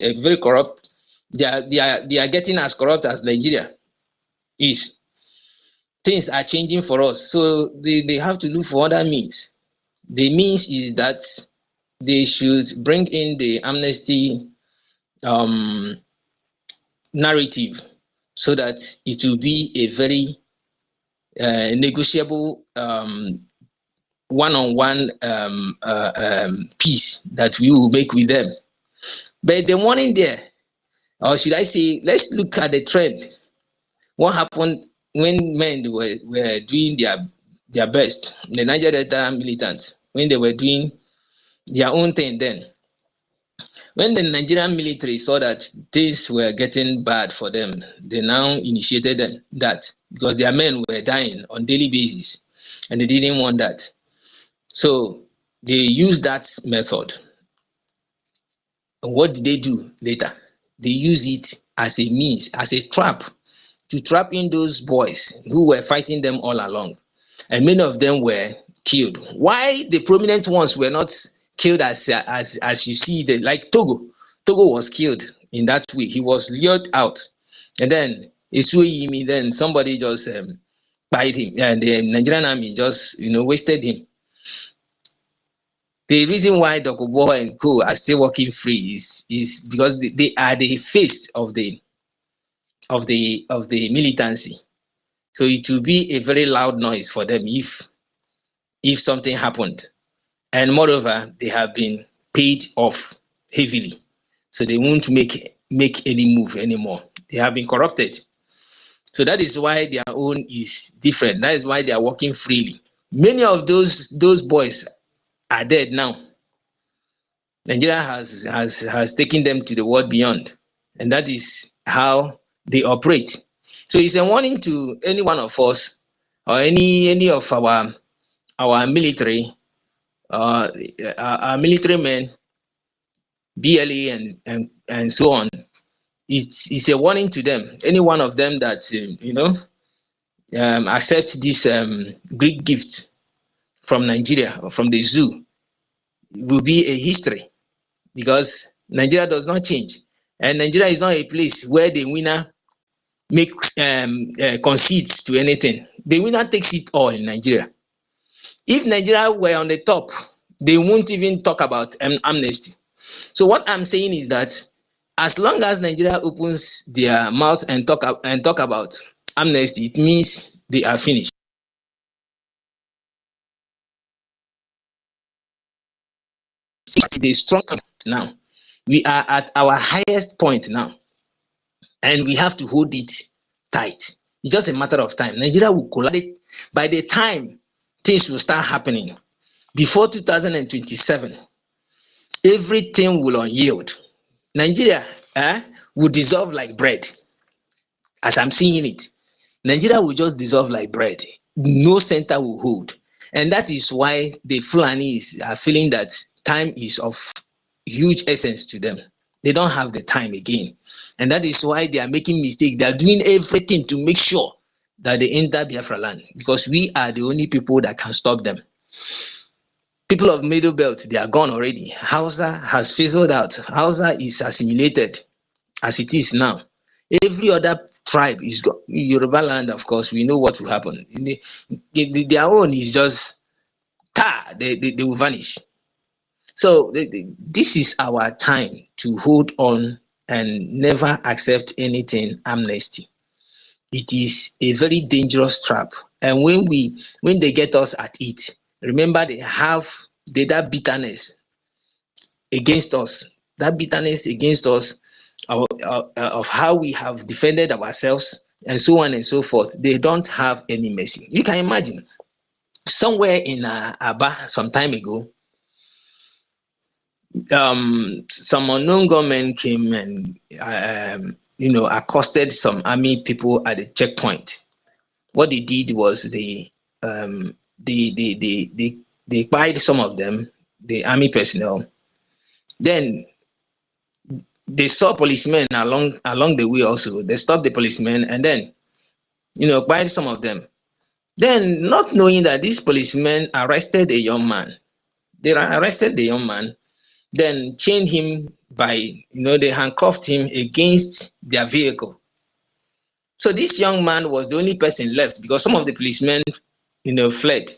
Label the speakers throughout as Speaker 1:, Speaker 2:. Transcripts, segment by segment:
Speaker 1: very corrupt. They are getting as corrupt as Nigeria is. Things are changing for us, so they have to look for other means. The means is that they should bring in the amnesty narrative, so that it will be a very negotiable one-on-one peace that we will make with them. But the morning there, or should I say, let's look at the trend. What happened when men were doing their best, the Niger Delta militants, when they were doing their own thing then? When the Nigerian military saw that things were getting bad for them, they now initiated that, because their men were dying on daily basis, and they didn't want that. So they used that method. And what did they do later? They use it as a means, as a trap, to trap in those boys who were fighting them all along. And many of them were killed. Why the prominent ones were not killed as you see, like Togo. Togo was killed in that way. He was lured out. And then then somebody just bite him, and the Nigerian army just wasted him. The reason why Dokubo and Co are still working free is because they are the face of the militancy. So it will be a very loud noise for them if something happened. And moreover, they have been paid off heavily, so they won't make any move anymore. They have been corrupted. So that is why their own is different. That is why they are working freely. Many of those boys are dead now. Nigeria has taken them to the world beyond, and that is how they operate. So it's a warning to any one of us, or any of our military, our military men, BLA and so on. It's a warning to them. Any one of them that accept this Greek gift from Nigeria or from the zoo will be a history, because Nigeria does not change, and Nigeria is not a place where the winner makes concedes to anything. The winner takes it all in Nigeria. If Nigeria were on the top, they won't even talk about amnesty. So what I'm saying is that as long as Nigeria opens their mouth and talk about amnesty, it means they are finished. The strong now. We are at our highest point now, and we have to hold it tight. It's just a matter of time. Nigeria will collapse. By the time things will start happening, before 2027, everything will unyield. Nigeria will dissolve like bread. As I'm seeing it, Nigeria will just dissolve like bread. No center will hold. And that is why the Fulanis are feeling that time is of huge essence to them. They don't have the time again. And that is why they are making mistakes. They are doing everything to make sure that they enter Biafra land, because we are the only people that can stop them. People of Middle Belt, they are gone already. Hausa has fizzled out. Hausa is assimilated as it is now. Every other tribe is gone. Yoruba land, of course, we know what will happen. Their own is just they will vanish. So this is our time to hold on and never accept anything amnesty. It is a very dangerous trap. And when they get us at it, remember they have that bitterness against us. That bitterness against us of how we have defended ourselves and so on and so forth. They don't have any mercy. You can imagine somewhere in Aba some time ago, some unknown gunmen came and accosted some army people at the checkpoint. What they did was they buyed some of them, the army personnel. Then they saw policemen along the way also. They stopped the policemen and then buyed some of them. Then, not knowing that these policemen arrested a young man. They arrested the young man. then chained him by, they handcuffed him against their vehicle. So this young man was the only person left because some of the policemen, fled.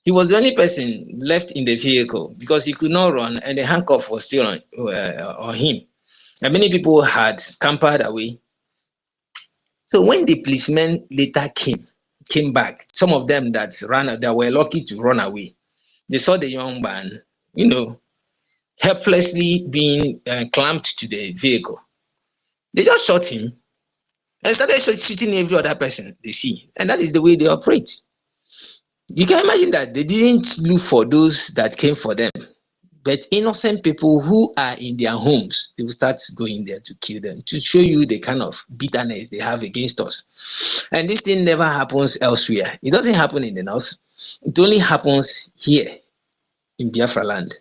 Speaker 1: He was the only person left in the vehicle because he could not run and the handcuff was still on him. And many people had scampered away. So when the policemen later came back, some of them that were lucky to run away, they saw the young man, helplessly being clamped to the vehicle. They just shot him and started shooting every other person they see. And that is the way they operate. You can imagine that they didn't look for those that came for them, but innocent people who are in their homes, they will start going there to kill them, to show you the kind of bitterness they have against us. And this thing never happens elsewhere. It doesn't happen in the north. It only happens here in Biafra land.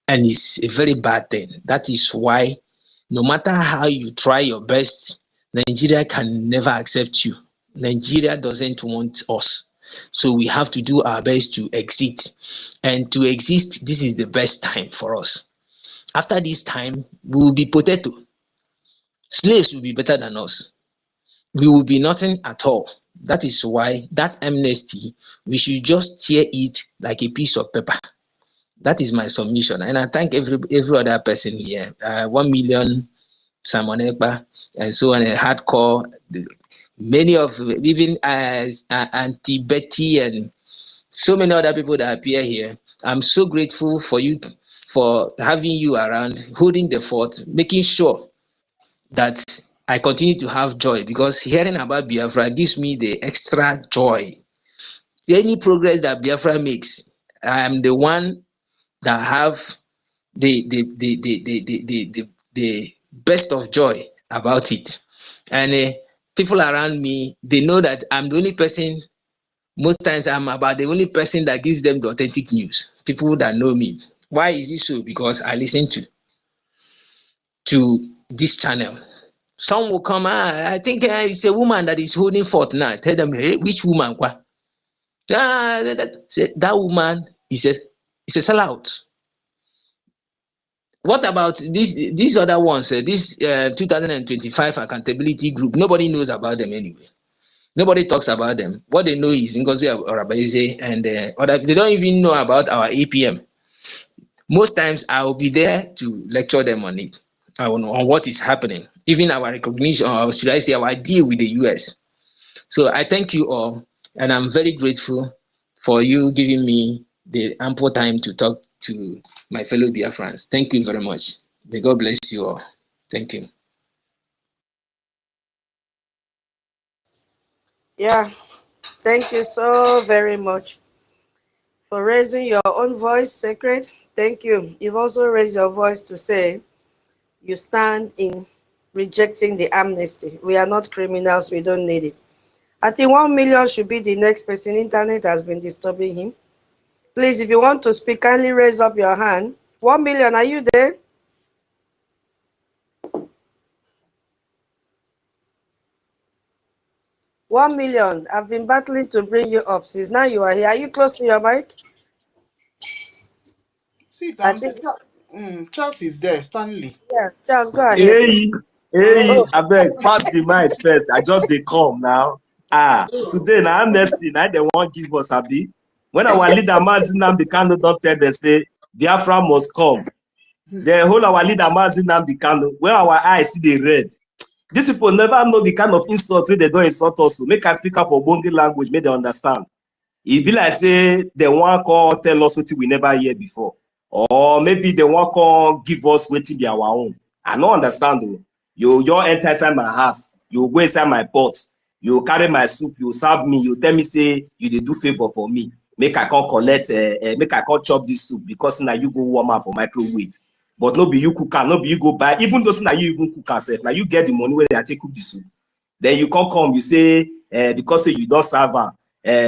Speaker 1: And it's a very bad thing. That is why no matter how you try your best, Nigeria can never accept you. Nigeria doesn't want us. So we have to do our best to exit. And to exist, this is the best time for us. After this time, we will be potato. Slaves will be better than us. We will be nothing at all. That is why that amnesty, we should just tear it like a piece of paper. That is my submission. And I thank every other person here. 1 million, Simon Ekpa, and so on, a hardcore. Many of even Auntie Betty and so many other people that appear here. I'm so grateful for you, for having you around, holding the fort, making sure that I continue to have joy, because hearing about Biafra gives me the extra joy. Any progress that Biafra makes, I am the one that have the best of joy about it. And people around me, they know that I'm the only person, most times I'm about the only person that gives them the authentic news. People that know me. Why is it so? Because I listen to this channel. Some will come, I think it's a woman that is holding forth now. Tell them, hey, which woman? That woman is a sellout. What about these other ones? This 2025 accountability group, nobody knows about them anyway. Nobody talks about them. What they know is NGOZI or Abaize and other. They don't even know about our APM. Most times I will be there to lecture them on it, on what is happening, even our recognition, or should I say our deal with the US. So I thank you all, and I'm very grateful for you giving me the ample time to talk to my fellow Biafrans. Thank you very much. May God bless you all. Thank you.
Speaker 2: Yeah, thank you so very much for raising your own voice, Sacred. Thank you. You've also raised your voice to say you stand in rejecting the amnesty. We are not criminals. We don't need it. I think 1 million should be the next person. Internet has been disturbing him. Please, if you want to speak, kindly raise up your hand. 1 million, are you there? $1 million. I've been battling to bring you up since now you are here. Are you close to your mic?
Speaker 3: See, Charles is there, Stanley.
Speaker 2: Yeah, Charles, go ahead.
Speaker 4: Hey, I beg, pass the mic first. I just they come now. Today na amnesty, now they won't give us a bit. When our leader Mazinam Bikano don't tell them say Biafra must come. The whole our leader Mazinam Bikano, when our eyes see the red. These people never know the kind of insult where they don't insult us. So make us speak up for Bongi language, make they understand. It be like say they want to tell us what we never hear before. Or maybe they want to give us what be our own. I don't understand though. You enter inside my house, you go inside my pot, you carry my soup, you serve me, you tell me say you dey do favor for me. Make I come collect, make I come chop this soup because now you go warm up for microwave. But no be you cook, no be you go buy. Even though now you even cook yourself, now you get the money where they take cook the soup. Then you come, you say because you don't serve her,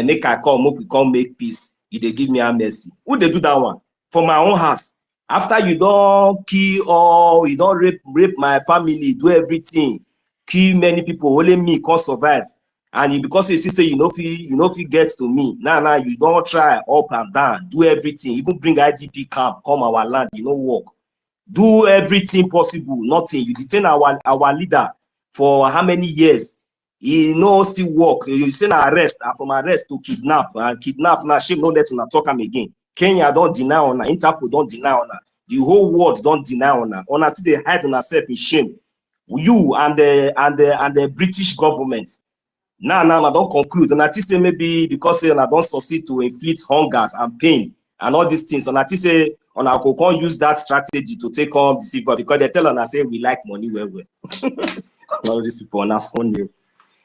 Speaker 4: make I come, we come make peace. You dey give me amnesty. Who they do that one? For my own house. After you don't kill or you don't rape my family, do everything, kill many people, only me can't survive. And because you say you know if you get to me, now you don't try up and down, do everything, even bring IDP camp, come our land, you know, work. Do everything possible, nothing. You detain our leader for how many years? He no still work. You send arrest, from arrest to kidnap, and kidnap now shame no let una talk am again. Kenya don't deny honor, Interpol don't deny honor, the whole world don't deny honor. Honor still they hide on herself in shame. You and the British government. Now I don't conclude. And I say maybe because I don't succeed to inflict hungers and pain and all these things. And I say on our can use that strategy to take on the civil because they tell us say we like money well. All these people are not funny.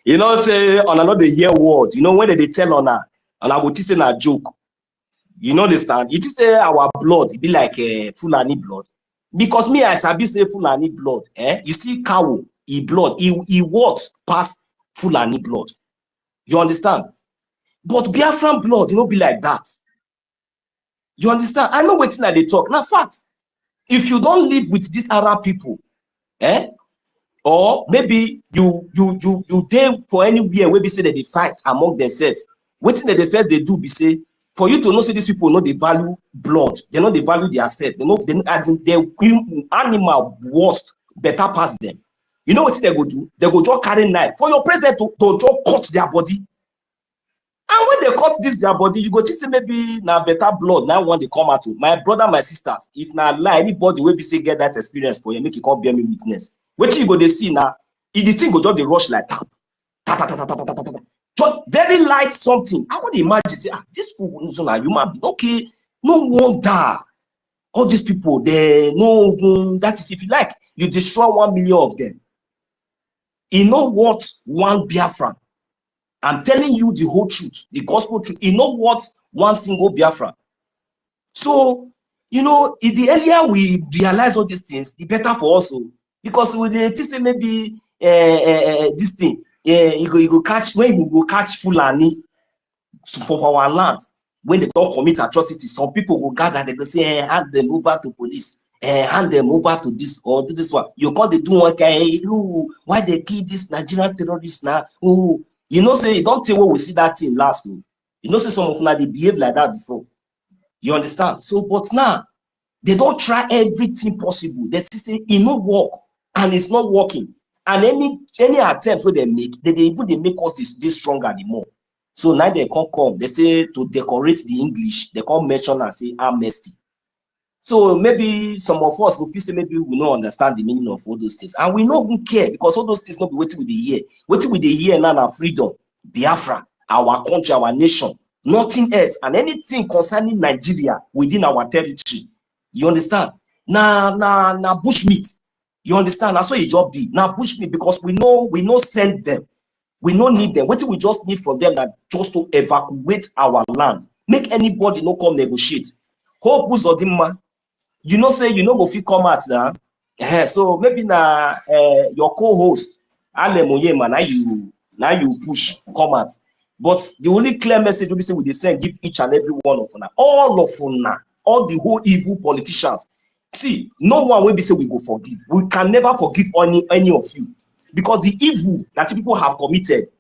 Speaker 4: You know, say on another year word, you know, when they tell on her, and I would say a joke. You know, understand? It is our blood, it be like Fulani blood. Because me, I sabi say Fulani blood, you see cow, he blood, he what pass Fulani blood. You understand? But Biafran blood, you know, be like that. You understand? I know what they talk. Now, fact, if you don't live with these Arab people, or maybe you there for anywhere where they say that they fight among themselves, what thing that the first they do be say, for you to know, say these people know they value blood, they know they value their self, they know as in their animal worst better pass them. You know what they go do? They go just carry knife for your president to just cut their body. And when they cut this their body, you go to say maybe now better blood. Now when they come out to my brother, my sisters, if now lie, anybody will be say get that experience for you, make it come bear me witness. What you go they see now, if this thing go just they rush like tap, tap, tap, tap, tap, tap, tap, tap. Just very light something. I would imagine say, this people is not human being. Okay, no wonder all these people they no that is if you like you destroy 1 million of them. You know what? One Biafra. I'm telling you the whole truth, the gospel truth. You know what? One single Biafra. So, you know, the earlier we realize all these things, the better for us. Because with the say maybe this thing, you go catch when you go catch Fulani for our land. When they don't commit atrocities, some people will gather, they go say, hand them over to police. Hand them over to this or to this one. You call the do one guy, why they kill this Nigerian terrorists now? Oh, you know, say don't tell what we see that thing last week. You know, say some of them they behave like that before. You understand? So, but now they don't try everything possible. They say it no work and it's not working. And any attempt where they make us this stronger the more. So now they can't come. They say to decorate the English, they can't mention and say amnesty. So maybe some of us will feel say maybe we don't understand the meaning of all those things. And we don't care because all those things not be waiting with the year. Waiting with the year now our freedom, Biafra, our country, our nation, nothing else. And anything concerning Nigeria within our territory. You understand? Now bushmeat. You understand? That's what your job be. Now bushmeat because we know send them. We don't need them. What we just need from them that just to evacuate our land. Make anybody no come negotiate. Hope who's Odimma. You know, say you know go fit come out now. So maybe now your co-host Ale Moyema now you push come out. But the only clear message will be say we send give each and every one of una, all of una, all the whole evil politicians. See, no one will be say we go forgive. We can never forgive any of you because the evil that people have committed,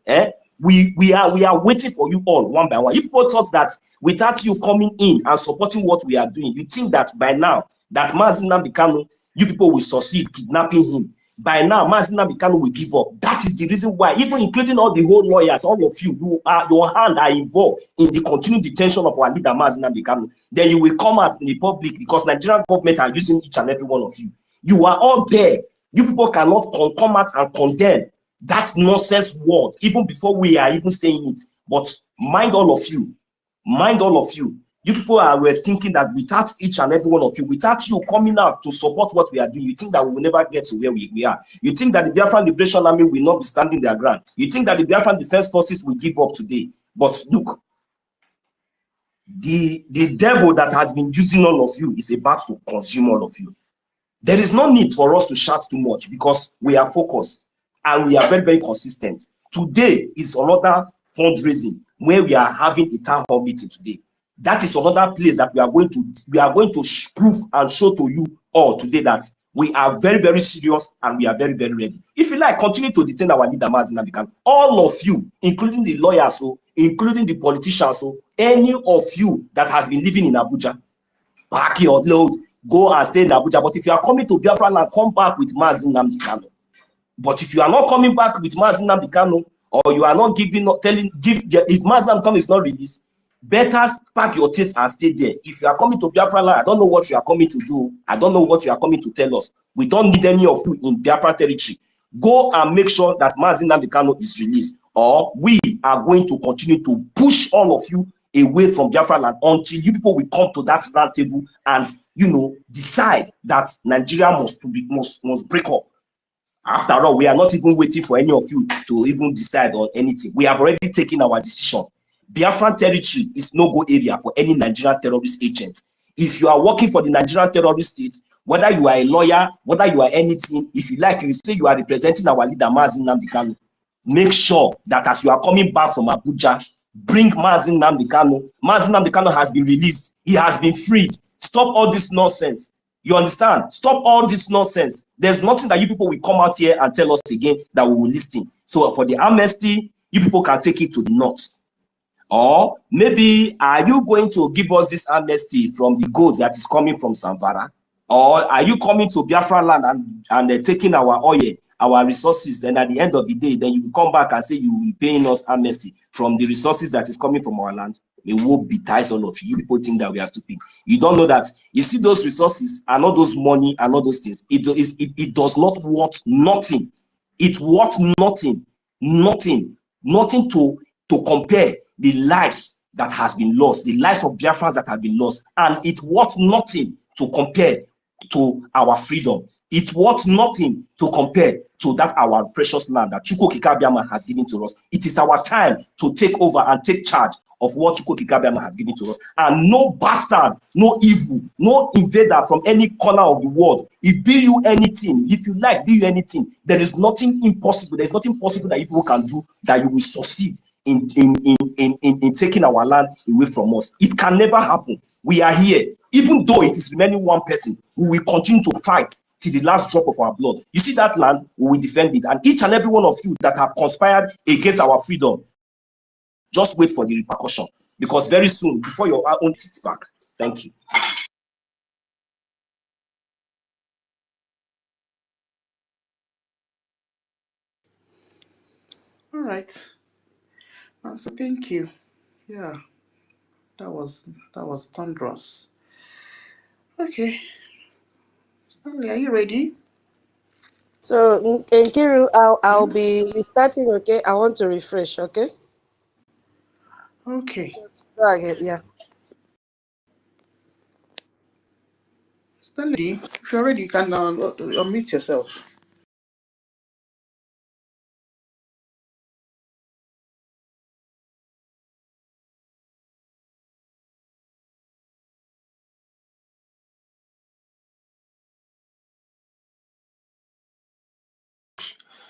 Speaker 4: we are waiting for you all one by one. If people thought that without you coming in and supporting what we are doing, you think that by now that Mazi Nnamdi Kanu, you people will succeed kidnapping him. By now, Mazi Nnamdi Kanu will give up. That is the reason why, even including all the whole lawyers, all of you, your hand are involved in the continued detention of our leader, Mazi Nnamdi Kanu. Then you will come out in the public because Nigerian government are using each and every one of you. You are all there. You people cannot come out and condemn that nonsense word, even before we are even saying it. But mind all of you. Mind all of you. You people were thinking that without each and every one of you, without you coming out to support what we are doing, you think that we will never get to where we are. You think that the Biafran Liberation Army will not be standing their ground. You think that the Biafran Defense Forces will give up today. But look, the devil that has been using all of you is about to consume all of you. There is no need for us to shout too much because we are focused and we are very, very consistent. Today is another fundraising where we are having a town hall meeting today. That is another place that we are going to prove and show to you all today that We are very, very serious and we are very, very ready. If you like, continue to detain our leader, Mazi Nnamdi Kanu. All of you, including the lawyers, so including the politicians, so any of you that has been living in Abuja, pack your load, go and stay in Abuja. But if you are coming to Biafra land, come back with Mazi Nnamdi Kanu. But if you are not coming back with Mazi Nnamdi Kanu, or you are not giving, if Mazi Nnamdi Kanu is not released, better pack your things and stay there. If you are coming to Biafra land, I don't know what you are coming to do. I don't know what you are coming to tell us. We don't need any of you in Biafra territory. Go and make sure that Mazi Nnamdi Kanu is released, or we are going to continue to push all of you away from Biafra land until you people will come to that round table and, you know, decide that Nigeria must break up. After all, we are not even waiting for any of you to even decide on anything. We have already taken our decision. Biafran territory is no-go area for any Nigerian terrorist agent. If you are working for the Nigerian terrorist state, whether you are a lawyer, whether you are anything, if you like, you say you are representing our leader, Mazi Nnamdi Kanu, make sure that as you are coming back from Abuja, bring Mazi Nnamdi Kanu. Mazi Nnamdi Kanu has been released. He has been freed. Stop all this nonsense. You understand? Stop all this nonsense. There's nothing that you people will come out here and tell us again that we will listen. So for the amnesty, you people can take it to the north. Or maybe are you going to give us this amnesty from the gold that is coming from Zamfara? Or are you coming to Biafra land and taking our oil, our resources, and at the end of the day, then you will come back and say you will be paying us amnesty from the resources that is coming from our land? It will be ties all of you. You people think that we are stupid. You don't know that. You see, those resources and all those money and all those things, it does not worth nothing. It worth nothing to compare the lives that has been lost, the lives of Biafrans that have been lost, and it worth nothing to compare to our freedom. It worth nothing to compare to that our precious land that Chukwu Okike Abiama has given to us. It is our time to take over and take charge of what Chukwu Okike Abiama has given to us. And no bastard, no evil, no invader from any corner of the world, if be you anything, if you like, be you anything, there is nothing impossible. There's nothing possible that you people can do that you will succeed in taking our land away from us. It can never happen. We are here. Even though it is remaining one person, we will continue to fight till the last drop of our blood. You see that land, we will defend it. And each and every one of you that have conspired against our freedom, just wait for the repercussion. Because very soon, before your own sits back. Thank you.
Speaker 3: All right. So thank you. Yeah, that was thunderous. Okay, Stanley, are you ready?
Speaker 2: So, Nkiru, I'll be restarting, okay? I want to refresh, okay?
Speaker 3: Okay.
Speaker 2: So, go ahead, yeah.
Speaker 3: Stanley, if you're ready, you can unmute yourself.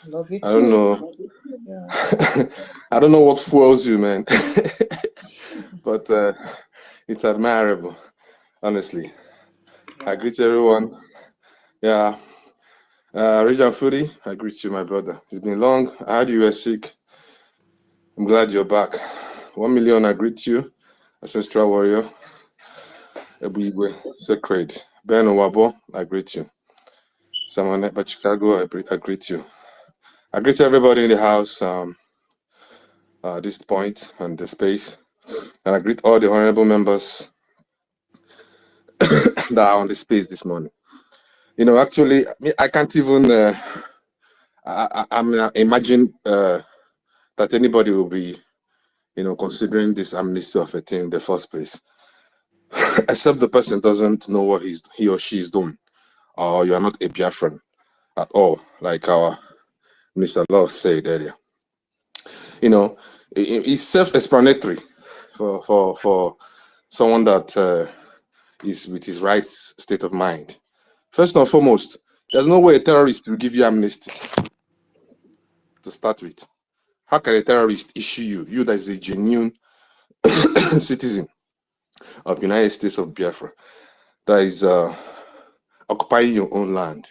Speaker 3: Love you too.
Speaker 5: I don't know.
Speaker 3: Yeah.
Speaker 5: I don't know what fuels you, man. But it's admirable, honestly.
Speaker 3: Yeah.
Speaker 5: I greet everyone. Yeah. Region Foodie, I greet you, my brother. It's been long. I heard you were sick. I'm glad you're back. 1 million, I greet you. Ancestral Warrior. Ebuyigwe, Sacred. Ben Owabo, I greet you. Samane Chicago, I greet you. I greet everybody in the house, this point and the space. And I greet all the honorable members that are on the space this morning. You know, actually, I can't even imagine that anybody will be, you know, considering this amnesty of a thing in the first place, except the person doesn't know what he or she is doing, or you are not a Biafran at all, like our Mr. Love said earlier. You know, it's self-explanatory for someone that is with his right state of mind. First and foremost, there's no way a terrorist will give you amnesty to start with. How can a terrorist issue you that is a genuine citizen of the United States of Biafra, that is occupying your own land,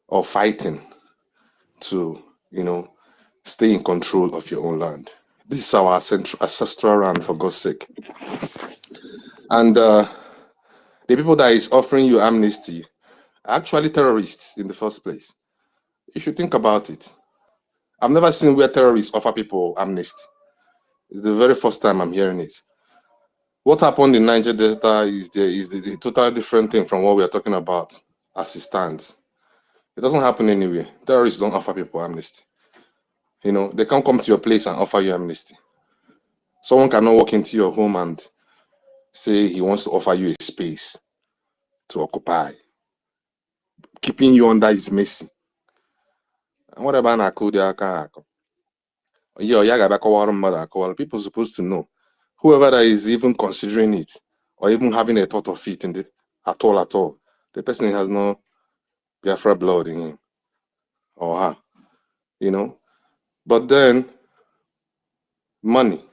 Speaker 5: or fighting to, stay in control of your own land. This is our ancestral land, for God's sake. And the people that is offering you amnesty are actually terrorists in the first place. You should think about it. I've never seen where terrorists offer people amnesty. It's the very first time I'm hearing it. What happened in Niger Delta is a totally different thing from what we are talking about as it stands. It doesn't happen anywhere. Terrorists don't offer people amnesty. They can't come to your place and offer you amnesty. Someone cannot walk into your home and say he wants to offer you a space to occupy, keeping you under his mercy. And whatever people are supposed to know. Whoever that is even considering it or even having a thought of it at all, the person has no Biafra blood in him or her, But then money,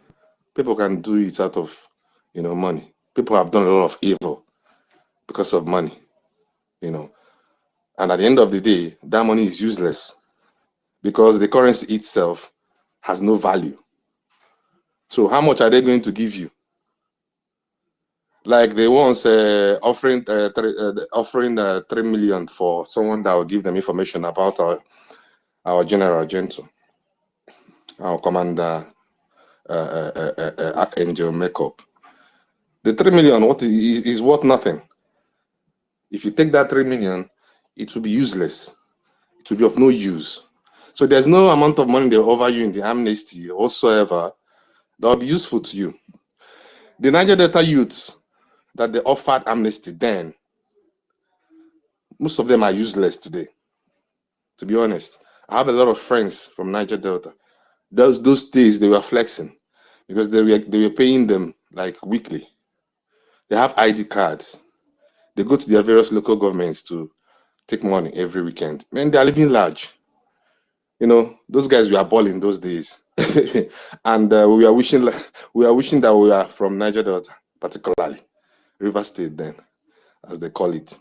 Speaker 5: people can do it out of, money. People have done a lot of evil because of money, And at the end of the day, that money is useless because the currency itself has no value. So how much are they going to give you? Like they once offering 3 million for someone that will give them information about our General Gentle, our Commander Archangel Makeup. The 3 million is worth nothing. If you take that 3 million, it will be useless. It will be of no use. So there's no amount of money they offer you in the amnesty whatsoever that will be useful to you. The Niger Delta youths that they offered amnesty then, most of them are useless today. To be honest, I have a lot of friends from Niger Delta. Those days they were flexing because they were paying them like weekly. They have ID cards. They go to their various local governments to take money every weekend. Man, they are living large. Those guys were balling those days, and we are wishing that we are from Niger Delta, particularly River State then, as they call it.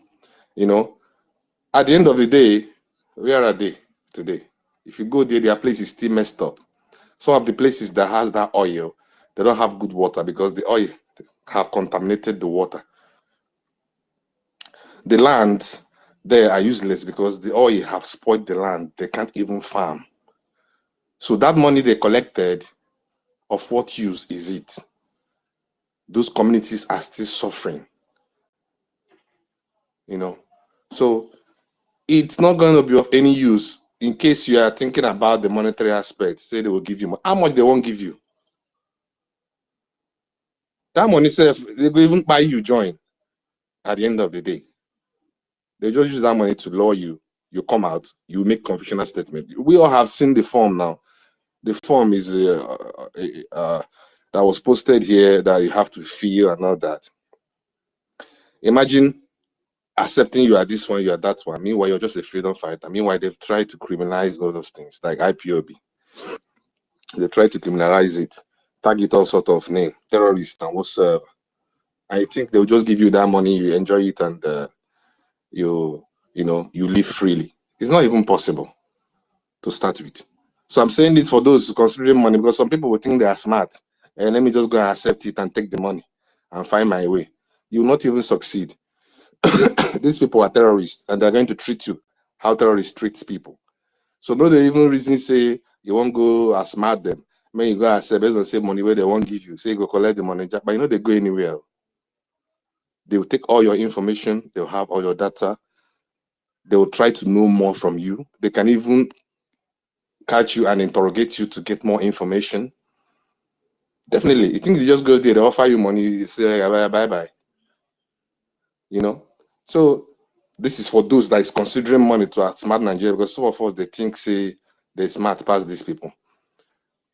Speaker 5: At the end of the day, where are they today? If you go there, their place is still messed up. Some of the places that has that oil, they don't have good water because the oil have contaminated the water. The lands there are useless because the oil have spoiled the land. They can't even farm. So that money they collected, of what use is it? Those communities are still suffering. So it's not going to be of any use in case you are thinking about the monetary aspect. Say they will give you money. How much they won't give you? That money itself, they will even buy you join at the end of the day. They just use that money to lure you. You come out, you make confessional statement. We all have seen the form now. The form is that was posted here that you have to fill and all that. Imagine accepting you are this one, you are that one. Meanwhile, you're just a freedom fighter. Meanwhile, they've tried to criminalize all those things, like IPOB. They try to criminalize it, tag it all sort of name, terrorist and whatsoever. I think they'll just give you that money, you enjoy it, and you live freely. It's not even possible to start with. So I'm saying it for those considering money, because some people will think they are smart. And let me just go and accept it and take the money and find my way. You will not even succeed. These people are terrorists, and they're going to treat you how terrorists treat people. So no, they even reason say you won't go as smart them. When you go accept based on say money where they won't give you, say you go collect the money, but they go anywhere. They will take all your information, they'll have all your data, they will try to know more from you. They can even catch you and interrogate you to get more information. Definitely, you think they just go there, they offer you money, you say bye. So this is for those that is considering money to outsmart Nigeria, because some of us they think say they smart past these people.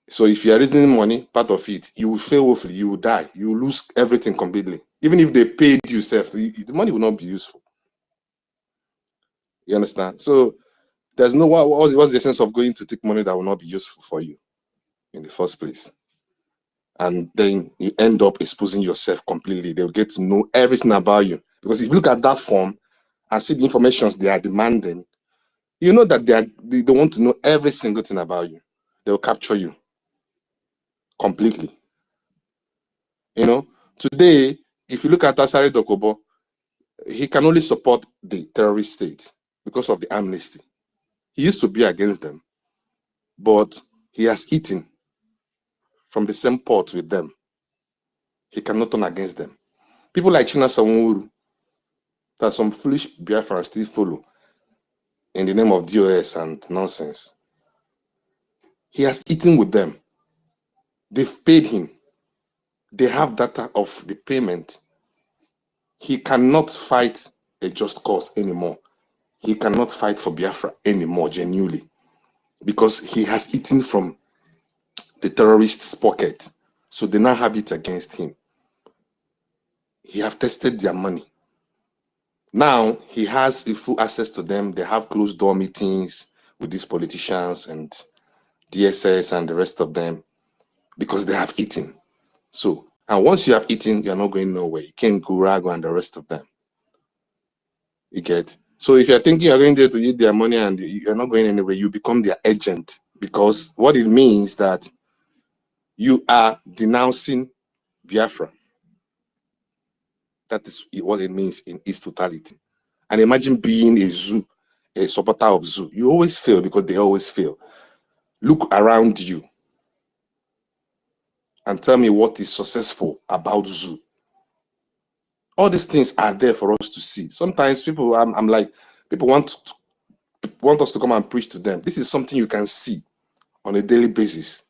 Speaker 5: So if you are raising money, part of it, you will fail woefully, you will die, you will lose everything completely. Even if they paid you, the money will not be useful. You understand? So there's no what's the sense of going to take money that will not be useful for you in the first place? And then you end up exposing yourself completely. They'll get to know everything about you. Because if you look at that form and see the information they are demanding, You know that they want to know every single thing about you. They'll capture you completely. You know, today, if you look at Asari Dokubo, he can only support the terrorist state because of the amnesty. He used to be against them, but he has eaten from the same pot with them. He cannot turn against them. People like China Sawuru, that some foolish Biafrans still follow in the name of DOS and nonsense. He has eaten with them. They've paid him. They have data of the payment. He cannot fight a just cause anymore. He cannot fight for Biafra anymore, genuinely, because he has eaten from the terrorists' pocket. So they now have it against him. He have tested their money. Now he has full access to them. They have closed door meetings with these politicians and DSS and the rest of them because they have eaten. So, and once you have eaten, you're not going nowhere. You can't go Rago and the rest of them. You get? So if you're thinking you're going there to eat their money and you're not going anywhere, you become their agent, because what it means that you are denouncing Biafra. That is what it means in its totality. And imagine being a supporter of zoo. You always fail because they always fail. Look around you and tell me what is successful about zoo. All these things are there for us to see. Sometimes people, I'm like, people want us to come and preach to them. This is something you can see on a daily basis.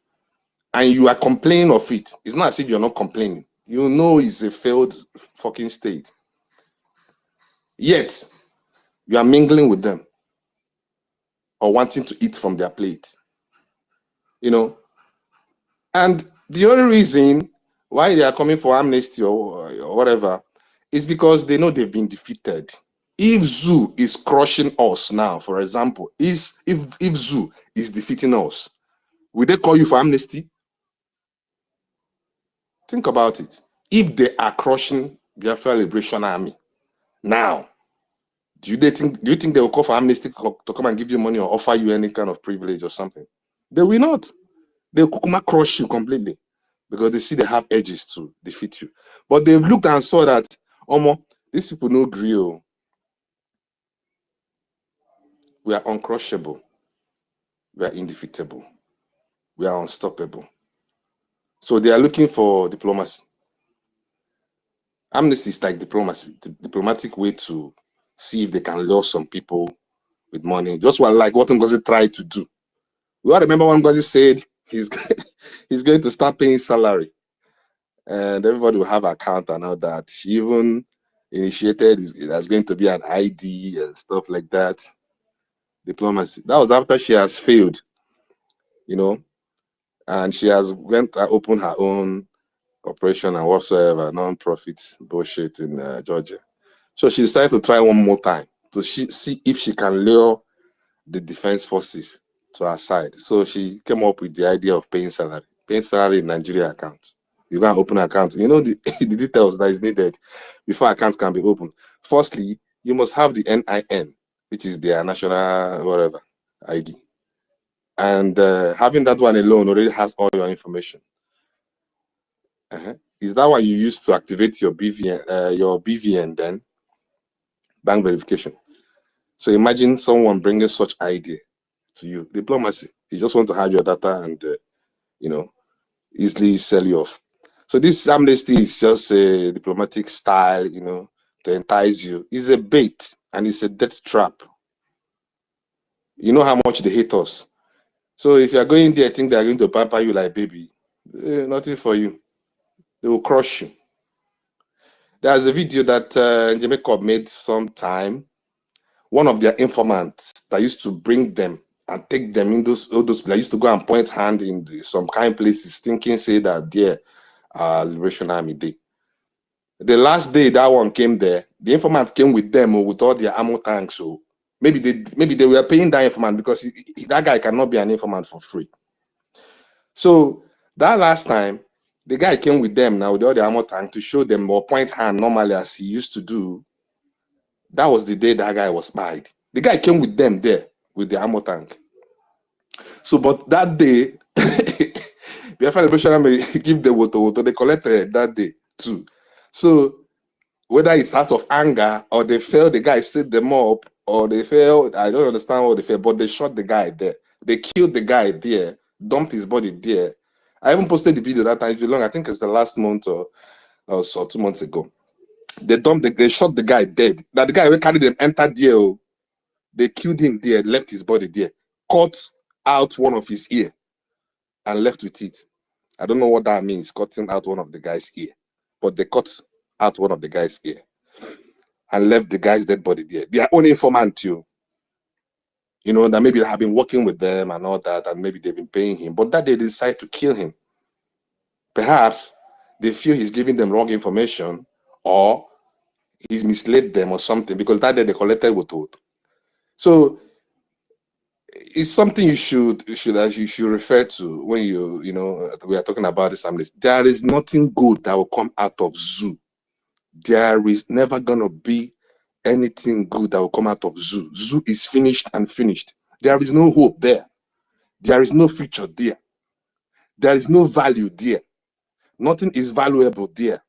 Speaker 5: And you are complaining of it. It's not as if you're not complaining. You know it's a failed fucking state. Yet, you are mingling with them or wanting to eat from their plate. You know? And the only reason why they are coming for amnesty or whatever is because they know they've been defeated. If Zoo is crushing us now, for example, if Zoo is defeating us, will they call you for amnesty? Think about it. If they are crushing Biafra Liberation Army now, do you think they will call for amnesty to come and give you money or offer you any kind of privilege or something? They will not. They will crush you completely because they see they have edges to defeat you. But they've looked and saw that, these people no grill. We are uncrushable. We are indefeatable. We are unstoppable. So they are looking for diplomacy. Amnesty is like diplomacy, the diplomatic way to see if they can lure some people with money. Just like what NGOZI tried to do. We all remember when NGOZI said he's going to start paying salary. And everybody will have account and all that. She even initiated there's going to be an ID and stuff like that. Diplomacy. That was after she has failed, you know, and she has went and opened her own operation and whatsoever, non-profit bullshit in Georgia. So she decided to try one more time to see if she can lure the defense forces to her side. So she came up with the idea of paying salary in Nigeria account. You can open an account. You know the details that is needed before accounts can be opened. Firstly, you must have the NIN, which is their national whatever ID. And having that one alone already has all your information. Is that what you use to activate your BVN then? Bank verification. So imagine someone bringing such idea to you. Diplomacy. You just want to have your data and, you know, easily sell you off. So this amnesty is just a diplomatic style, you know, to entice you. It's a bait and it's a death trap. You know how much they hate us. So if you're going there, think they're going to pamper you like baby, nothing for you. They will crush you. There's a video that Jamaica made sometime. One of their informants that used to bring them and take them in those places. I used to go and point hand in some kind of places, thinking, say that there Liberation Army Day. The last day that one came there, the informant came with them with all their ammo tanks. So maybe they were paying that informant because that guy cannot be an informant for free. So that last time, the guy came with them now with all the ammo tank to show them or point hand normally as he used to do. That was the day that guy was spied. The guy came with them there with the ammo tank. So, but that day, Biafra Liberation may give the water, they collected that day too. So, whether it's out of anger or they felt the guy set them up, or they felt, I don't understand what they felt, but they shot the guy there. They killed the guy there, dumped his body there. I even posted the video that time. If you long, I think it's the last month or so, 2 months ago. They shot the guy dead. Now the guy who carried them entered there. Oh, they killed him there, left his body there, cut out one of his ear, and left with it. I don't know what that means, cutting out one of the guy's ear, but they cut out one of the guy's ear and left the guy's dead body there. Their own informant too. You know, that maybe they have been working with them and all that, and maybe they've been paying him, but that they decide to kill him. Perhaps they feel he's giving them wrong information, or he's misled them or something, because that day they collected Wotot. So it's something you should refer to when we are talking about this amnesty. There is nothing good that will come out of zoo. There is never gonna be anything good that will come out of zoo. Zoo is finished and finished. There is no hope there. There is no future there. There is no value there. Nothing is valuable there.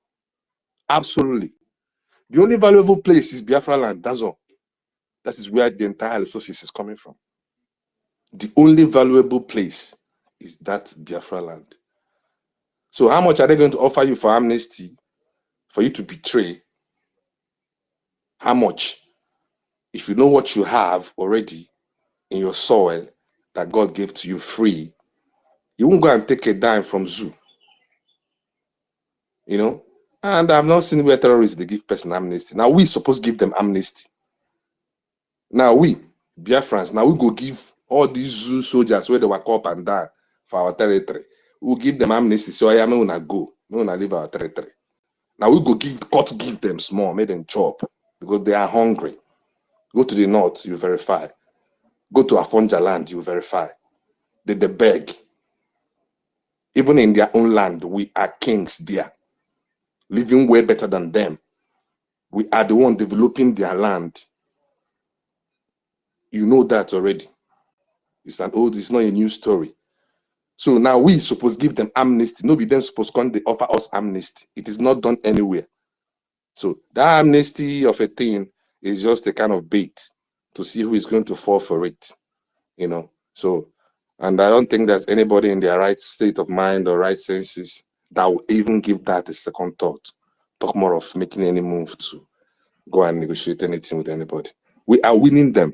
Speaker 5: Absolutely. The only valuable place is Biafra land. That's all. That is where the entire resources is coming from. The only valuable place is that Biafra land. So how much are they going to offer you for amnesty, for you to betray? How much? If you know what you have already in your soil that God gave to you free, you won't go and take a dime from zoo. You know? And I've not seen where terrorists, they give person amnesty. Now we supposed to give them amnesty. Now we, Biafrans, now we go give all these zoo soldiers where they were up and down for our territory. We'll give them amnesty. So I am gonna go. I'm gonna leave our territory. Now we go give them small, make them chop, because they are hungry. Go to the north, you verify. Go to Afonja land, you verify. They beg. Even in their own land, we are kings there, living way better than them. We are the one developing their land. You know that already. It's not a new story. So now we supposed to give them amnesty. Nobody them supposed to offer us amnesty. It is not done anywhere. So that amnesty of a thing is just a kind of bait to see who is going to fall for it. You know. So, and I don't think there's anybody in their right state of mind or right senses that will even give that a second thought. Talk more of making any move to go and negotiate anything with anybody. We are winning them.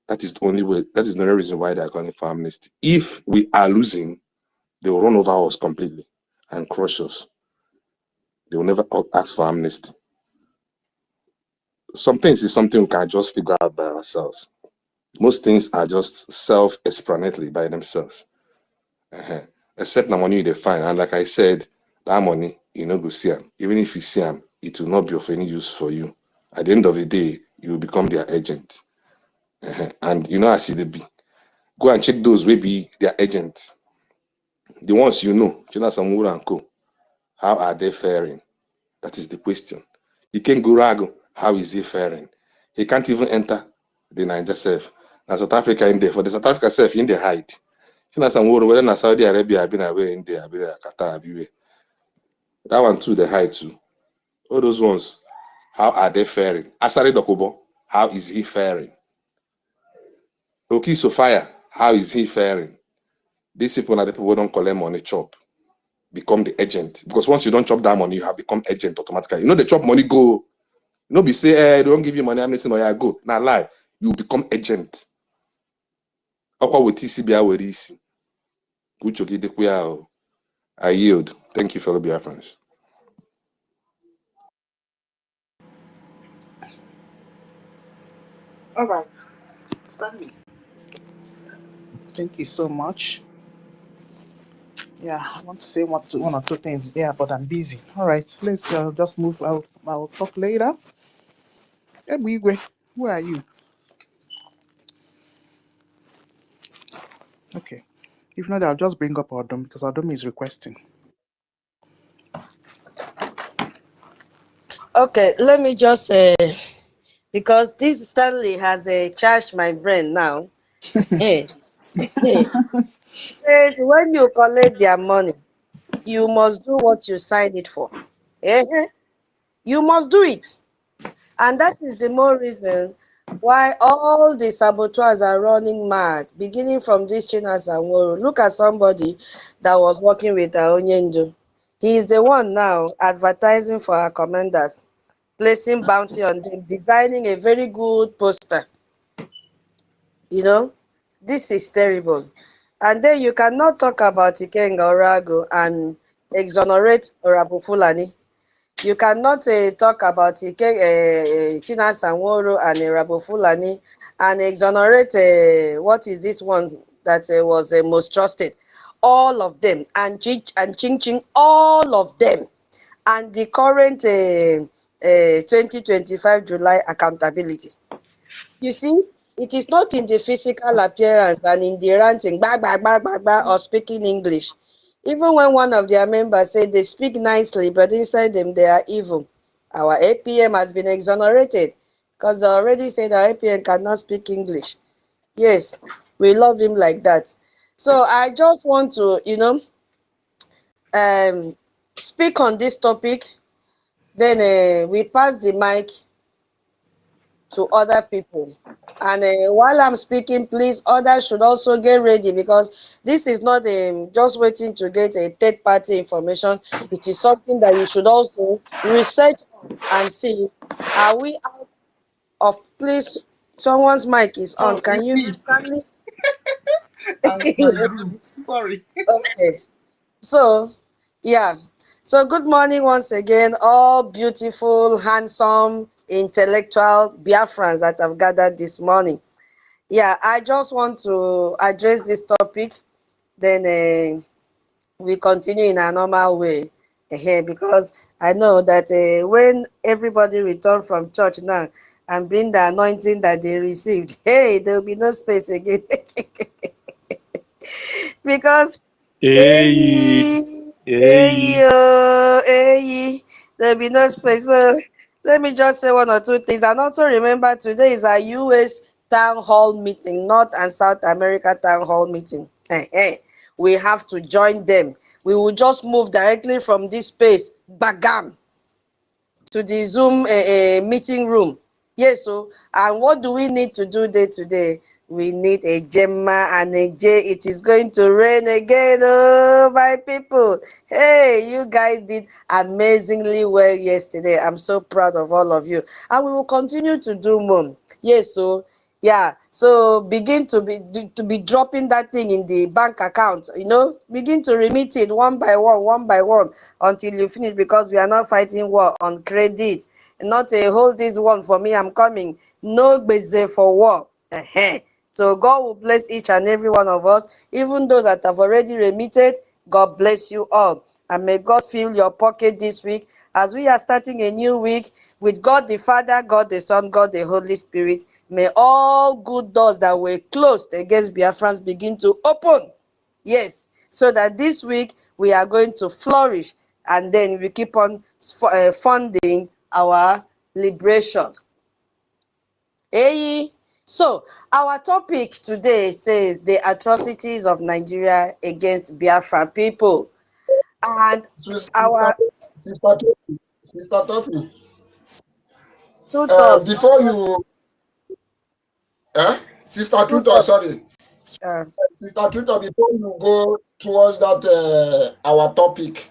Speaker 5: That is the only way. That is the only reason why they are calling for amnesty. If we are losing, they will run over us completely and crush us. They will never ask for amnesty. Some things is something we can just figure out by ourselves. Most things are just self-explanatory by themselves. Except the money they find. And like I said, that money, you know, go see them. Even if you see them, it will not be of any use for you. At the end of the day, you will become their agent. And you know, as they be, go and check those will be their agents. The ones you know, China Samura and Co. How are they faring? That is the question. Iken Gurago, how is he faring? He can't even enter the Niger self. Now South Africa in there. For the South Africa self, in the hide. China Samura, whether na Saudi Arabia, I've been away in there, I've been Qatar, I've that one too, the hide too. All those ones, how are they faring? Asari Dokubo, how is he faring? Oki Sophia, how is he faring? These people are the people who don't collect money, chop, become the agent. Because once you don't chop that money, you have become agent automatically. You know, the chop money go. You know, be say, hey, they don't give you money, I'm missing, or yeah, go. Now lie, you become agent. Aqua with TCBI with easy. I yield. Thank you, fellow Biafrans.
Speaker 3: All right. Stanley. Thank you so much. Yeah, I want to say one or two things. Yeah, but I'm busy. All right, let's just move. I'll talk later. Hey, Bigwe, where are you? Okay. If not, I'll just bring up Odom because Odom is requesting.
Speaker 2: Okay, let me just because this Stanley has charged my brain now. Hey, hey. Says when you collect their money, you must do what you signed it for. You must do it. And that is the more reason why all the saboteurs are running mad, beginning from this Chinas and Woro. Look at somebody that was working with Onyendu. He is the one now advertising for our commanders, placing bounty on them, designing a very good poster. You know, this is terrible. And then you cannot talk about Ikenga Orago and exonerate Orabu Fulani. You cannot talk about China Sanworo and Rabo Fulani and exonerate what is this one that was most trusted. All of them, and Ching Ching, all of them, and the current 2025 July accountability. You see, it is not in the physical appearance and in the ranting, bah, bah, bah, bah, bah, or speaking English. Even when one of their members said they speak nicely, but inside them they are evil. Our APM has been exonerated because they already said our APM cannot speak English. Yes, we love him like that. So I just want to, speak on this topic. Then we pass the mic to other people. And while I'm speaking, please, others should also get ready, because this is not just waiting to get a third-party information. It is something that you should also research on and see, are we out of place? Someone's mic is on.
Speaker 3: Oh,
Speaker 2: Can
Speaker 3: it's
Speaker 2: you,
Speaker 3: me.
Speaker 2: Stanley?
Speaker 3: I'm my room. Sorry.
Speaker 2: Okay. So, yeah. So, good morning once again, all beautiful, handsome, intellectual Biafrans that have gathered this morning. Yeah, I just want to address this topic, then we continue in a normal way. Because I know that when everybody return from church now and bring the anointing that they received, hey, there will be no space again. Because
Speaker 4: Hey,
Speaker 2: hey,
Speaker 4: hey.
Speaker 2: hey, there'll be no space. So let me just say one or two things. And also remember, today is our US Town Hall meeting, North and South America Town Hall meeting. We have to join them. We will just move directly from this space, bagam, to the Zoom meeting room. Yes, so, and what do we need to do day today? We need a Gemma and a J. It is going to rain again, oh, my people. Hey, you guys did amazingly well yesterday. I'm so proud of all of you. And we will continue to do more. Yes, so, yeah, so begin to be dropping that thing in the bank account, begin to remit it one by one, until you finish, because we are not fighting war on credit. Not a hold this one for me, I'm coming. No beze for war. So God will bless each and every one of us, even those that have already remitted. God bless you all. And may God fill your pocket this week as we are starting a new week with God the Father, God the Son, God the Holy Spirit. May all good doors that were closed against Biafrans begin to open. Yes, so that this week we are going to flourish, and then we keep on funding our liberation. Hey, so our topic today says the atrocities of Nigeria against Biafra people. And
Speaker 6: Sister,
Speaker 2: our
Speaker 6: Sister Toti,
Speaker 2: two thoughts,
Speaker 6: before you, Sister
Speaker 2: two
Speaker 6: Tutor,
Speaker 2: thoughts.
Speaker 6: sorry, Sister Tutor, before you go towards that our topic,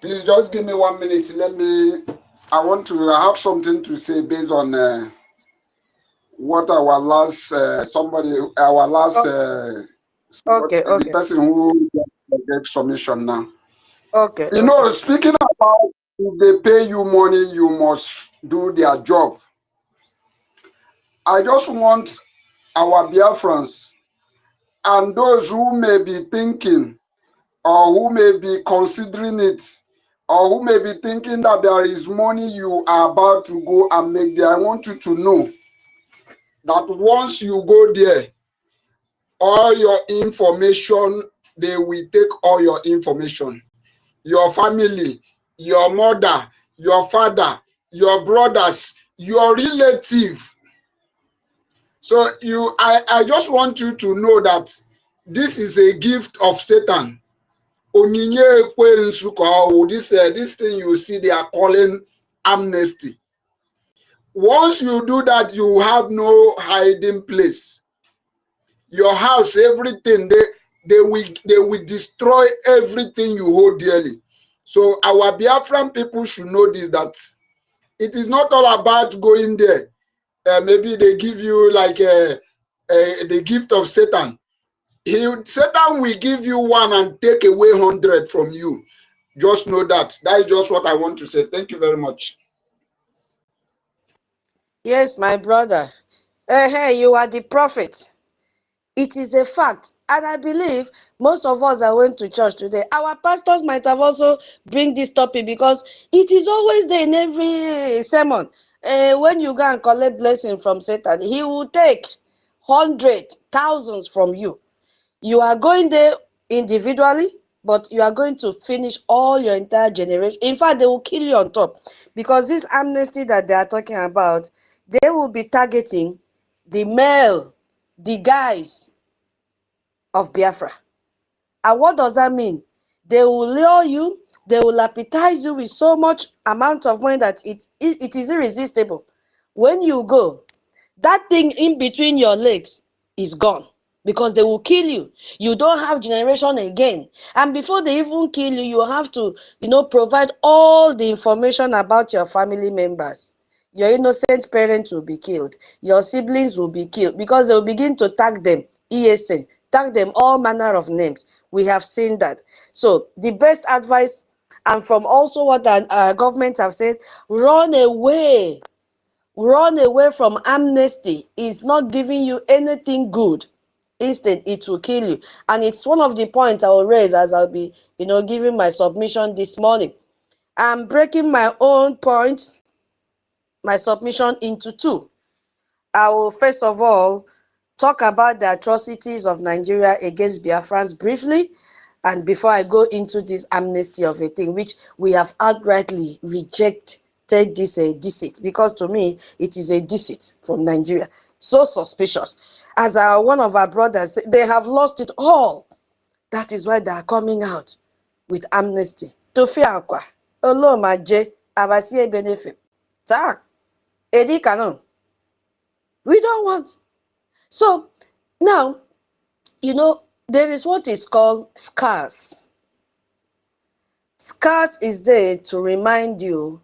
Speaker 6: please just give me 1 minute. I have something to say based on what our last
Speaker 2: Okay,
Speaker 6: the
Speaker 2: okay,
Speaker 6: person who gave submission now.
Speaker 2: okay,
Speaker 6: You
Speaker 2: okay.
Speaker 6: know, speaking about if they pay you money, you must do their job. I just want our Biafrans and those who may be thinking or who may be considering it or who may be thinking that there is money you are about to go and make there. I want you to know that once you go there, all your information, they will take all your information. Your family, your mother, your father, your brothers, your relative. So I just want you to know that this is a gift of Satan. This thing you see they are calling amnesty. Once you do that, you have no hiding place. Your house, everything, they will destroy everything you hold dearly. So our Biafran people should know this, that it is not all about going there. Maybe they give you like the gift of Satan. Satan will give you one and take away 100 from you. Just know that. That is just what I want to say. Thank you very much.
Speaker 2: Yes, my brother. Hey, you are the prophet. It is a fact. And I believe most of us that went to church today, our pastors might have also bring this topic because it is always there in every sermon. When you go and collect blessing from Satan, he will take hundreds, thousands from you. You are going there individually, but you are going to finish all your entire generation. In fact, they will kill you on top. Because this amnesty that they are talking about, they will be targeting the male, the guys of Biafra. And what does that mean? They will lure you, they will appetize you with so much amount of money that it is irresistible. When you go, that thing in between your legs is gone because they will kill you. You don't have generation again. And before they even kill you, you have to, provide all the information about your family members. Your innocent parents will be killed. Your siblings will be killed because they will begin to tag them, ESN, tag them all manner of names. We have seen that. So the best advice, and from also what our government have said, run away. Run away from amnesty. Is not giving you anything good. Instead, it will kill you. And it's one of the points I will raise as I'll be, giving my submission this morning. I'm breaking my own point, my submission into two. I will first of all talk about the atrocities of Nigeria against Biafrans briefly, and before I go into this amnesty of a thing, which we have outrightly rejected this deceit, because to me, it is a deceit from Nigeria. So suspicious. As one of our brothers said, they have lost it all. That is why they are coming out with amnesty. Tofiakwa, Olomaje, Abasie benefit. Tak, Edi Kanon. We don't want. So now, there is what is called scars. Scars is there to remind you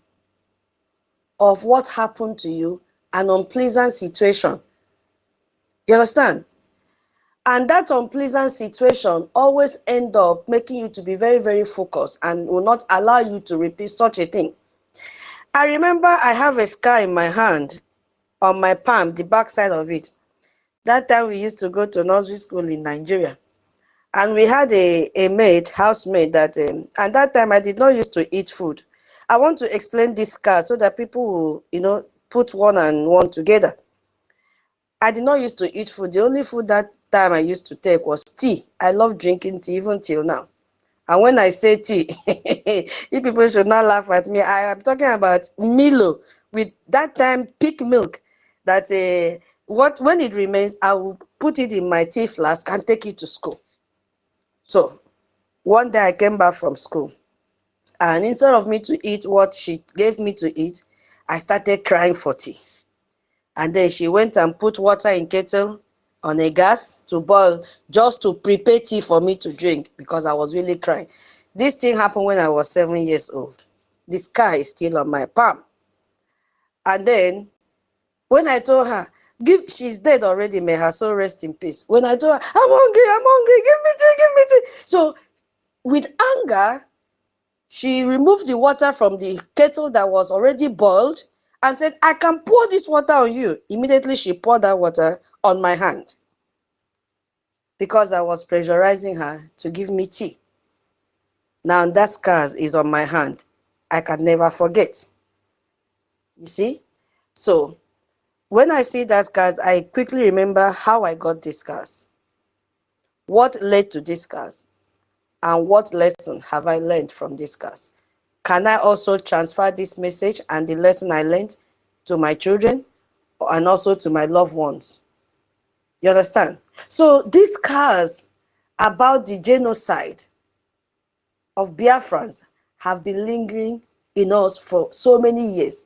Speaker 2: of what happened to you, an unpleasant situation. You understand? And that unpleasant situation always end up making you to be very, very focused and will not allow you to repeat such a thing. I remember I have a scar in my hand, on my palm, the back side of it. That time we used to go to nursery school in Nigeria. And we had a maid, housemaid, that, and that time I did not used to eat food. I want to explain this scar so that people will, put one and one together. I did not used to eat food. The only food that time I used to take was tea. I love drinking tea even till now. And when I say tea, you people should not laugh at me. I am talking about Milo with that time peak milk. That when it remains, I will put it in my tea flask and take it to school. So one day I came back from school, and instead of me to eat what she gave me to eat, I started crying for tea. And then she went and put water in kettle on a gas to boil, just to prepare tea for me to drink, because I was really crying. This thing happened when I was 7 years old. The scar is still on my palm. And then when I told her, she's dead already, may her soul rest in peace. When I told her, I'm hungry, give me tea. So with anger, she removed the water from the kettle that was already boiled and said, I can pour this water on you. Immediately she poured that water on my hand because I was pressurizing her to give me tea. Now that scar is on my hand. I can never forget. You see? So when I see that scars, I quickly remember how I got these scars. What led to these scars? And what lesson have I learned from these scars? Can I also transfer this message and the lesson I learned to my children, and also to my loved ones. You understand? So these scars about the genocide of Biafrans have been lingering in us for so many years.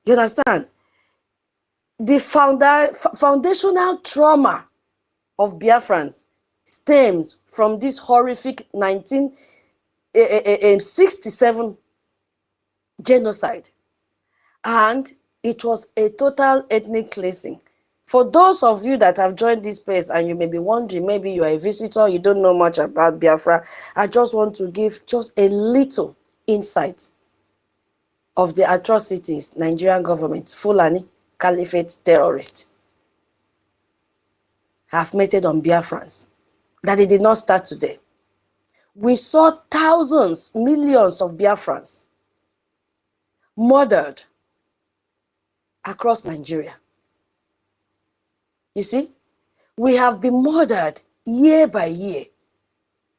Speaker 2: You understand? The foundational trauma of Biafrans stems from this horrific 1967 genocide, and it was a total ethnic cleansing. For those of you that have joined this place and you may be wondering, maybe you are a visitor, you don't know much about Biafra, I just want to give just a little insight of the atrocities Nigerian government, Fulani Caliphate terrorists, have meted on Biafrans, that it did not start today. We saw thousands, millions of Biafrans murdered across Nigeria. You see, we have been murdered year by year,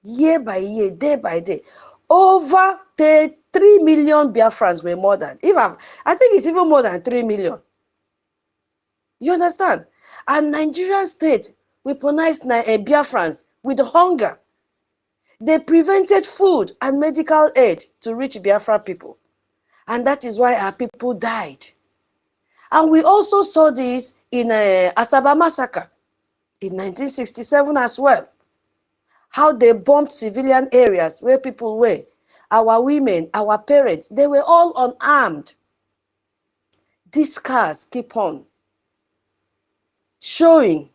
Speaker 2: day by day. Over 3 million Biafrans were murdered. I think it's even more than 3 million. You understand? And Nigerian state weaponized Biafrans with hunger. They prevented food and medical aid to reach Biafra people. And that is why our people died. And we also saw this in Asaba massacre in 1967 as well. How they bombed civilian areas where people were. Our women, our parents, they were all unarmed. These scars keep on showing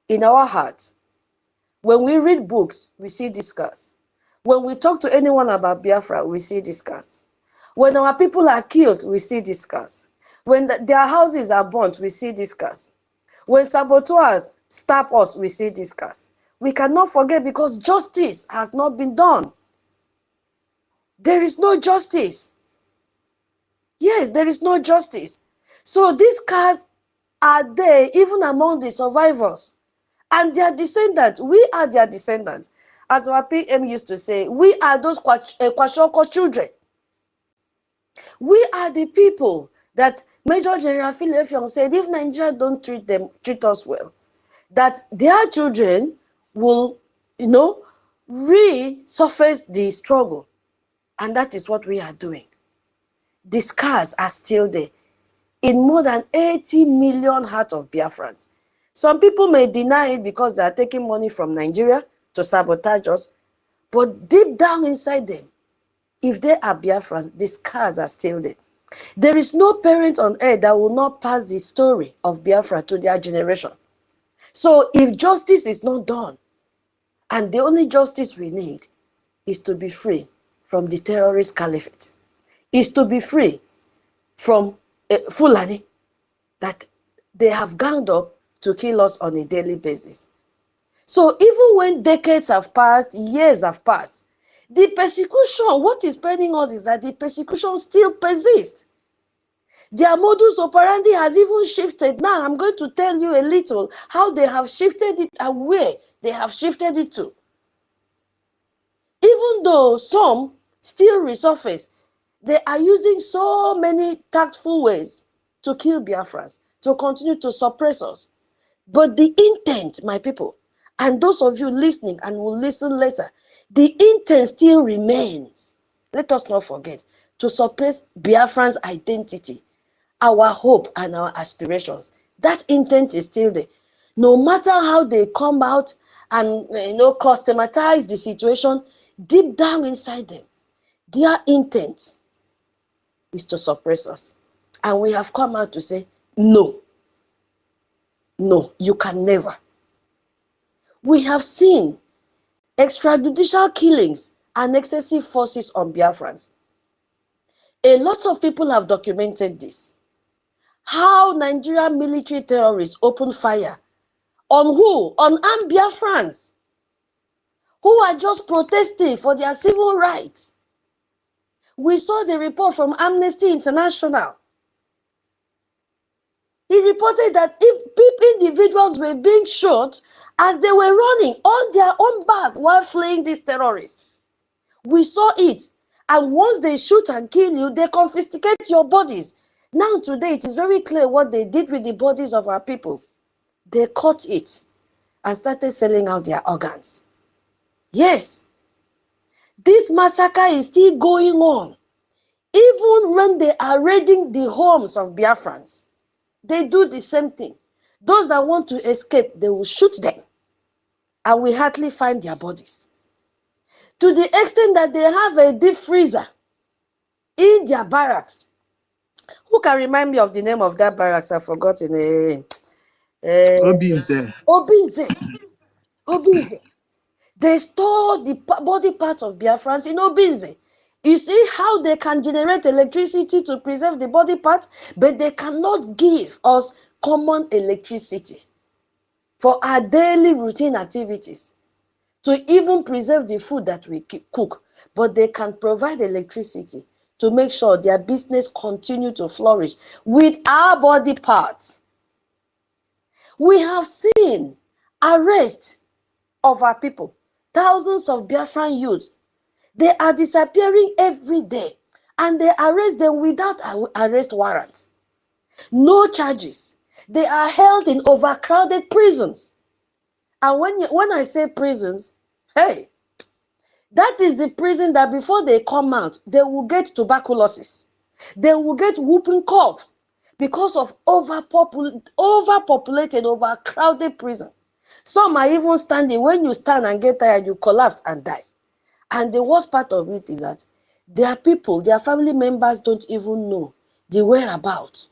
Speaker 2: in our hearts. When we read books, we see these scars. When we talk to anyone about Biafra, we see these scars. When our people are killed, we see these scars. When their houses are burnt, we see these scars. When saboteurs stab us, we see these scars. We cannot forget, because justice has not been done. There is no justice. Yes, there is no justice. So these scars are there even among the survivors. And their descendants, we are their descendants. As our PM used to say, we are those Kwashoko children. We are the people that Major General Philip Young said, if Nigeria don't treat us well, that their children will, resurface the struggle. And that is what we are doing. The scars are still there in more than 80 million hearts of Biafrans. Some people may deny it because they are taking money from Nigeria to sabotage us, but deep down inside them, if they are Biafrans, the scars are still there. There is no parent on earth that will not pass the story of Biafra to their generation. So if justice is not done, and the only justice we need is to be free from the terrorist caliphate, is to be free from Fulani that they have ganged up to kill us on a daily basis. So even when decades have passed, years have passed, the persecution, what is paining us is that the persecution still persists. Their modus operandi has even shifted. Now I'm going to tell you a little how they have shifted it and where they have shifted it to. Even though some still resurface, they are using so many tactful ways to kill Biafrans, to continue to suppress us. But the intent, my people, and those of you listening and will listen later, the intent still remains. Let us not forget to suppress Biafran's identity, our hope and our aspirations. That intent is still there. No matter how they come out and customatize the situation, deep down inside them, their intent is to suppress us. And we have come out to say, no, you can never. We have seen extrajudicial killings and excessive forces on Biafrans. A lot of people have documented this. How Nigerian military terrorists opened fire on who? On armed Biafrans who are just protesting for their civil rights. We saw the report from Amnesty International. He reported that if individuals were being shot as they were running on their own back while fleeing these terrorists. We saw it. And once they shoot and kill you, they confiscate your bodies. Now today, it is very clear what they did with the bodies of our people. They cut it and started selling out their organs. Yes, this massacre is still going on. Even when they are raiding the homes of Biafrans, they do the same thing. Those that want to escape, they will shoot them, and we hardly find their bodies. To the extent that they have a deep freezer in their barracks. Who can remind me of the name of that barracks? I've forgotten.
Speaker 3: Obinze.
Speaker 2: Obinze. Obinze. They store the body parts of Biafrans in Obinze. You see how they can generate electricity to preserve the body parts, but they cannot give us common electricity for our daily routine activities, to even preserve the food that we cook. But they can provide electricity to make sure their business continue to flourish with our body parts. We have seen arrests of our people. Thousands of Biafran youths, they are disappearing every day, and they arrest them without arrest warrants. No charges. They are held in overcrowded prisons. And when I say prisons, hey, that is the prison that before they come out, they will get tuberculosis. They will get whooping coughs because of overpopulated, overcrowded prison. Some are even standing. When you stand and get tired, you collapse and die. And the worst part of it is that their people, their family members don't even know the whereabouts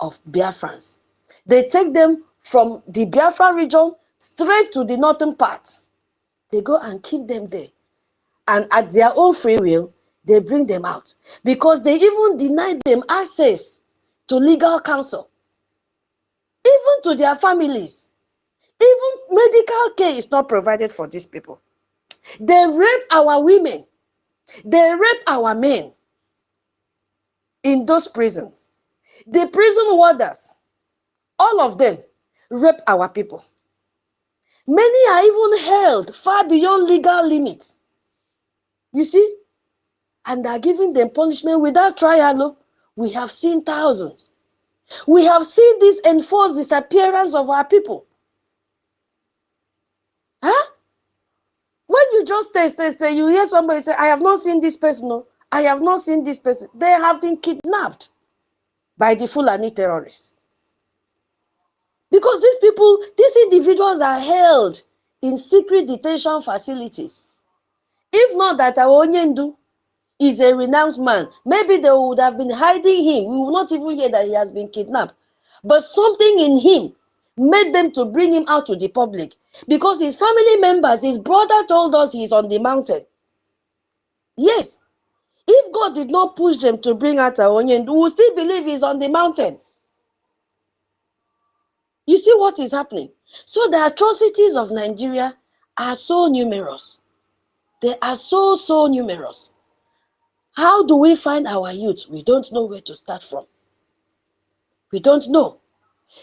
Speaker 2: of Biafrans. They take them from the Biafra region straight to the northern part. They go and keep them there. And at their own free will, they bring them out. Because they even deny them access to legal counsel. Even to their families. Even medical care is not provided for these people. They rape our women. They rape our men in those prisons. The prison warders, all of them, rape our people. Many are even held far beyond legal limits. You see? And are giving them punishment without trial. We have seen thousands. We have seen this enforced disappearance of our people. Huh? When you just stay, you hear somebody say, I have not seen this person. No, I have not seen this person. They have been kidnapped by the Fulani terrorists. Because these people, these individuals are held in secret detention facilities. If not that our Onyendu is a renounced man, maybe they would have been hiding him. We will not even hear that he has been kidnapped. But something in him made them to bring him out to the public. Because his family members, his brother told us he's on the mountain. Yes. If God did not push them to bring out Onyendu, we will still believe he's on the mountain. You see what is happening? So the atrocities of Nigeria are so numerous. They are so numerous. How do we find our youth? We don't know where to start from. We don't know.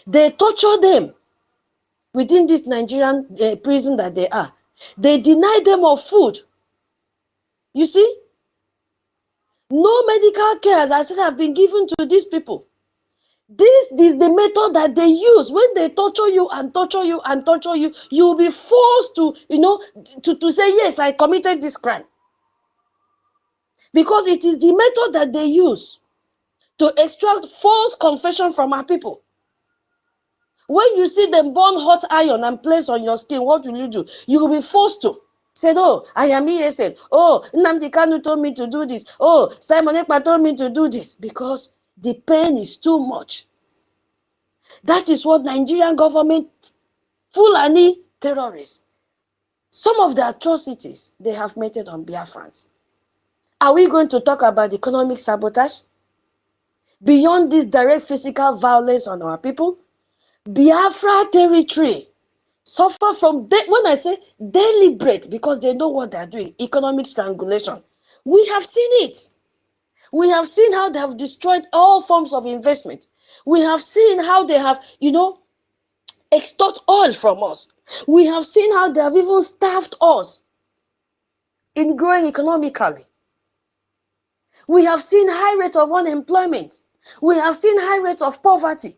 Speaker 2: They torture them within this Nigerian prison that they are. They deny them of food. You see? No medical care, as I said, have been given to these people. This is the method that they use. When they torture you and torture you and torture you, you will be forced to, to say, yes, I committed this crime. Because it is the method that they use to extract false confession from our people. When you see them burn hot iron and place on your skin, what will you do? You will be forced to say, oh, I am ESN. Oh, Nnamdi Kanu told me to do this. Oh, Simon Ekpa told me to do this. Because the pain is too much. That is what Nigerian government, Fulani terrorists, some of the atrocities they have committed on Biafrans. Are we going to talk about economic sabotage? Beyond this direct physical violence on our people, Biafra territory suffer from, when I say deliberate, because they know what they are doing, economic strangulation. We have seen it. We have seen how they have destroyed all forms of investment. We have seen how they have, extort oil from us. We have seen how they have even starved us in growing economically. We have seen high rate of unemployment. We have seen high rate of poverty.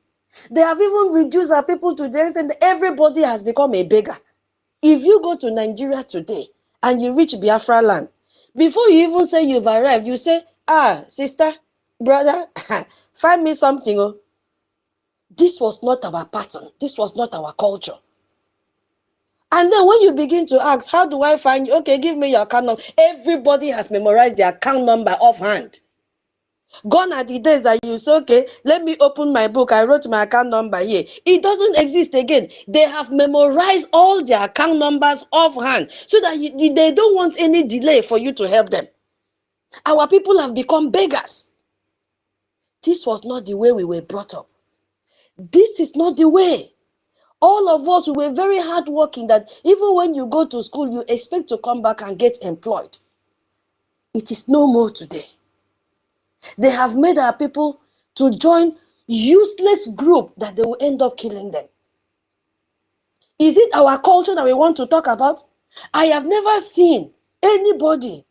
Speaker 2: They have even reduced our people to the extent that everybody has become a beggar. If you go to Nigeria today and you reach Biafra land, before you even say you've arrived, you say, ah, sister, brother, find me something. Oh. This was not our pattern. This was not our culture. And then when you begin to ask, how do I find you? Okay, give me your account number. Everybody has memorized their account number offhand. Gone are the days that you say, okay, let me open my book. I wrote my account number here. It doesn't exist again. They have memorized all their account numbers offhand so that they don't want any delay for you to help them. Our people have become beggars. This was not the way we were brought up. This is not the way. All of us, we were very hardworking that even when you go to school, you expect to come back and get employed. It is no more today. They have made our people to join useless group that they will end up killing them. Is it our culture that we want to talk about? I have never seen anybody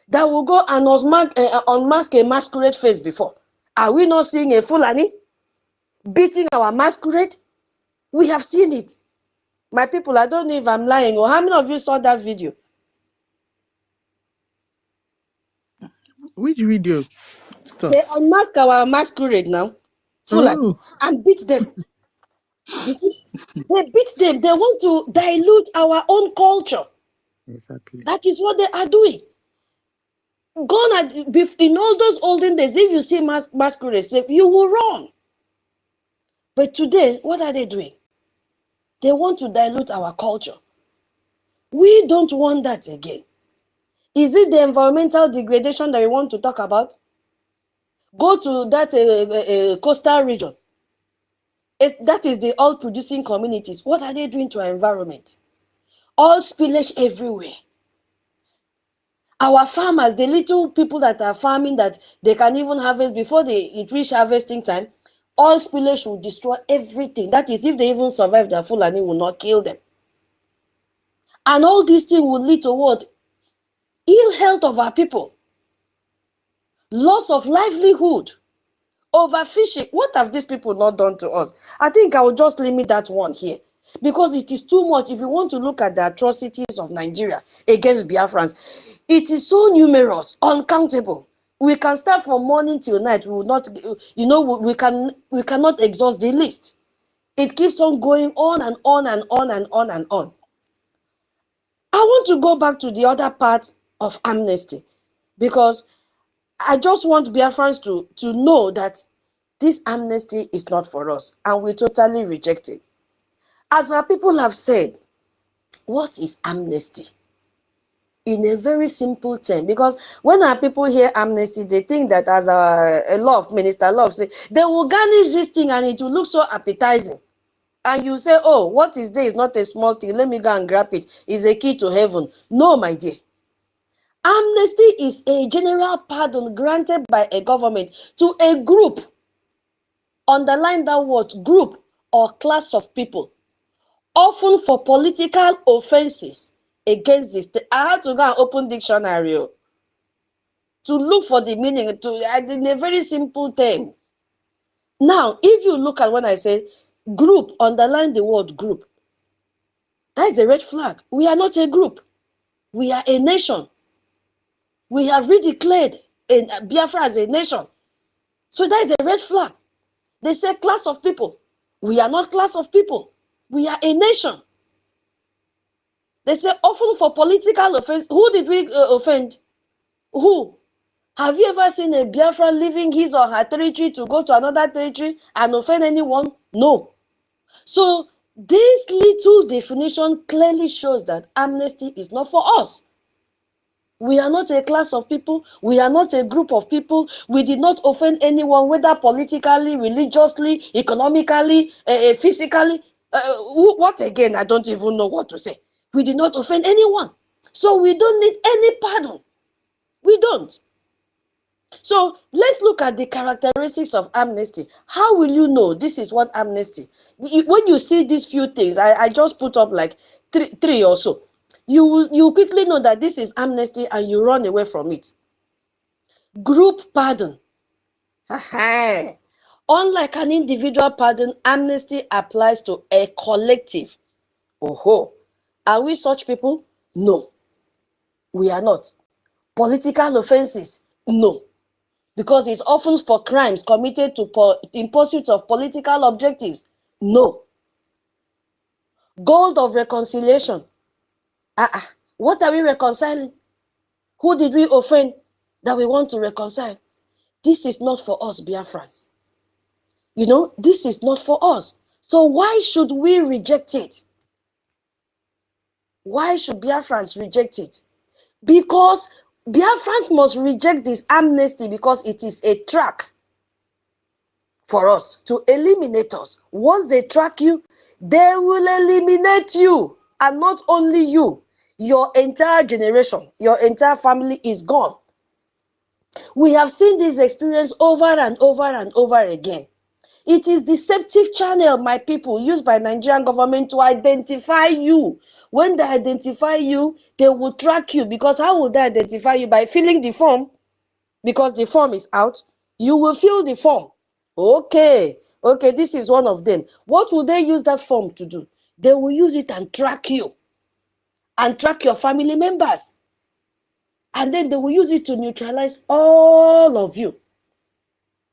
Speaker 2: that will go and unmask a masquerade face before. Are we not seeing a Fulani beating our masquerade? We have seen it. My people, I don't know if I'm lying or how many of you saw that video?
Speaker 3: Which video?
Speaker 2: They
Speaker 3: Tutus.
Speaker 2: unmask our masquerade now, Fulani,
Speaker 3: Oh,
Speaker 2: and beat them. You see, they beat them. They want to dilute our own culture.
Speaker 3: exactly.
Speaker 2: That is what they are doing. Gone at, in all those olden days, if you see masquerade, you will run. But today, what are they doing? They want to dilute our culture. We don't want that again. Is it the environmental degradation that we want to talk about? Go to that coastal region. That is the oil producing communities. What are they doing to our environment? Oil spillage everywhere. Our farmers, the little people that are farming that they can even harvest before it reach harvesting time, oil spillage will destroy everything. That is, if they even survive, their Fulani will not kill them. And all these things will lead to what? Ill health of our people. Loss of livelihood. Overfishing. What have these people not done to us? I think I will just limit that one here. Because it is too much. If you want to look at the atrocities of Nigeria against Biafrans, it is so numerous, uncountable. We can start from morning till night. We will not, we cannot exhaust the list. It keeps on going on and on and on and on and on. I want to go back to the other part of amnesty because I just want Biafrans to know that this amnesty is not for us and we totally reject it. As our people have said, what is amnesty? In a very simple term, because when our people hear amnesty, they think that as Minister Love say, they will garnish this thing and it will look so appetizing. And you say, oh, what is there is not a small thing. Let me go and grab it. It's a key to heaven. No, my dear. Amnesty is a general pardon granted by a government to a group. Underline that word, group or class of people, often for political offenses against this. I had to go and open dictionary to look for the meaning in a very simple term. Now, if you look at when I say group, underline the word group. That is a red flag. We are not a group. We are a nation. We have redeclared Biafra as a nation. So that is a red flag. They say class of people. We are not class of people. We are a nation. They say often for political offense. Who did we offend? Who? Have you ever seen a Biafra leaving his or her territory to go to another territory and offend anyone? No. So this little definition clearly shows that amnesty is not for us. We are not a class of people. We are not a group of people. We did not offend anyone, whether politically, religiously, economically, physically. What again? I don't even know what to say. We did not offend anyone. So we don't need any pardon. We don't. So let's look at the characteristics of amnesty. How will you know this is what amnesty? When you see these few things, I just put up like three or so. You quickly know that this is amnesty and you run away from it. Group pardon. Unlike an individual pardon, amnesty applies to a collective. Are we such people? No, we are not. Political offenses? No, because it's often for crimes committed in pursuit of political objectives. No. Goal of reconciliation. What are we reconciling? Who did we offend that we want to reconcile? This is not for us, Biafrans. You know, this is not for us. So why should we reject it? Why should Biafrans reject it? Because Biafrans must reject this amnesty because it is a track for us to eliminate us. Once they track you, they will eliminate you. And not only you, your entire generation, your entire family is gone. We have seen this experience over and over and over again. It is deceptive channel, my people, used by Nigerian government to identify you. When they identify you, they will track you. Because how would they identify you? By filling the form. Because the form is out. You will fill the form. Okay, this is one of them. What will they use that form to do? They will use it and track you. And track your family members. And then they will use it to neutralize all of you.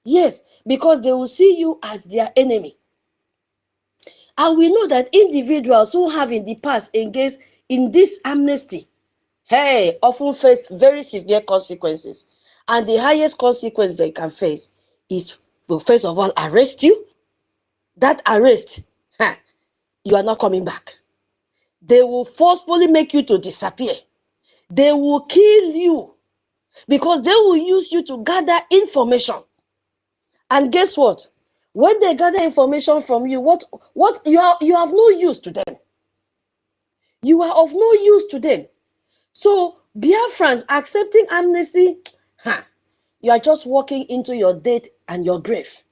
Speaker 2: Yes, because they will see you as their enemy. And we know that individuals who have in the past engaged in this amnesty, often face very severe consequences. And the highest consequence they can face is, will first of all arrest you. That arrest, you are not coming back. They will forcefully make you to disappear. They will kill you because they will use you to gather information. And guess what? When they gather information from you, what you have no use to them. You are of no use to them. So Biafrans accepting amnesty, you are just walking into your death and your grave.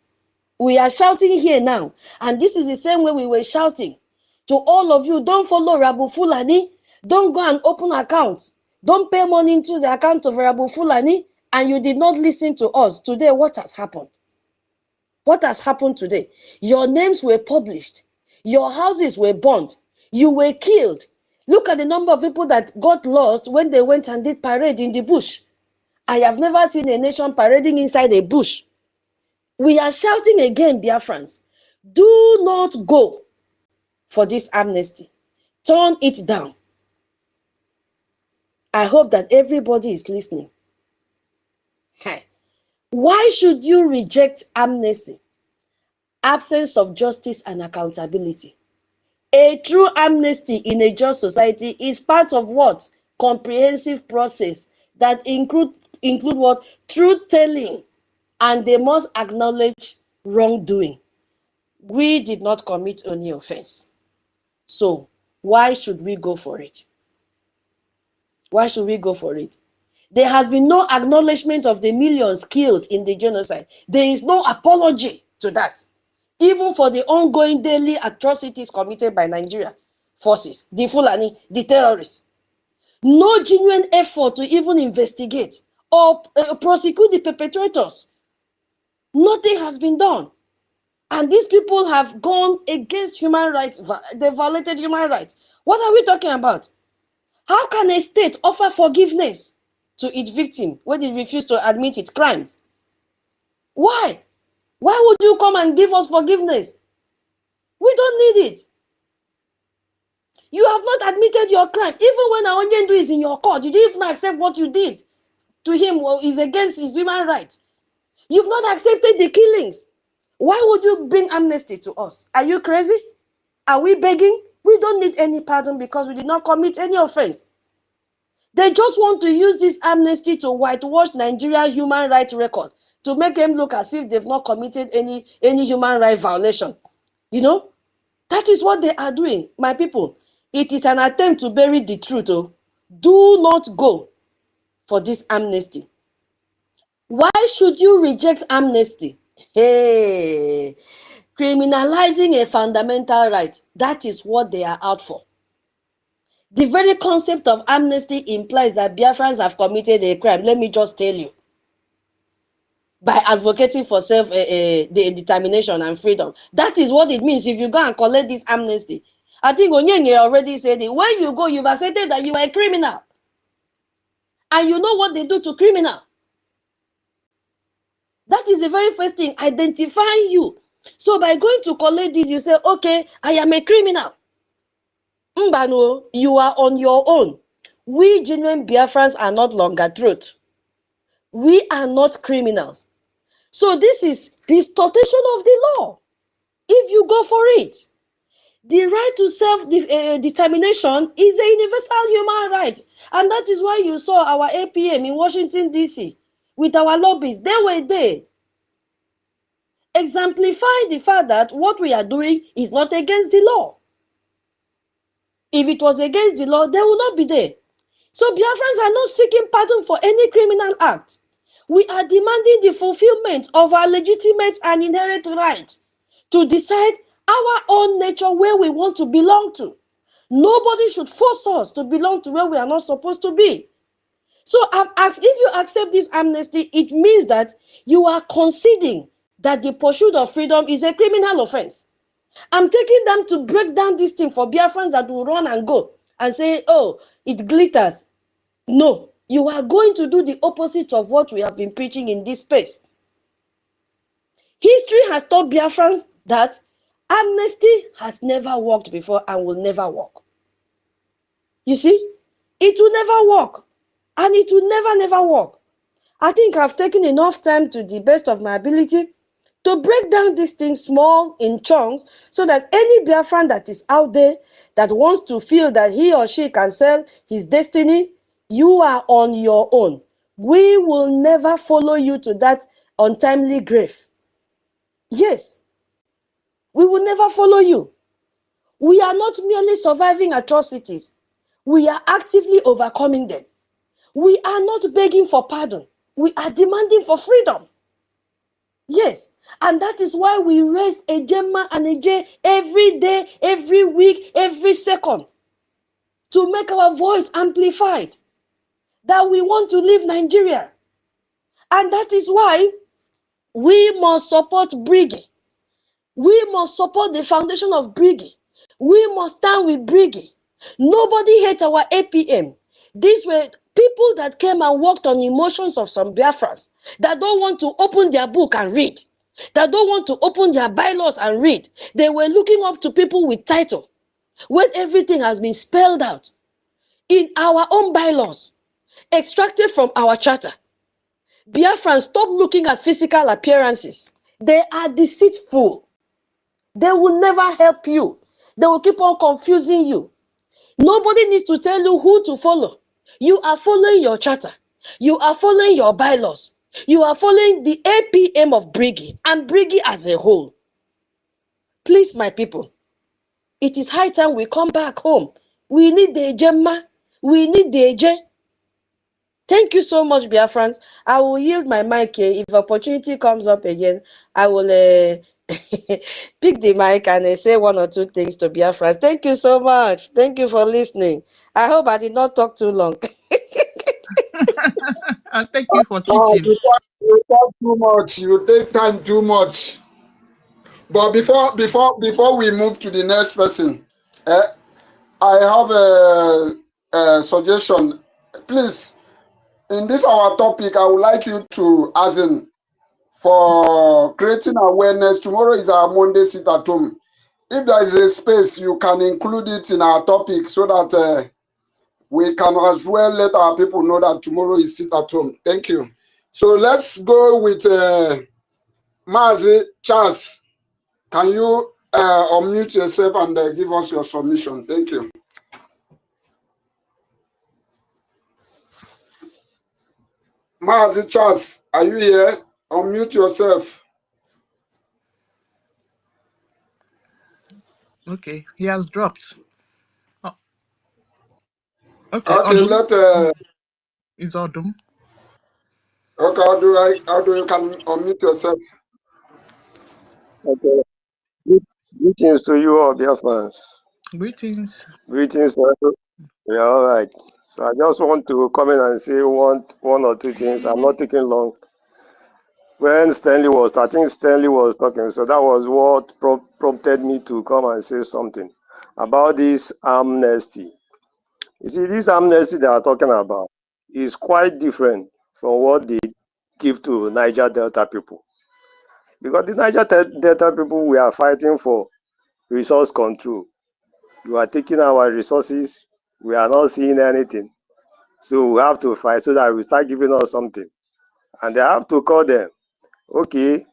Speaker 2: We are shouting here now, and this is the same way we were shouting to all of you. Don't follow Rabu Fulani. Don't go and open accounts. Don't pay money into the account of Rabu Fulani, and you did not listen to us. Today, what has happened? What has happened today? Your names were published. Your houses were burned. You were killed. Look at the number of people that got lost when they went and did parade in the bush. I have never seen a nation parading inside a bush. We are shouting again, Biafrans. Do not go for this amnesty. Turn it down. I hope that everybody is listening. Why should you reject amnesty? Absence of justice and accountability. A true amnesty in a just society is part of what? Comprehensive process that include what? Truth-telling, and they must acknowledge wrongdoing. We did not commit any offense. So why should we go for it? Why should we go for it? There has been no acknowledgement of the millions killed in the genocide. There is no apology to that. Even for the ongoing daily atrocities committed by Nigeria forces, the Fulani, the terrorists. No genuine effort to even investigate or prosecute the perpetrators. Nothing has been done. And these people have gone against human rights. They violated human rights. What are we talking about? How can a state offer forgiveness to its victim when it refuses to admit its crimes? Why? Why would you come and give us forgiveness? We don't need it. You have not admitted your crime. Even when Aonyendu is in your court, you didn't even accept what you did to him is against his human rights. You've not accepted the killings. Why would you bring amnesty to us? Are you crazy? Are we begging? We don't need any pardon because we did not commit any offense. They just want to use this amnesty to whitewash Nigeria human rights record, to make them look as if they've not committed any human rights violation. You know, that is what they are doing, my people. It is an attempt to bury the truth. Do not go for this amnesty. Why should you reject amnesty? Hey, criminalizing a fundamental right. That is what they are out for. The very concept of amnesty implies that Biafrans have committed a crime. Let me just tell you. by advocating for self-determination and freedom. That is what it means if you go and collect this amnesty. I think Onyenge already said it. When you go, you've accepted that you are a criminal. And you know what they do to criminal. That is the very first thing, identifying you. So by going to collect this, you say, okay, I am a criminal. Mbano, you are on your own. We genuine Biafrans are not longer truth. We are not criminals. So this is distortion of the law. If you go for it, the right to self-determination is a universal human right. And that is why you saw our APM in Washington, D.C. with our lobbies. They were there, exemplifying the fact that what we are doing is not against the law. If it was against the law, they will not be there. So Biafrans are not seeking pardon for any criminal act. We are demanding the fulfillment of our legitimate and inherent right to decide our own nature, where we want to belong to. Nobody should force us to belong to where we are not supposed to be. So if you accept this amnesty, it means that you are conceding that the pursuit of freedom is a criminal offense. I'm taking them to break down this thing for Biafrans that will run and go and say, oh, it glitters. No, you are going to do the opposite of what we have been preaching in this space. History has taught Biafrans that amnesty has never worked before and will never work. You see, it will never work, and it will never work. I think I've taken enough time to the best of my ability to break down this thing small in chunks so that any Biafran that is out there that wants to feel that he or she can sell his destiny, you are on your own. We will never follow you to that untimely grave. Yes, we will never follow you. We are not merely surviving atrocities. We are actively overcoming them. We are not begging for pardon. We are demanding for freedom. Yes, and that is why we raise a Gemma and a J every day, every week, every second to make our voice amplified, that we want to leave Nigeria. And that is why we must support Brgie. We must support the foundation of Brgie. We must stand with Brgie. Nobody hates our APM. These were people that came and worked on emotions of some Biafrans that don't want to open their book and read, that don't want to open their bylaws and read. They were looking up to people with title when everything has been spelled out in our own bylaws, extracted from our charter. Biafrans, stop looking at physical appearances. They are deceitful. They will never help you. They will keep on confusing you. Nobody needs to tell you who to follow. You are following your charter. You are following your bylaws. You are following the APM of Brgie and Brgie as a whole. Please, my people, it is high time we come back home. We need the Gemma. We need the J. Thank you so much, Biafrans. I will yield my mic here. If opportunity comes up again, I will pick the mic and say one or two things to Biafrans. Thank you so much. Thank you for listening. I hope I did not talk too long.
Speaker 3: And thank you for
Speaker 6: No,
Speaker 3: teaching.
Speaker 6: you talk too much. You take time too much. But before we move to the next person, I have a suggestion. Please, in this our topic, I would like you to, as in, for creating awareness. Tomorrow is our Monday sit at home. If there is a space, you can include it in our topic so that we can as well let our people know that tomorrow is sit at home. Thank you. So let's go with Mazi Charles. Can you unmute yourself and give us your submission? Thank you. Mazi Charles, are you here? Unmute yourself.
Speaker 3: Okay, he has dropped. Oh. Okay,
Speaker 6: Okay,
Speaker 3: Odum. It's Odum.
Speaker 6: Okay, how do you can unmute yourself?
Speaker 7: Okay. Greetings to you all, dear friends.
Speaker 3: Greetings.
Speaker 7: Greetings. Yeah, all right. So I just want to come in and say one or two things. I'm not taking long. when Stanley was, I think Stanley was talking, so that was what prompted me to come and say something about this amnesty. You see, this amnesty they are talking about is quite different from what they give to Niger Delta people. Because the Niger Delta people, we are fighting for resource control. You are taking our resources, we are not seeing anything. So we have to fight so that we start giving us something. And they have to call them, okay,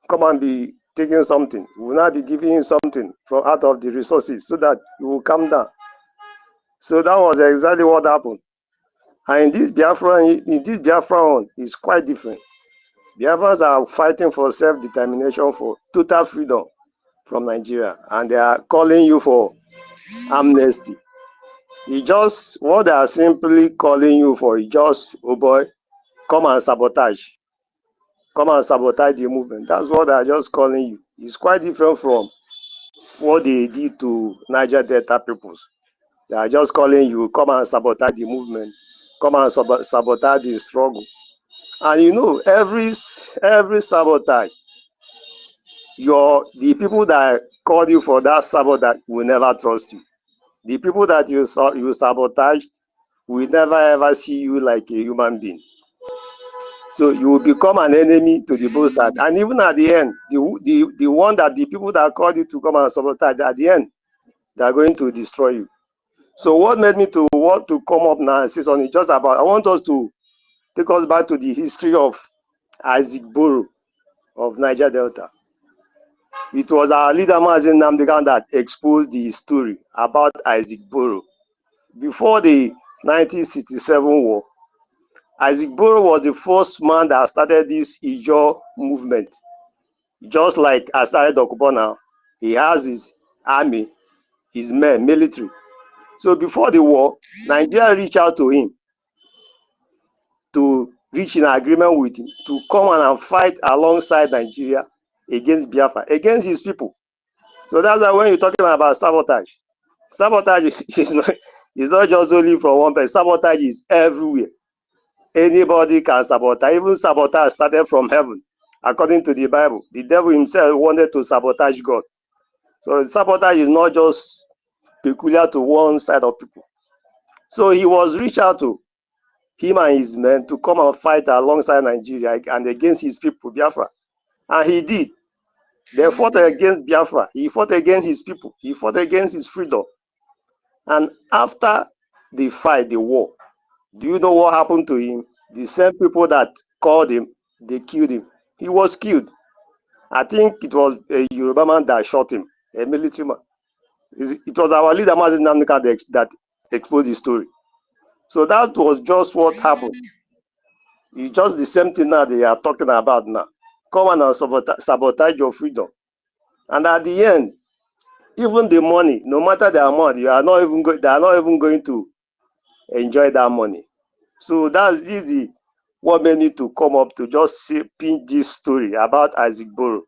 Speaker 7: come and be taking something. We will not be giving you something from out of the resources so that you will come down. So that was exactly what happened. And in this Biafra one is quite different. Biafrans are fighting for self-determination, for total freedom from Nigeria, and they are calling you for amnesty. What they are simply calling you for is just, oh boy, come and sabotage the movement. That's what they are just calling you. It's quite different from what they did to Niger Delta peoples. They are just calling you, come and sabotage the movement, come and sabotage the struggle. And you know, every sabotage, the people that called you for that sabotage will never trust you. The people that you sabotaged will never ever see you like a human being. So you will become an enemy to the both sides. And even at the end, the people that called you to come and sabotage, at the end, they are going to destroy you. So what made me to want to come up now and say something just about, I want us to take us back to the history of Isaac Boro of Niger Delta. It was our leader, Mazin Namdekan, that exposed the story about Isaac Boro. Before the 1967 war, Isaac Boro was the first man that started this Ijaw movement. Just like Asare Dokubo now, he has his army, his men, military. So before the war, Nigeria reached out to him to reach an agreement with him to come and fight alongside Nigeria against Biafra, against his people. So that's why when you're talking about sabotage is not just only from one person. Sabotage is everywhere. Anybody can sabotage. Even sabotage started from heaven. According to the Bible, the devil himself wanted to sabotage God. So sabotage is not just peculiar to one side of people. So he was reached out to, him and his men, to come and fight alongside Nigeria and against his people, Biafra. And he did. They fought against Biafra. He fought against his people. He fought against his freedom. And after the fight, the war, do you know what happened to him? The same people that called him, they killed him. He was killed. I think it was a Yoruba man that shot him, a military man. It was our leader, Mazin Namdekan, that exposed the story. So that was just what happened. It's just the same thing now they are talking about now. Come and sabotage your freedom. And at the end, even the money, no matter the amount, they are not even going to enjoy that money. So this is what made me to come up to just pin this story about Isaac Boro.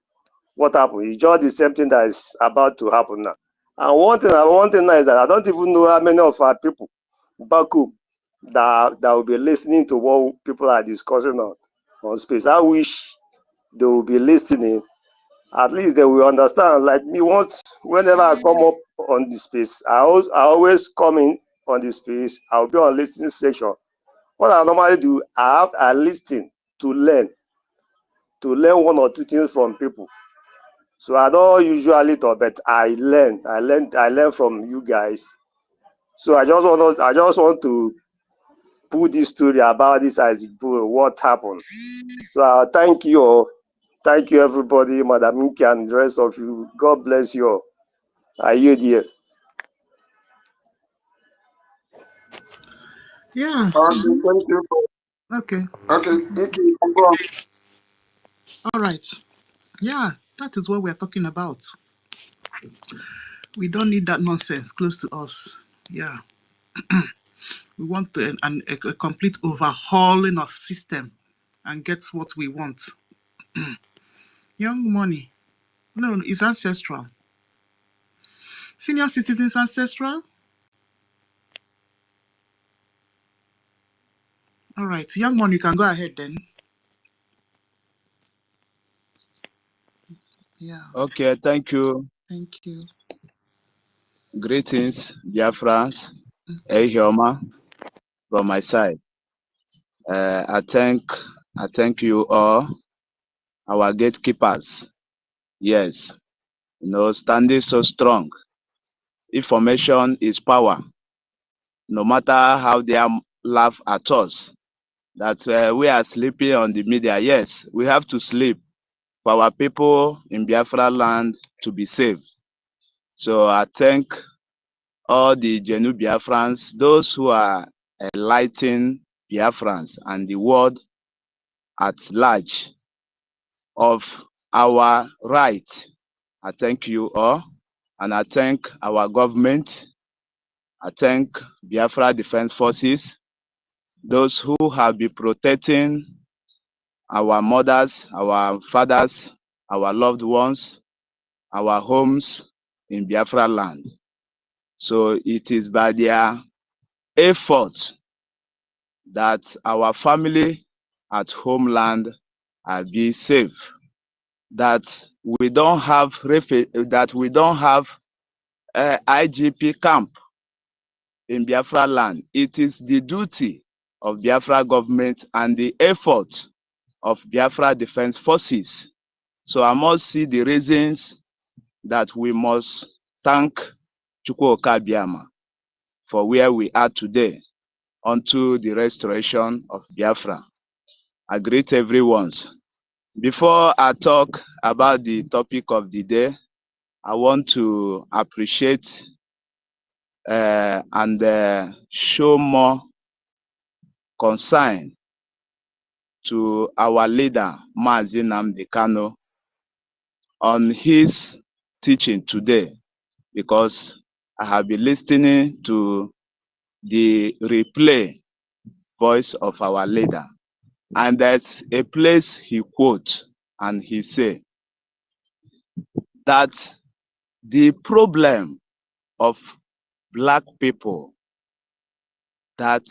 Speaker 7: What happened? It's just the same thing that is about to happen now. And one thing now is that I don't even know how many of our people back home that will be listening to what people are discussing on space. I wish they will be listening. At least they will understand. Like me, whenever I come up on the space, I always come in on the space. I'll be on listening section. What I normally do, I listen to learn one or two things from people. So I don't usually talk, but I learn from you guys. So I just want to put this story about this Isaac Boro, what happened. So thank you all. Thank you everybody, Madam Inki and the rest of you. God bless you all. Are you there?
Speaker 3: Yeah.
Speaker 6: Thank you.
Speaker 3: Okay.
Speaker 6: Okay, thank you. Go on.
Speaker 3: All right. Yeah, that is what we're talking about. We don't need that nonsense close to us. Yeah. We want a complete overhauling of system and get what we want. Young money. No, it's ancestral. Senior citizens ancestral. All right. Young money, you can go ahead then. Yeah.
Speaker 8: Okay, thank you.
Speaker 3: Thank you.
Speaker 8: Greetings, Biafrans. Hey, Hioma, from my side. I thank you all, our gatekeepers. Yes, standing so strong. Information is power. No matter how they laugh at us, that we are sleeping on the media. Yes, we have to sleep for our people in Biafra land to be safe. So I thank all the genuine Biafrans, those who are enlightening Biafrans and the world at large of our right. I thank you all, and I thank our government. I thank Biafra Defense Forces, those who have been protecting our mothers, our fathers, our loved ones, our homes in Biafra land. So it is by their effort that our family at homeland are be safe. That we don't have IGP camp in Biafra land. It is the duty of Biafra government and the effort of Biafra Defense Forces. So I must see the reasons that we must thank Chukwuka Biama for where we are today unto the restoration of Biafra. I greet everyone. Before I talk about the topic of the day, I want to appreciate and show more concern to our leader, Mazi Nnamdi Kanu, on his teaching today, because I have been listening to the replay voice of our leader. And that's a place he quote and he say that the problem of black people, that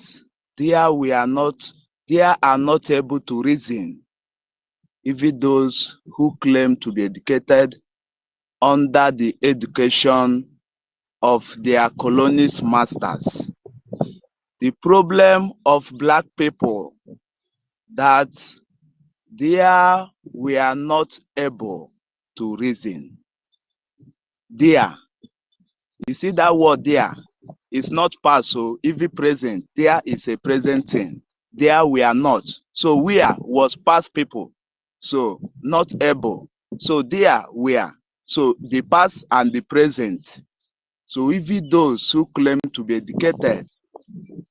Speaker 8: they are not able to reason, even those who claim to be educated under the education of their colonist masters. The problem of black people, that we are not able to reason. There, you see that word there, it's not past, so if it present, there is a present thing. There we are not. So we are was past people. So not able. So there we are. So the past and the present. So even those who claim to be educated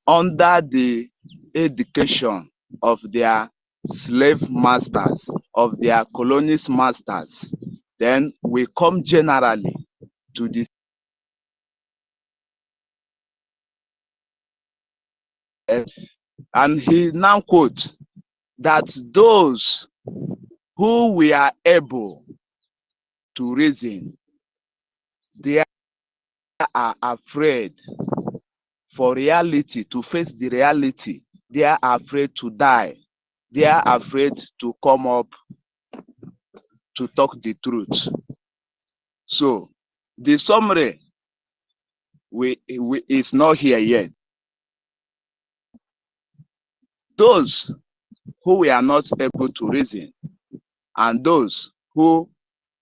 Speaker 8: under the education of their slave masters, of their colonist masters, then we come generally to this. And he now quotes that those who we are able to reason, they are afraid for reality, to face the reality. They are afraid to die. They are afraid to come up to talk the truth. So the summary is not here yet. Those who we are not able to reason, and those who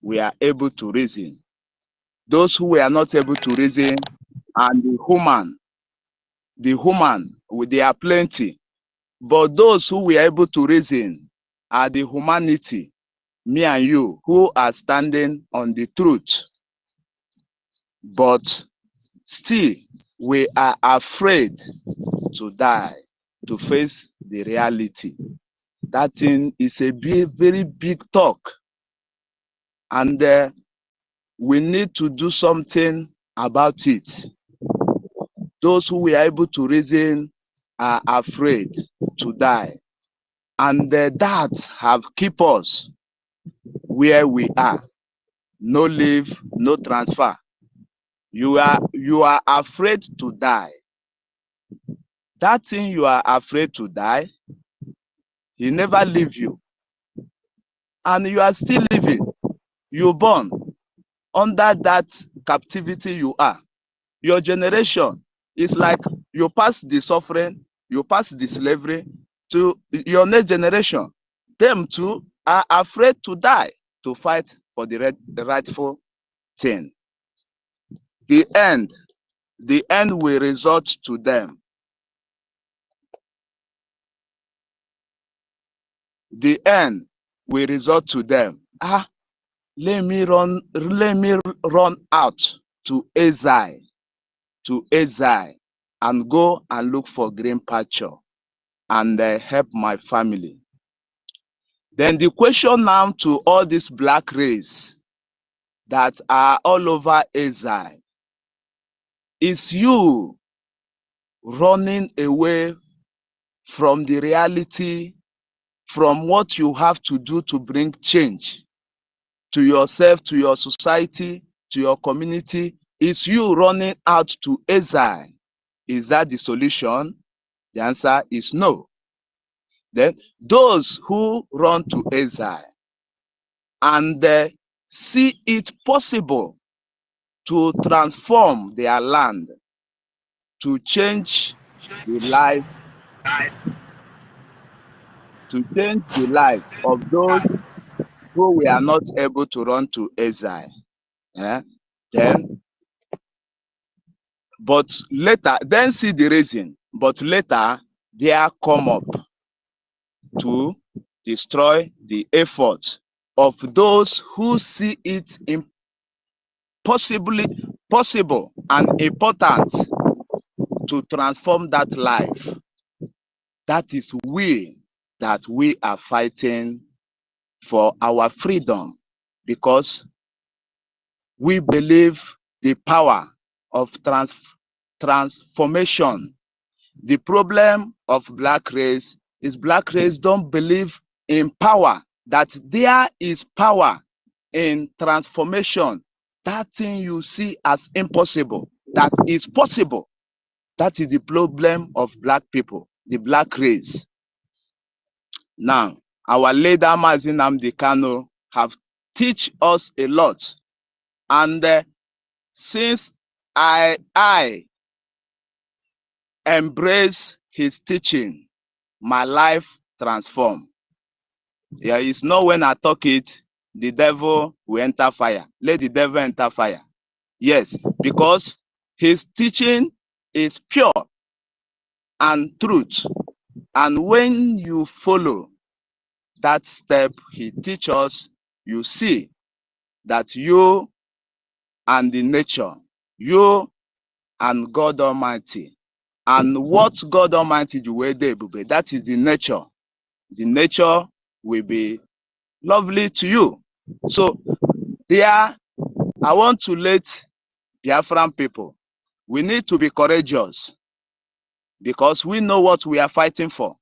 Speaker 8: we are able to reason. Those who we are not able to reason, and the human, they are plenty. But those who we are able to reason are the humanity, me and you, who are standing on the truth. But still, we are afraid to die, to face the reality. That thing is a very big talk. And we need to do something about it. Those who we are able to reason are afraid to die. And that have keep us where we are. No leave, no transfer. You are afraid to die. That thing you are afraid to die, he never leave you. And you are still living. you born under that captivity you are. Your generation is like you pass the suffering, you pass the slavery to your next generation. Them too are afraid to die to fight for the rightful thing. The end will result to them. The end will result to them. Let me run out to exile, and go and look for green pasture and help my family. Then the question now to all these black race that are all over exile, is you running away from the reality, from what you have to do to bring change to yourself, to your society, to your community? Is you running out to exile? Is that the solution? The answer is no. Then those who run to exile and see it possible to transform their land, to change the life, of those who were not able to run to exile. Then see the reason, but later they are come up to destroy the effort of those who see it possible and important to transform that life. That is that we are fighting for our freedom, because we believe the power of transformation. The problem of black race is black race don't believe in power, that there is power in transformation. That thing you see as impossible, that is possible. That is the problem of black people, the black race. Now, our leader Mazi Nnamdi Kanu have teach us a lot, and since I embrace his teaching, my life transformed. Yeah, it's not when I talk it, the devil will enter fire. Let the devil enter fire. Yes, because his teaching is pure and truth. And when you follow that step he teaches us, you see that you and the nature, you and God Almighty, and what God Almighty do, that is the nature. The nature will be lovely to you. So there, I want to let Biafran people, we need to be courageous, because we know what we are fighting for.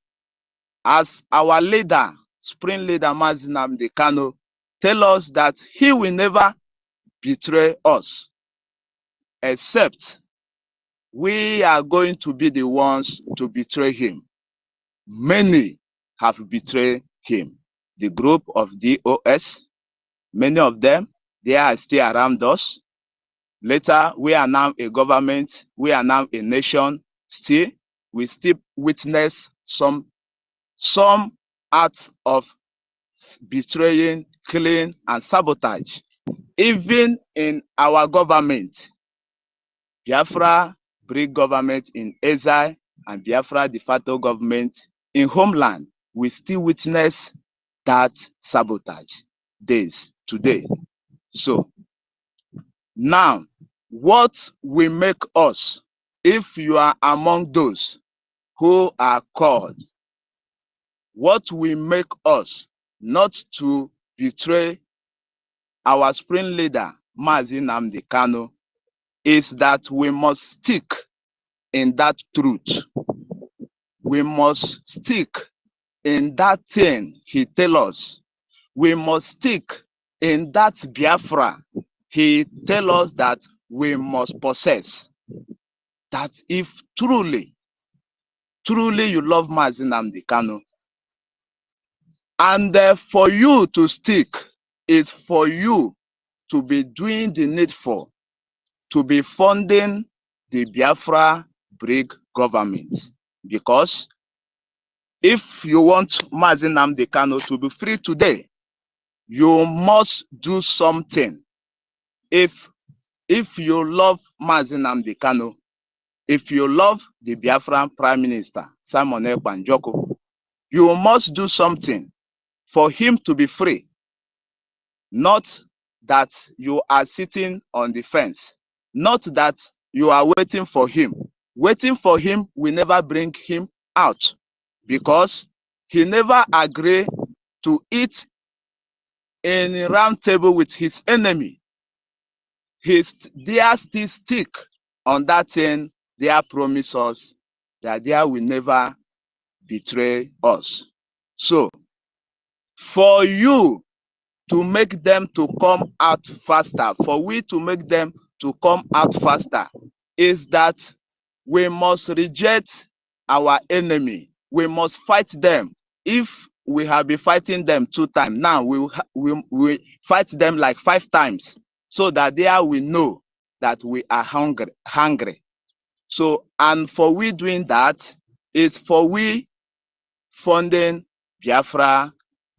Speaker 8: As our leader, spring leader Mazi Nnamdi Kanu, tell us that he will never betray us, except we are going to be the ones to betray him. Many have betrayed him. The group of DOS, many of them, they are still around us. Later, we are now a government, we are now a nation. Still, we still witness some acts of betraying, killing, and sabotage. Even in our government, Biafra bring government in exile and Biafra de facto government in homeland, we still witness that sabotage today. So now, what will make us, if you are among those who are called, what will make us not to betray our spring leader, Mazi Nnamdi Kanu, is that we must stick in that truth. We must stick in that thing he tell us. We must stick in that Biafra he tell us that we must possess. That if truly you love Mazi Nnamdi Kanu, and for you to stick is for you to be doing the needful, to be funding the Biafra Brig government. Because if you want Mazi Nnamdi Kanu to be free today, you must do something. If you love Mazi Nnamdi Kanu, if you love the Biafran Prime Minister, Simon Ekpa Njoko, you must do something for him to be free. Not that you are sitting on the fence. Not that you are waiting for him. Waiting for him will never bring him out, because he never agreed to eat in a round table with his enemy. They are still stick on that thing. They are promise us that they will never betray us. So, for you to make them to come out faster, for we to make them to come out faster, is that we must reject our enemy. We must fight them. If we have been fighting them 2 times, now we fight them like 5 times, so that they will know that we are hungry. So, and for we doing that is for we funding Biafra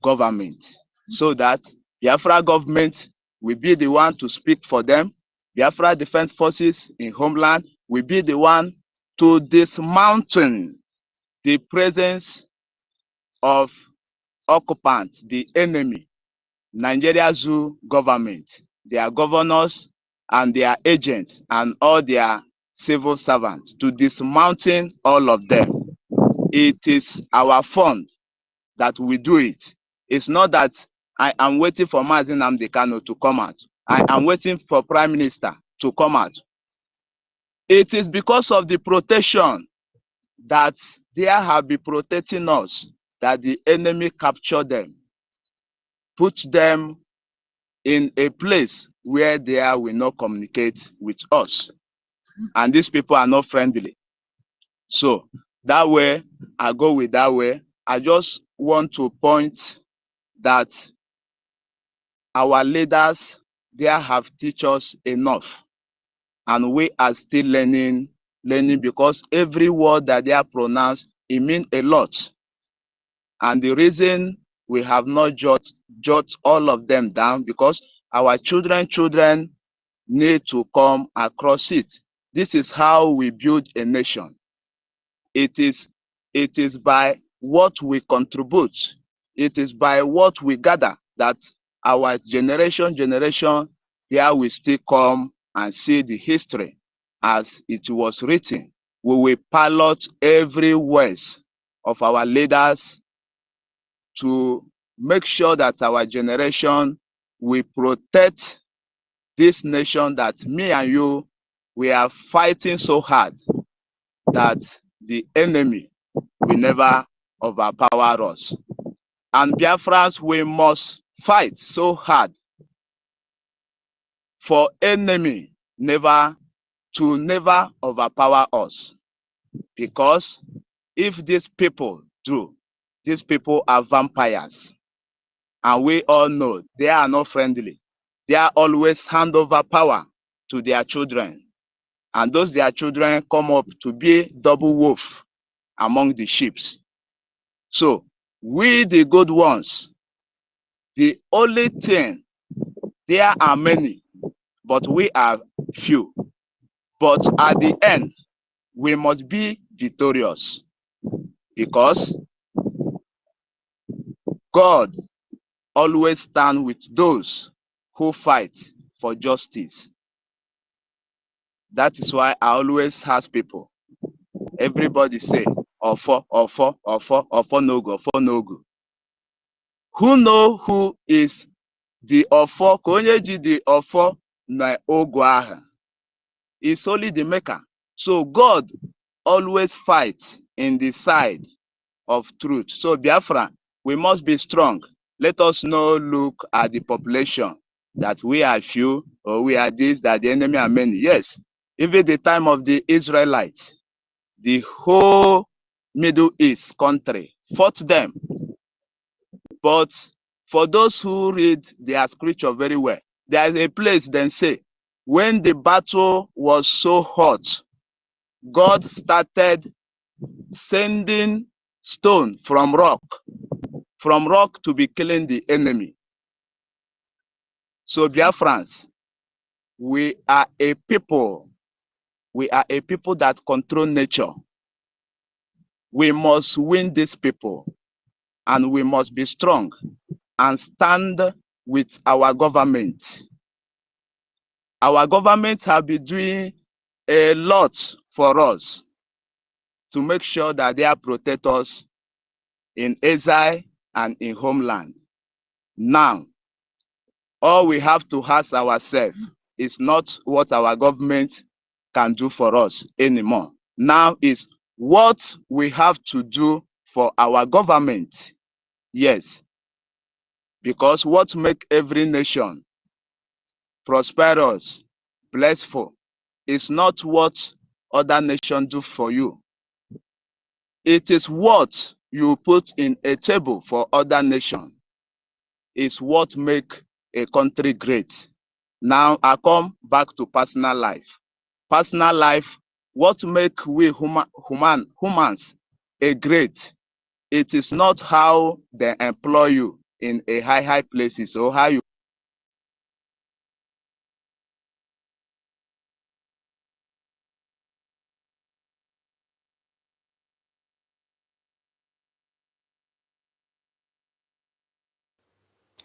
Speaker 8: government, so that Biafra government will be the one to speak for them. Biafra Defense Forces in homeland will be the one to dismantle the presence of occupants, the enemy, Nigeria Zoo government, their governors and their agents and all their civil servants, to dismounting all of them. It is our fund that we do it. It's not that I am waiting for Mazi Nnamdi Kanu to come out. I am waiting for Prime Minister to come out. It is because of the protection that they have been protecting us, that the enemy captured them, put them in a place where they will not communicate with us. And these people are not friendly. So that way, I go with that way. I just want to point that our leaders, they have teach us enough. And we are still learning because every word that they are pronounced, it means a lot. And the reason we have not jot all of them down, because our children need to come across it. This is how we build a nation. It is by what we contribute. It is by what we gather that our generation, here we still come and see the history as it was written. We will pilot every words of our leaders to make sure that our generation will protect this nation that me and you, we are fighting so hard that the enemy will never overpower us. And Biafrans, we must fight so hard for enemy never overpower us. Because if these people do, these people are vampires. And we all know they are not friendly. They are always hand over power to their children. And those their children come up to be double wolf among the sheep. So we, the good ones, the only thing, there are many, but we are few. But at the end, we must be victorious, because God always stands with those who fight for justice. That is why I always ask people, everybody say, Ofo no go. Who know who is the Ofo? Konye ji the Ofo na Ogo. It's only the maker. So God always fights in the side of truth. So Biafra, we must be strong. Let us not look at the population that we are few or we are this, that the enemy are many. Yes, even the time of the Israelites, the whole Middle East country fought them. But for those who read their scripture very well, There is a place then say, when the battle was so hot, God started sending stone from rock to be killing the enemy. So Biafrans, we are a people that control nature. We must win these people, and we must be strong and stand with our government. Our government have been doing a lot for us to make sure that they protect us in exile and in homeland. Now, all we have to ask ourselves is not what our government can do for us anymore. Now is what we have to do for our government. Yes, because what make every nation prosperous, blissful, is not what other nations do for you. It is what you put in a table for other nations is what make a country great. Now I come back to personal life. Personal life, what make we humans a great? It is not how they employ you in a high places or how you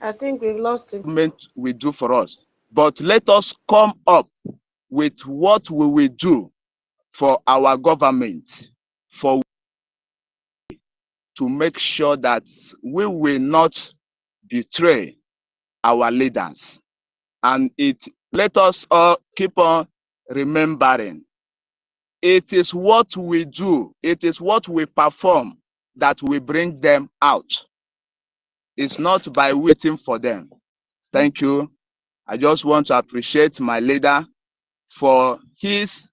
Speaker 2: I think we've lost him.
Speaker 8: government will do for us. But let us come up with what we will do for our government, for to make sure that we will not betray our leaders. And let us all keep on remembering. It is what we do, it is what we perform that will bring them out. It's not by waiting for them. Thank you. I just want to appreciate my leader for his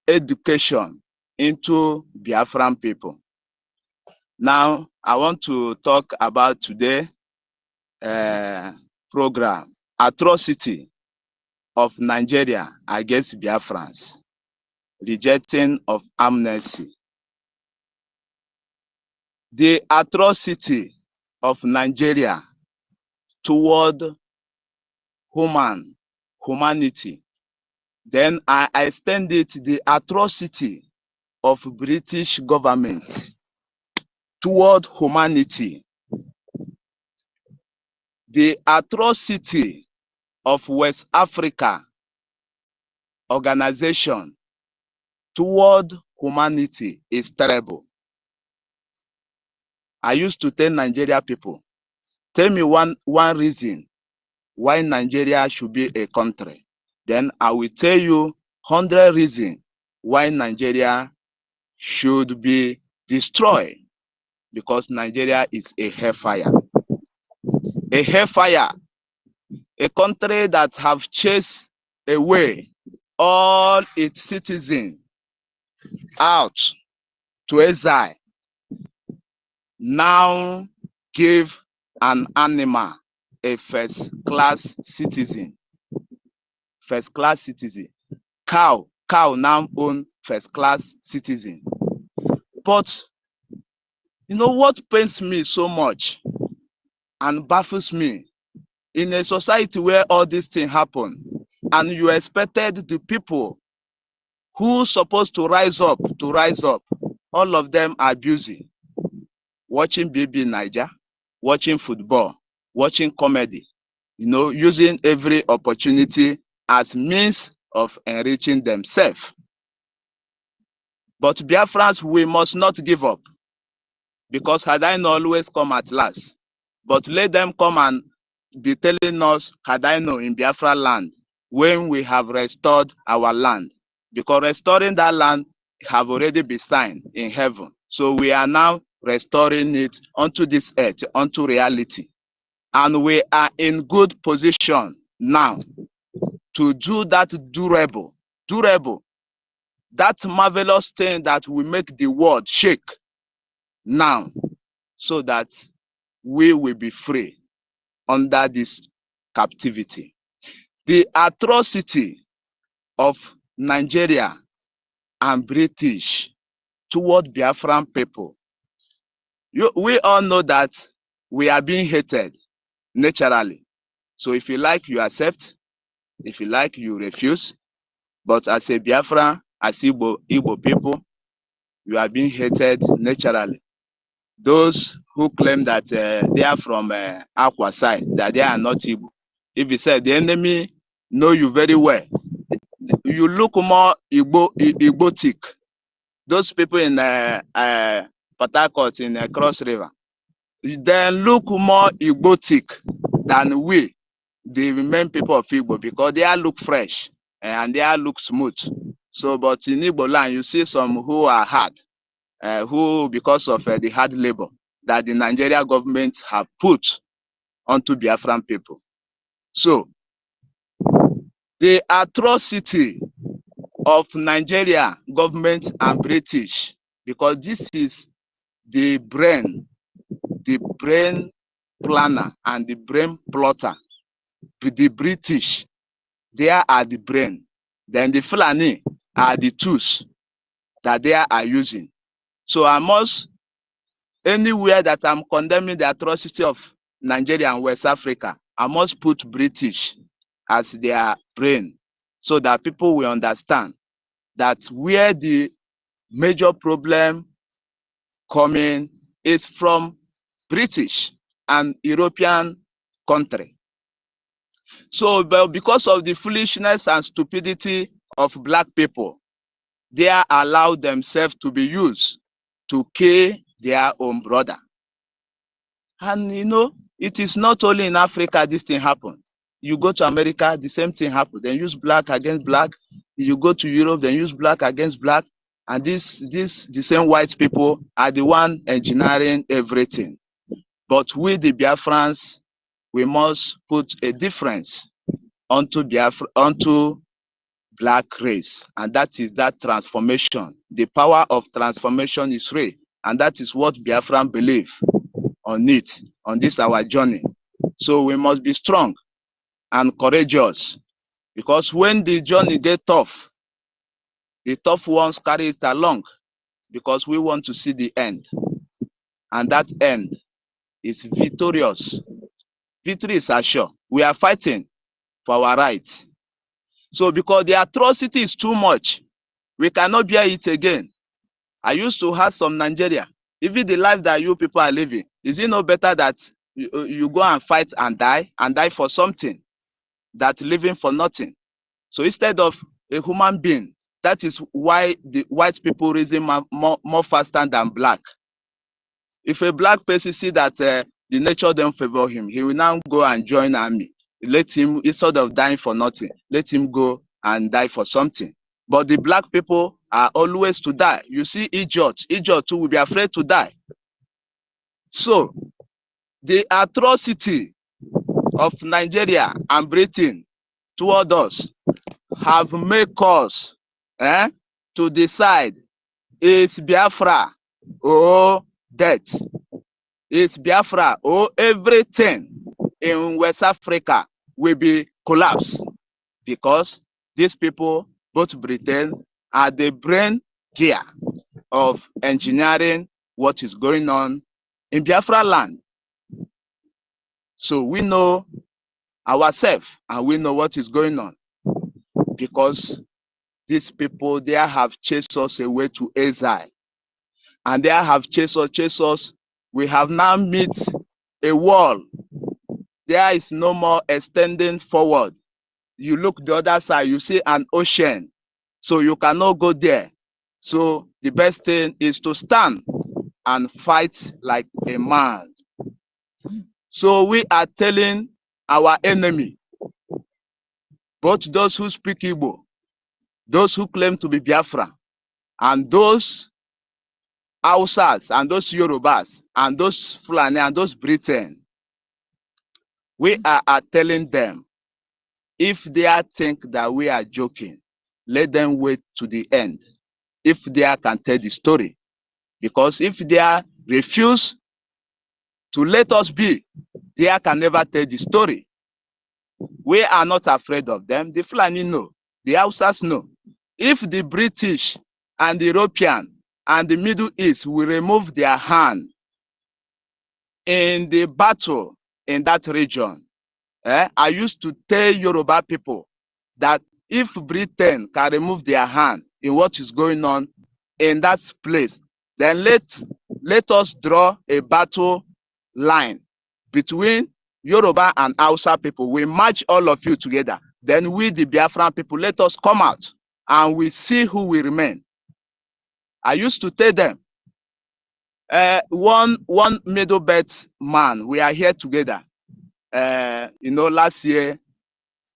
Speaker 8: education into Biafran people. Now, I want to talk about today program, atrocity of Nigeria against Biafrans, rejecting of amnesty. The atrocity of Nigeria toward humanity. Then I extend it the atrocity of British government toward humanity. The atrocity of West Africa organization toward humanity is terrible. I used to tell Nigeria people, tell me one reason why Nigeria should be a country. Then I will tell you 100 reasons why Nigeria should be destroyed, because Nigeria is a hellfire. A hellfire, a country that have chased away all its citizens out to exile, now give an animal a first-class citizen. First-class citizen. Cow now own first-class citizen. But you know what pains me so much and baffles me? In a society where all these things happen, and you expected the people who supposed to rise up, all of them are busy watching BB Niger, watching football, watching comedy, using every opportunity as means of enriching themselves. But Biafrans, we must not give up, because had I not always come at last. But let them come and be telling us, had I know in Biafra land, when we have restored our land. Because restoring that land have already been signed in heaven. So we are now restoring it onto this earth, onto reality. And we are in good position now to do that durable, that marvelous thing that will make the world shake now, so that we will be free under this captivity. The atrocity of Nigeria and British toward Biafran people. We all know that we are being hated naturally. So if you like, you accept. If you like, you refuse. But as a Biafran, as Igbo people, you are being hated naturally. Those who claim that they are from Akwa side, that they are not Igbo. If you say the enemy know you very well, you look more Igbotic. Those people in Port Harcourt, in Cross River, they look more Igbotic than we, the main people of Igbo, because they all look fresh and they all look smooth. So, but in Igbo land, you see some who are hard, who, because of the hard labor that the Nigeria government have put onto Biafran people. So, the atrocity of Nigeria government and British, because this is the brain planner and the brain plotter. The British, they are the brain. Then the Fulani are the tools that they are using. So I must, anywhere that I'm condemning the atrocity of Nigeria and West Africa, I must put British as their brain so that people will understand that where the major problem coming is from British and European country. So, but because of the foolishness and stupidity of black people, they are allowed themselves to be used to kill their own brother. And you know, it is not only in Africa this thing happen. You go to America, the same thing happen. They use black against black. You go to Europe, they use black against black. And the same white people are the one engineering everything. But we, the Biafrans, we must put a difference onto Biafra, onto black race, and that is that transformation. The power of transformation is real, and that is what Biafran believe on it, on this our journey. So we must be strong and courageous, because when the journey get tough, the tough ones carry it along, because we want to see the end, and that end is victorious. Victory is assured. We are fighting for our rights. So because the atrocity is too much, we cannot bear it again. I used to have some Nigeria. Even the life that you people are living, is it no better that you go and fight and die for something, that living for nothing? So instead of a human being, that is why the white people reason more faster than black. If a black person see that the nature don't favor him, he will now go and join army. Let him, instead of dying for nothing, let him go and die for something. But the black people are always to die. You see Egypt too will be afraid to die. So the atrocity of Nigeria and Britain toward us have made us to decide, is Biafra or death? Is Biafra or everything in West Africa will be collapsed? Because these people, both Britain, are the brain gear of engineering what is going on in Biafra land. So we know ourselves and we know what is going on, because these people, they have chased us away to exile, and they have chased us. We have now met a wall. There is no more extending forward. You look the other side, you see an ocean, so you cannot go there. So the best thing is to stand and fight like a man. So we are telling our enemy, both those who speak Igbo, those who claim to be Biafra, and those Hausas, and those Yorubas, and those Fulani, and those Britain, we are telling them, if they think that we are joking, let them wait to the end, if they can tell the story. Because if they refuse to let us be, they can never tell the story. We are not afraid of them. The Fulani know. The Hausas know. If the British and the European and the Middle East will remove their hand in the battle in that region, I used to tell Yoruba people that if Britain can remove their hand in what is going on in that place, then let us draw a battle line between Yoruba and Hausa people. We match all of you together. Then we, the Biafran people, let us come out and we see who will remain. I used to tell them, one middle belt man, we are here together. Last year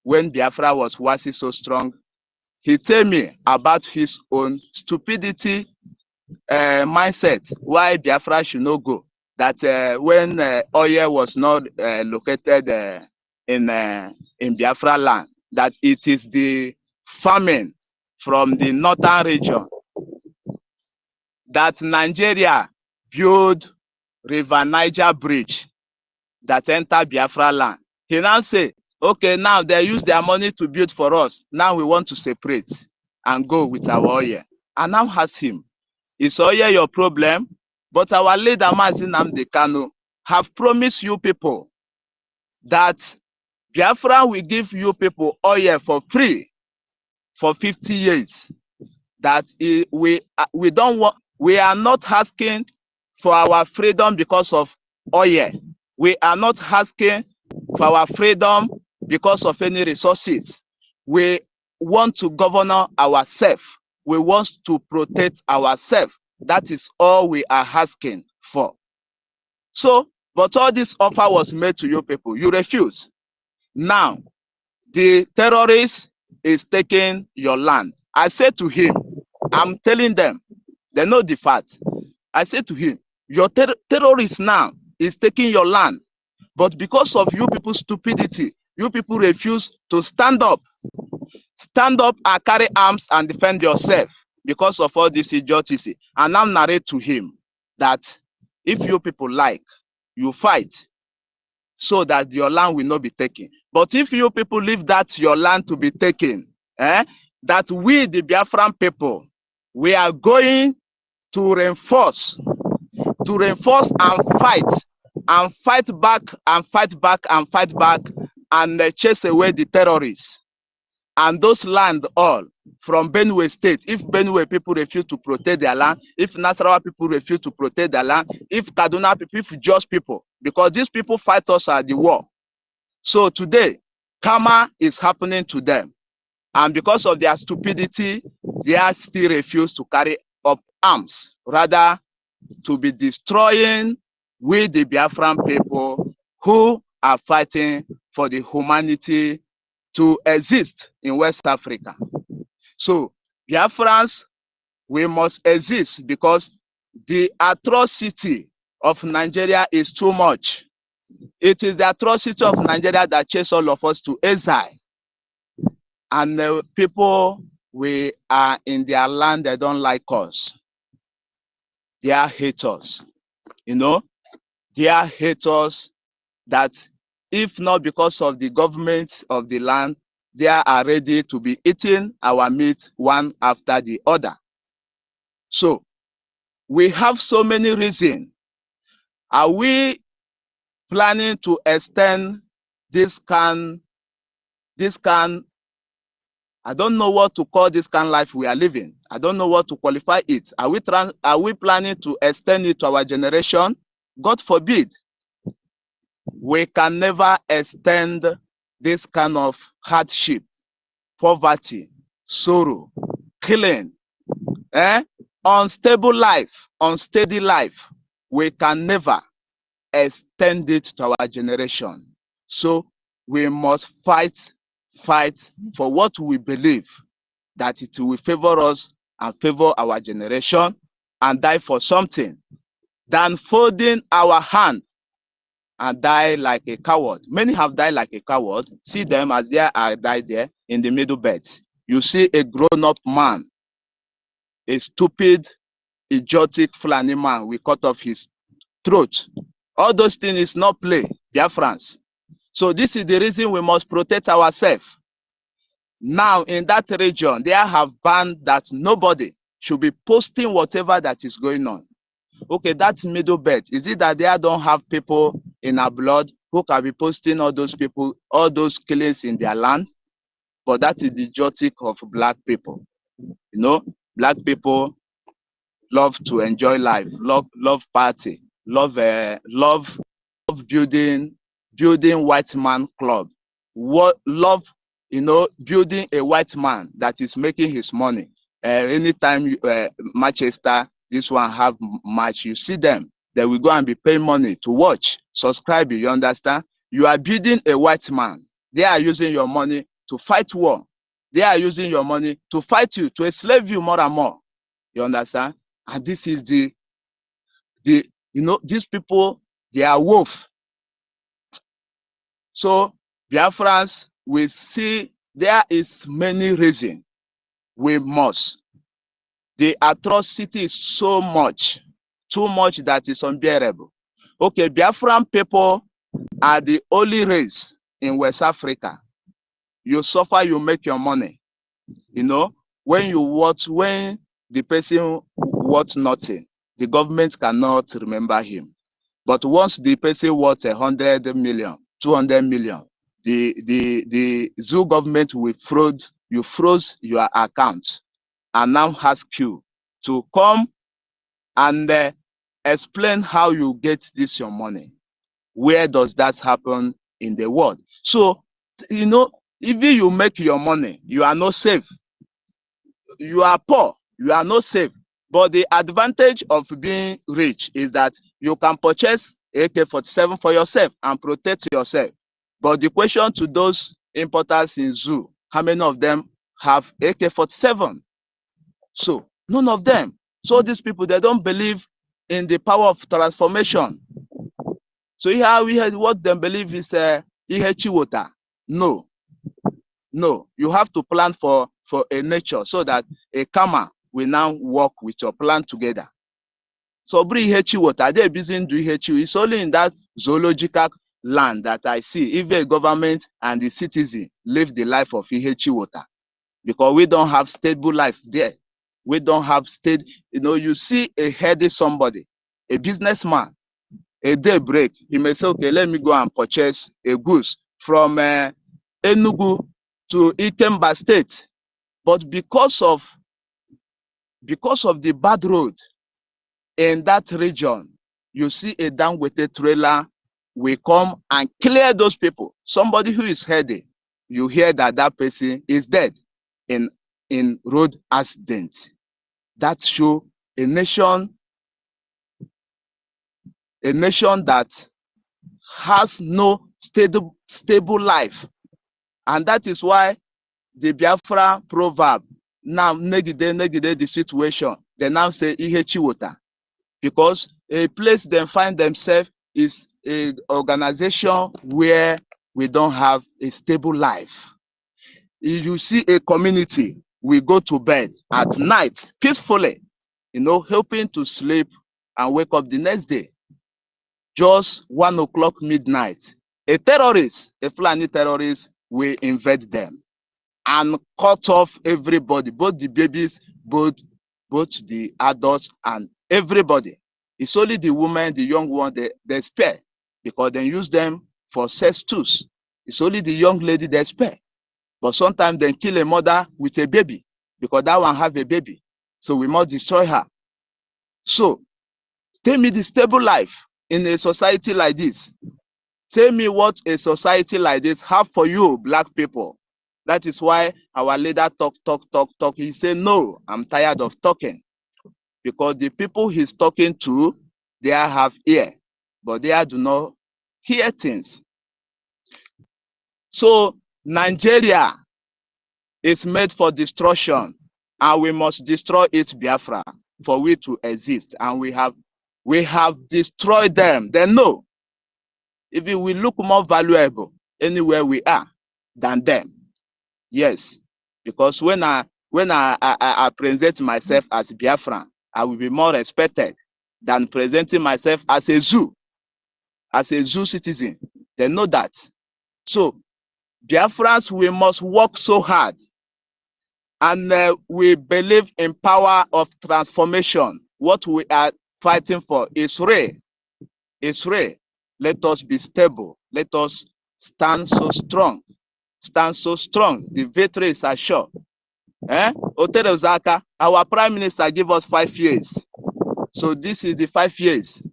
Speaker 8: when Biafra was waxing so strong, he told me about his own stupidity mindset, why Biafra should not go. That when oil was not located in Biafra land, that it is the famine from the northern region that Nigeria build River Niger bridge that enter Biafra land. He now say, okay, now they use their money to build for us. Now we want to separate and go with our oil. And now ask him, is oil your problem? But our leader, Mazi Nnamdi Kanu, have promised you people that Biafra will give you people oil for free for 50 years. That we don't want, we are not asking for our freedom because of oil. We are not asking for our freedom because of any resources. We want to govern ourselves. We want to protect ourselves. That is all we are asking for. So, but all this offer was made to you people. You refuse. Now, the terrorist is taking your land. I said to him, I'm telling them, they know the fact. I said to him, your terrorist now is taking your land. But because of you people's stupidity, you people refuse to stand up. Stand up and carry arms and defend yourself because of all this idiocy. And now narrate to him that if you people like, you fight so that your land will not be taken. But if you people leave that your land to be taken, that we, the Biafran people, we are going to reinforce and fight back and fight back and fight back and chase away the terrorists. And those land all from Benue State, if Benue people refuse to protect their land, if Nasarawa people refuse to protect their land, if Kaduna people, if Jos people, because these people fight us at the war. So today, karma is happening to them. And because of their stupidity, they are still refuse to carry up arms, rather to be destroying with the Biafran people who are fighting for the humanity to exist in West Africa. So Biafrans, we must exist because the atrocity of Nigeria is too much. It is the atrocity of Nigeria that chased all of us to exile. And the people, we are in their land, they don't like us. They are haters. They are haters that if not because of the government of the land, they are ready to be eating our meat one after the other. So we have so many reasons. Are we planning to extend this I don't know what to call this kind of life we are living. I don't know what to qualify it. Are we planning to extend it to our generation? God forbid. We can never extend this kind of hardship, poverty, sorrow, killing, unstable life, unsteady life. We can never extend it to our generation. So we must fight for what we believe, that it will favor us and favor our generation, and die for something than folding our hand and die like a coward. Many have died like a coward. See them as they are died there in the middle beds. You see a grown-up man, a stupid, idiotic Fulani man, we cut off his throat. All those things is not play, Biafrans. So this is the reason we must protect ourselves. Now, in that region, they have banned that nobody should be posting whatever that is going on. Okay, that's middle belt. Is it that they don't have people in our blood who can be posting all those people, all those killings in their land? But that is the idiotic of black people. You know, black people love to enjoy life, love party, love building white man club. Love, building a white man that is making his money. Anytime Manchester, this one have match, you see them, they will go and be paying money to watch, subscribe. You understand? You are building a white man. They are using your money to fight war. They are using your money to fight you, to enslave you more and more. You understand? And this is these people, they are wolf. So Biafrans, we see there is many reasons we must. The atrocity is so much, too much that is unbearable. Okay, Biafran people are the only race in West Africa. You suffer, you make your money. When the person worth nothing, the government cannot remember him. But once the person worth 100 million, 200 million, the zoo government will froze your account and now ask you to come and explain how you get this your money. Where does that happen in the world? So, if you make your money, you are not safe. You are poor, you are not safe. But the advantage of being rich is that you can purchase AK-47 for yourself and protect yourself. But the question to those importers in zoo, how many of them have AK-47? So none of them. So these people, they don't believe in the power of transformation. So here we had what they believe is EHI water. No, you have to plan for a nature so that a karma will now work with your plan together. So Brgie water, they busy do EHI. It's only in that zoological land that I see if the government and the citizen live the life of EHI water, because we don't have stable life there. We don't have you see a healthy somebody, a businessman, a day break, he may say, okay, let me go and purchase a goose from Enugu to Ikemba State. But because of the bad road in that region, you see a down with a trailer will come and clear those people. Somebody who is healthy, you hear that person is dead in road accident. That show a nation that has no stable life. And that is why the Biafra proverb now negate the situation. They now say EHI water, because a place they find themselves is a organization where we don't have a stable life. If you see a community, we go to bed at night peacefully, helping to sleep and wake up the next day. Just 1 o'clock midnight, a Fulani terrorist will invade them and cut off everybody, both the babies, both the adults and everybody. It's only the women, the young one, they spare, because they use them for sex tools. It's only the young lady they spare. But sometimes they kill a mother with a baby, because that one have a baby. So we must destroy her. So tell me the stable life in a society like this. Tell me what a society like this have for you, black people. That is why our leader talk. He said, no, I'm tired of talking. Because the people he's talking to, they have ear, but they do not hear things. So Nigeria is made for destruction, and we must destroy it, Biafra, for we to exist. And we have destroyed them. They know if we look more valuable anywhere we are than them. Yes, because when I present myself as Biafran, I will be more respected than presenting myself as a zoo citizen. They know that. So, Biafrans, we must work so hard. And we believe in power of transformation. What we are fighting for is real. It's real. Let us be stable. Let us stand so strong. Stand so strong. The victory is assured. Otere Zaka, our prime minister gave us 5 years. So this is the 5 years.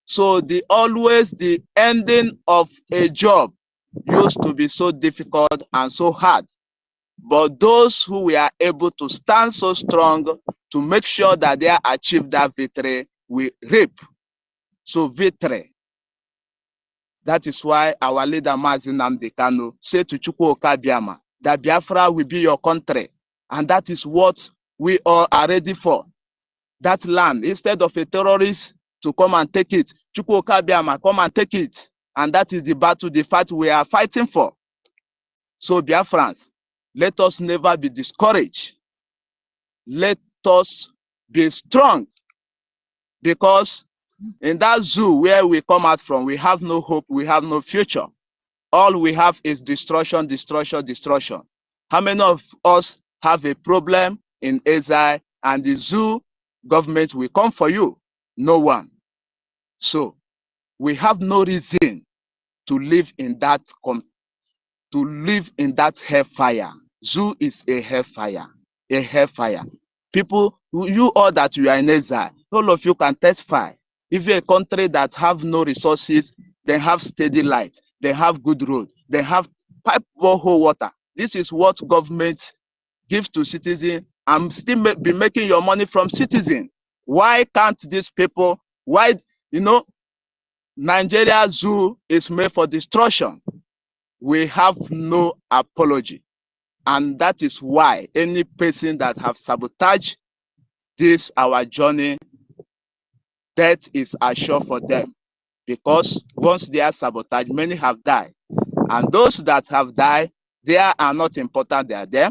Speaker 8: So the ending of a job used to be so difficult and so hard. But those who were able to stand so strong to make sure that they achieve that victory, we reap. So victory. That is why our leader Mazi Nnamdi Kanu said to Chukwuka Biama that Biafra will be your country. And that is what we all are ready for. That land, instead of a terrorist to come and take it, Chukwuka Biama, come and take it. And that is the battle, the fight we are fighting for. So Biafrans, let us never be discouraged. Let us be strong. Because in that zoo where we come out from, we have no hope, we have no future. All we have is destruction, destruction, destruction. How many of us have a problem in exile and the zoo government will come for you? No one. So we have no reason to live in that hellfire. Zoo is a hellfire. A hellfire. People, you all that you are in exile, all of you can testify. If you're a country that have no resources, they have steady light, they have good road, they have pipe borehole water. This is what government gives to citizens and still be making your money from citizens. Why can't these people, Nigeria zoo is made for destruction. We have no apology. And that is why any person that have sabotaged this, our journey, death is assured for them. Because once they are sabotaged, many have died. And those that have died, they are not important, they are there.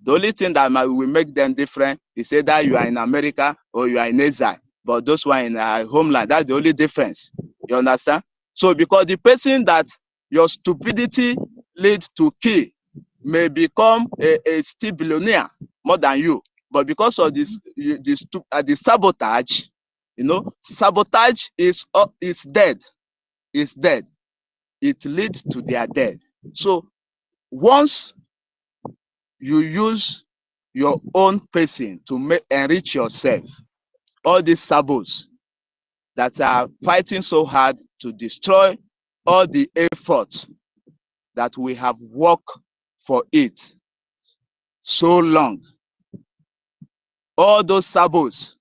Speaker 8: The only thing that will make them different is either you are in America or you are in exile. But those who are in our homeland, that's the only difference. You understand? So because the person that your stupidity lead to kill may become a still billionaire more than you. But because of this, the sabotage, sabotage is dead. It's dead. It leads to their death. So once you use your own person to enrich yourself, all these sabos that are fighting so hard to destroy all the efforts that we have worked for it so long. All those sabos,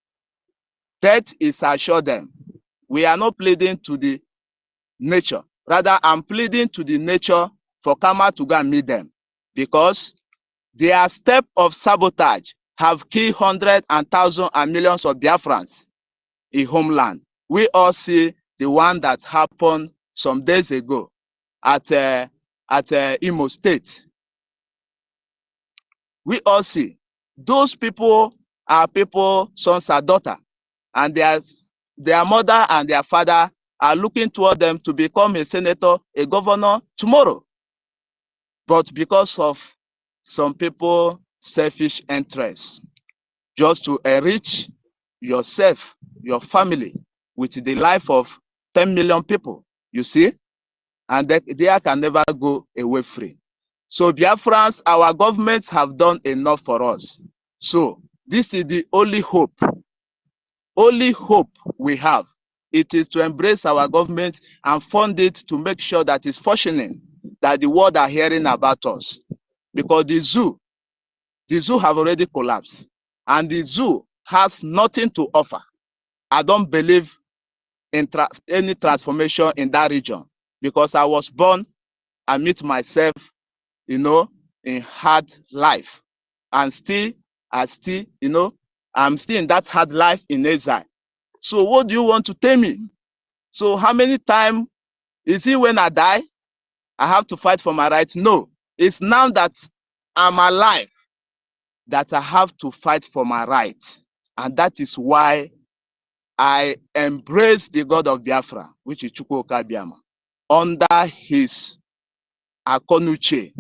Speaker 8: death is assured them. We are not pleading to the nature. Rather, I'm pleading to the nature for karma to go and meet them. Because their step of sabotage have killed hundreds and thousands and millions of Biafrans in homeland. We all see the one that happened some days ago at Imo State. We all see those people are people, sons and daughters, and their mother and their father are looking toward them to become a senator, a governor tomorrow. But because of some people selfish interests, just to enrich yourself, your family, with the life of 10 million people, you see, and they can never go away free. So Biafrans, our governments have done enough for us. So this is the only hope we have. It is to embrace our government and fund it to make sure that it's functioning, that the world are hearing about us. Because the zoo have already collapsed, and the zoo has nothing to offer. I don't believe in any transformation in that region, because I was born and meet myself, in hard life, and I'm still in that hard life in exile. So what do you want to tell me? So how many times is it when I die, I have to fight for my rights? No, it's now that I'm alive that I have to fight for my rights. And that is why I embrace the God of Biafra, which is Ekpa. Under his Akonuche,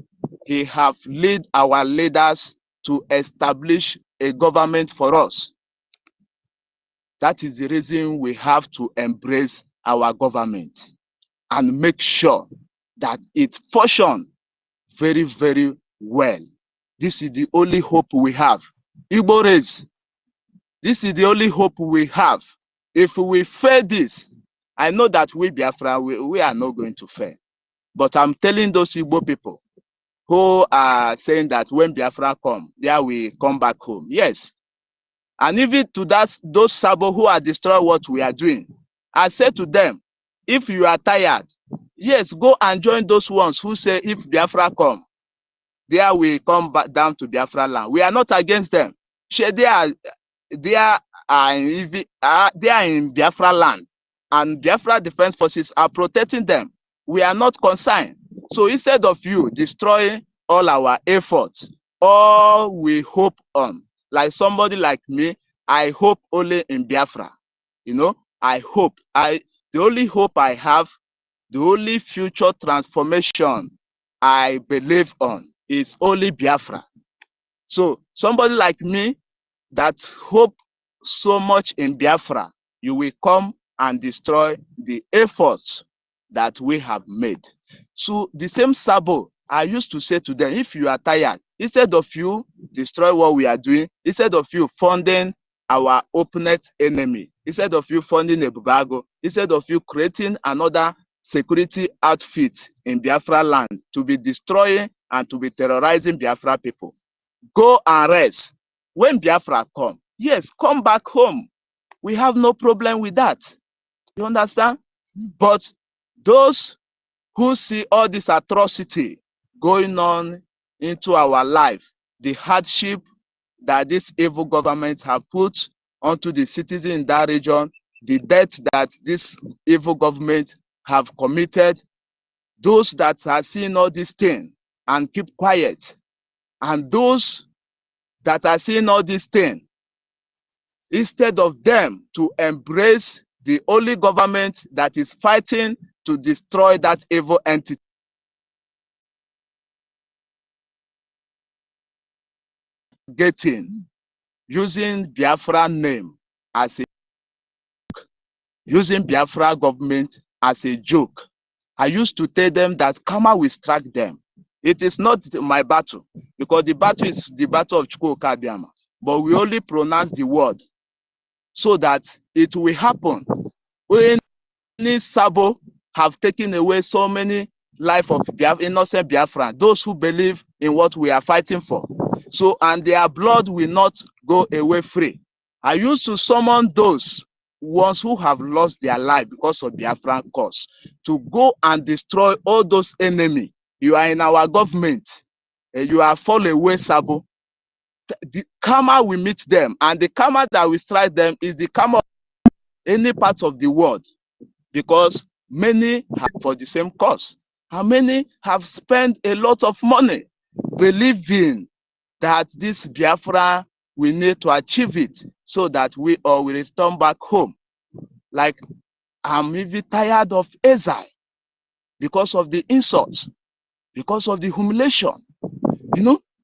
Speaker 8: he have led our leaders to establish a government for us. That is the reason we have to embrace our government and make sure that it functions very, very well. This is the only hope we have. Igbo race, this is the only hope we have. If we fail this, I know that we Biafra, we are not going to fail. But I'm telling those Igbo people who are saying that when Biafra come, there we come back home. Yes. And even to those Sabo who are destroying what we are doing, I say to them, if you are tired, yes, go and join those ones who say if Biafra come, there we come back down to Biafra land. We are not against them. They are in Biafra land, and Biafra Defense Forces are protecting them. We are not concerned. So instead of you destroying all our efforts, all we hope on, like somebody like me, I hope only in Biafra. You know, the only hope I have, the only future transformation I believe on is only Biafra. So somebody like me that hope so much in Biafra, you will come and destroy the efforts that we have made. So the same Sabo, I used to say to them, if you are tired, instead of you destroy what we are doing, instead of you funding our opponent enemy, instead of you funding a Bubago, instead of you creating another security outfit in Biafra land to be destroying and to be terrorizing Biafra people, go and rest. When Biafra come, yes, come back home. We have no problem with that. You understand? But those who see all this atrocity going on into our life, the hardship that this evil government have put onto the citizens in that region, the debt that this evil government have committed, those that are seeing all this thing and keep quiet, and those that are seeing all this thing, instead of them to embrace the only government that is fighting to destroy that evil entity, getting using Biafra name as a using Biafra government as a joke. I used to tell them that Kama will strike them. It is not my battle, because the battle is the battle of Ekpa, but we only pronounce the word so that it will happen. When Sabo have taken away so many life of innocent Biafran, those who believe in what we are fighting for. So, and their blood will not go away free. I used to summon those ones who have lost their life because of Biafran cause to go and destroy all those enemies. You are in our government. You are fall away, Sabo. The karma will meet them, and the karma that will strike them is the karma of any part of the world, because many have for the same cause, and many have spent a lot of money believing that this Biafra, we need to achieve it so that we all will return back home. Like, I'm even tired of exile because of the insults, because of the humiliation,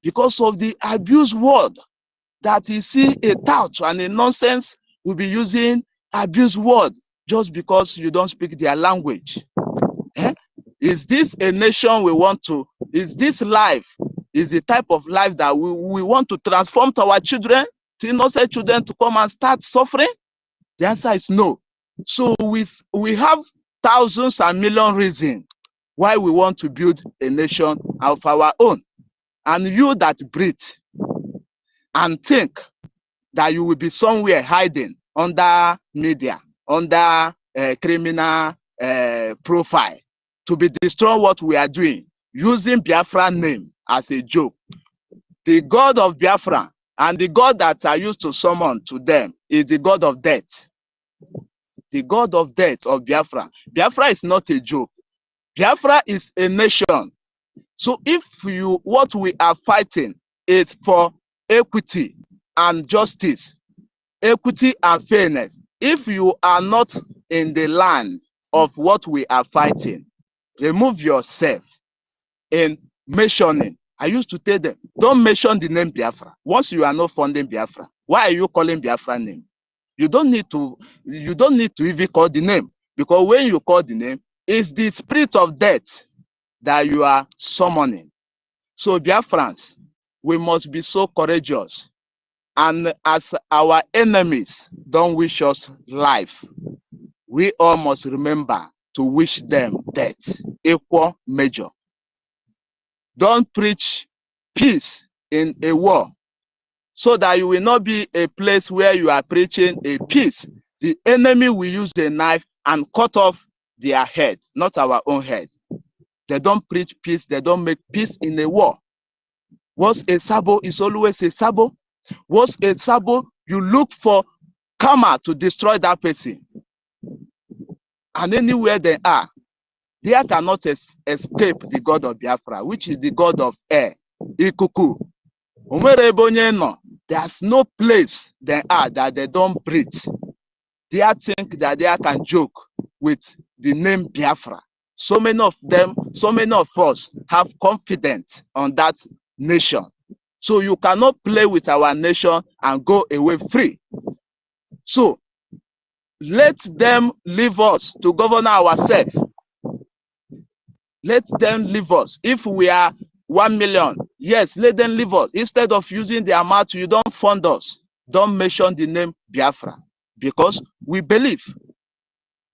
Speaker 8: because of the abuse word that you see a tout and a nonsense will be using abuse word just because you don't speak their language. Is this a nation we want to? Is this life? Is the type of life that we want to transform to our children, to innocent children, to come and start suffering? The answer is no. So we have thousands and million reasons why we want to build a nation of our own. And you that breathe and think that you will be somewhere hiding under media, under criminal profile, to be destroying what we are doing, using Biafra name as a joke. The God of Biafra and the God that I used to summon to them is the God of death. The God of death of Biafra. Biafra is not a joke. Biafra is a nation. So if what we are fighting is for equity and justice, equity and fairness, If you are not in the land of what we are fighting, remove yourself in mentioning. I used to tell them, don't mention the name Biafra. Once you are not funding Biafra, why are you calling Biafra name? You don't need to even call the name, because when you call the name, it's the spirit of death that you are summoning. So Biafrans, we must be so courageous. And as our enemies don't wish us life, we all must remember to wish them death, equal measure. Don't preach peace in a war, so that you will not be a place where you are preaching a peace. The enemy will use a knife and cut off their head, not our own head. They don't preach peace. They don't make peace in a war. What's a sabo is always a sabo. What's a sabo? You look for karma to destroy that person. And anywhere they are, they cannot escape the God of Biafra, which is the God of air, Ikuku. There's no place they are that they don't breathe. They think that they can joke with the name Biafra. So many of them, so many of us have confidence on that nation. So you cannot play with our nation and go away free. So let them leave us to govern ourselves. Let them leave us. If we are 1 million, yes, let them leave us. Instead of using their mouth, you don't fund us. Don't mention the name Biafra, because we believe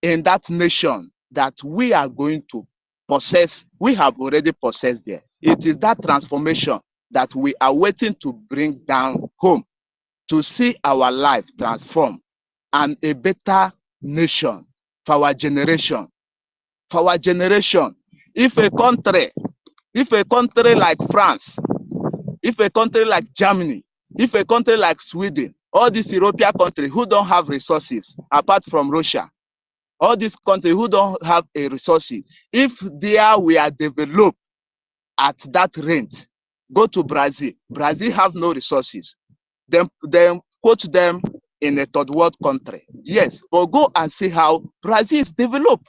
Speaker 8: in that nation that we are going to possess. We have already possessed there. It is that transformation that we are waiting to bring down home, to see our life transform and a better nation for our generation. For our generation, if a country like France, if a country like Germany, if a country like Sweden, all these European countries who don't have resources apart from Russia, all these countries who don't have a resources, if there we are developed at that rate, go to Brazil. Brazil have no resources. Then quote them in a third world country. Yes, but go and see how Brazil is developed.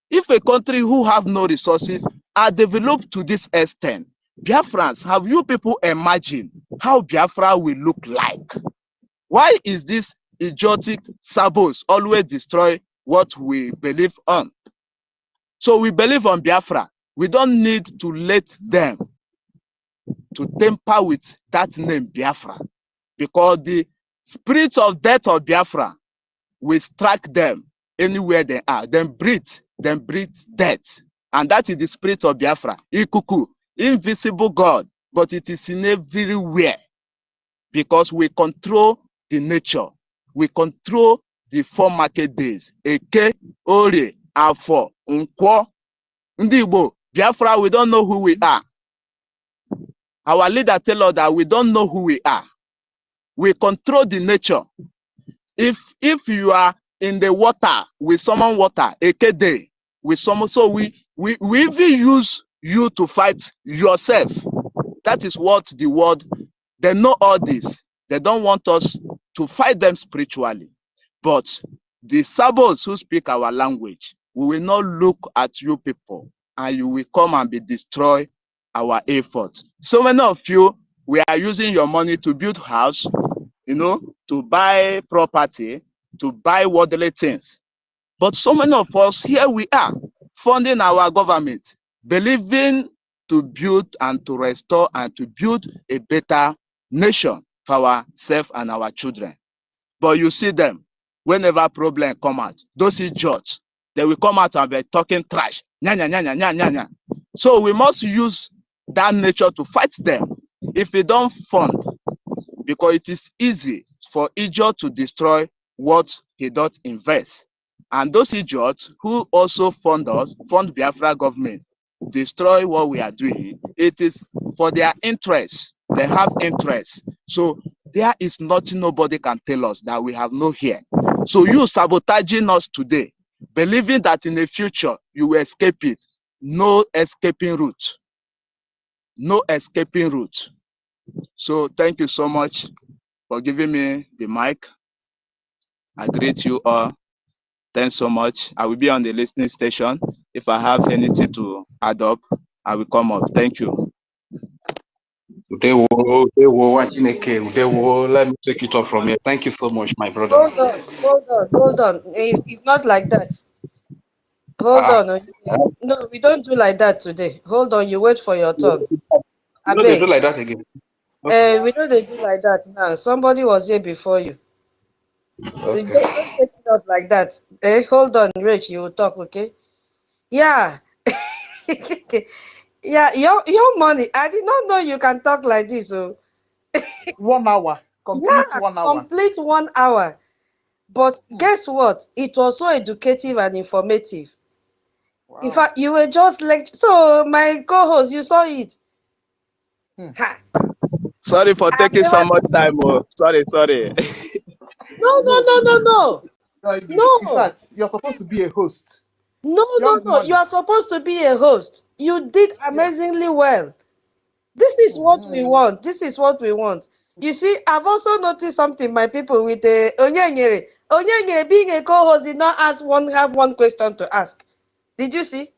Speaker 8: If a country who have no resources are developed to this extent, Biafrans, have you people imagined how Biafra will look like? Why is this idiotic sabos always destroy what we believe on? So we believe on Biafra. We don't need to let them to tamper with that name Biafra, because the spirit of death of Biafra will strike them anywhere they are. Then breathe death. And that is the spirit of Biafra. Ikuku, invisible God, but it is in everywhere, because we control the nature. We control the 4 market days. Eke, Ore, Afo, Nkwo, Ndibo, Biafra, we don't know who we are. Our leader tell us that we don't know who we are. We control the nature. If you are in the water with someone water, EKID, with someone, so we even use you to fight yourself. That is what the world, they know all this. They don't want us to fight them spiritually. But the sabos who speak our language, we will not look at you people, and you will come and be destroy our efforts. So many of you, we are using your money to build house, to buy property, to buy worldly things. But so many of us, here we are, funding our government, believing to build and to restore and to build a better nation for ourselves and our children. But you see them, whenever problem come out, those idiots, they will come out and be talking trash. Nya, nya, nya, nya, nya, nya, nya. So we must use that nature to fight them. If we don't fund, because it is easy for idiot to destroy what he does invest. And those idiots who also fund Biafra government, destroy what we are doing. It is for their interest. They have interest. So there is nothing nobody can tell us that we have no here. So you sabotaging us today, believing that in the future you will escape it. No escaping route. No escaping route. So thank you so much for giving me the mic. I greet you all. Thanks so much. I will be on the listening station. If I have anything to add up, I will come up. Thank you.
Speaker 9: Udewo, Udewo, Wachineke, Udewo, let me take it off from here. Thank you so much, my brother.
Speaker 2: Hold on. It's not like that. Hold
Speaker 9: Ah,
Speaker 2: on. No, we don't do like that today. Hold on, you wait for your turn. I
Speaker 9: you know they do
Speaker 2: beg.
Speaker 9: like that again. Okay.
Speaker 2: We know they do like that now. Somebody was here before you.
Speaker 9: Okay.
Speaker 2: Don't take it up like that. Hold on, Rich, you will talk, okay? Yeah. Yeah, your money. I did not know you can talk like this. So
Speaker 3: 1 hour. Complete
Speaker 2: yeah,
Speaker 3: 1 hour.
Speaker 2: complete 1 hour. But guess what? It was so educative and informative. In
Speaker 3: Wow.
Speaker 2: fact, you were just like so. My co-host, you saw it.
Speaker 3: Hmm.
Speaker 2: Ha,
Speaker 8: Sorry for
Speaker 2: I've
Speaker 8: taking so
Speaker 2: never
Speaker 8: much
Speaker 2: seen
Speaker 8: time.
Speaker 2: it.
Speaker 8: Oh. Sorry.
Speaker 2: No, no,
Speaker 3: No,
Speaker 2: no, no, no,
Speaker 3: in
Speaker 2: no,
Speaker 3: fact, you're supposed to be a host.
Speaker 2: no, no,
Speaker 3: Young
Speaker 2: no. You
Speaker 3: money.
Speaker 2: are supposed to be a host. You did
Speaker 3: Yes.
Speaker 2: amazingly well. This is what we
Speaker 3: Mhm.
Speaker 2: want. This is what we want. You see, I've also noticed something, my people, with the Onyenyere. Onyenyere being a co-host did not have one question to ask. Did you see?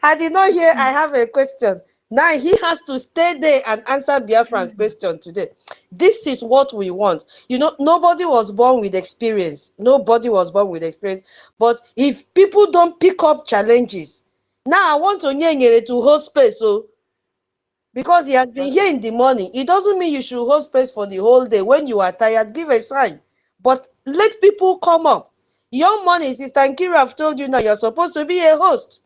Speaker 2: I did not hear I have a question. Now he has to stay there and answer Biafran's question today. This is what we want. You know, nobody was born with experience. Nobody was born with experience. But if people don't pick up challenges, now I want Onyenyere to hold space. So because he has been here in the morning, it doesn't mean you should hold space for the whole day. When you are tired, give a sign. But let people come up. Your money, Sister Nkira, I've told you now, you're supposed to be a host.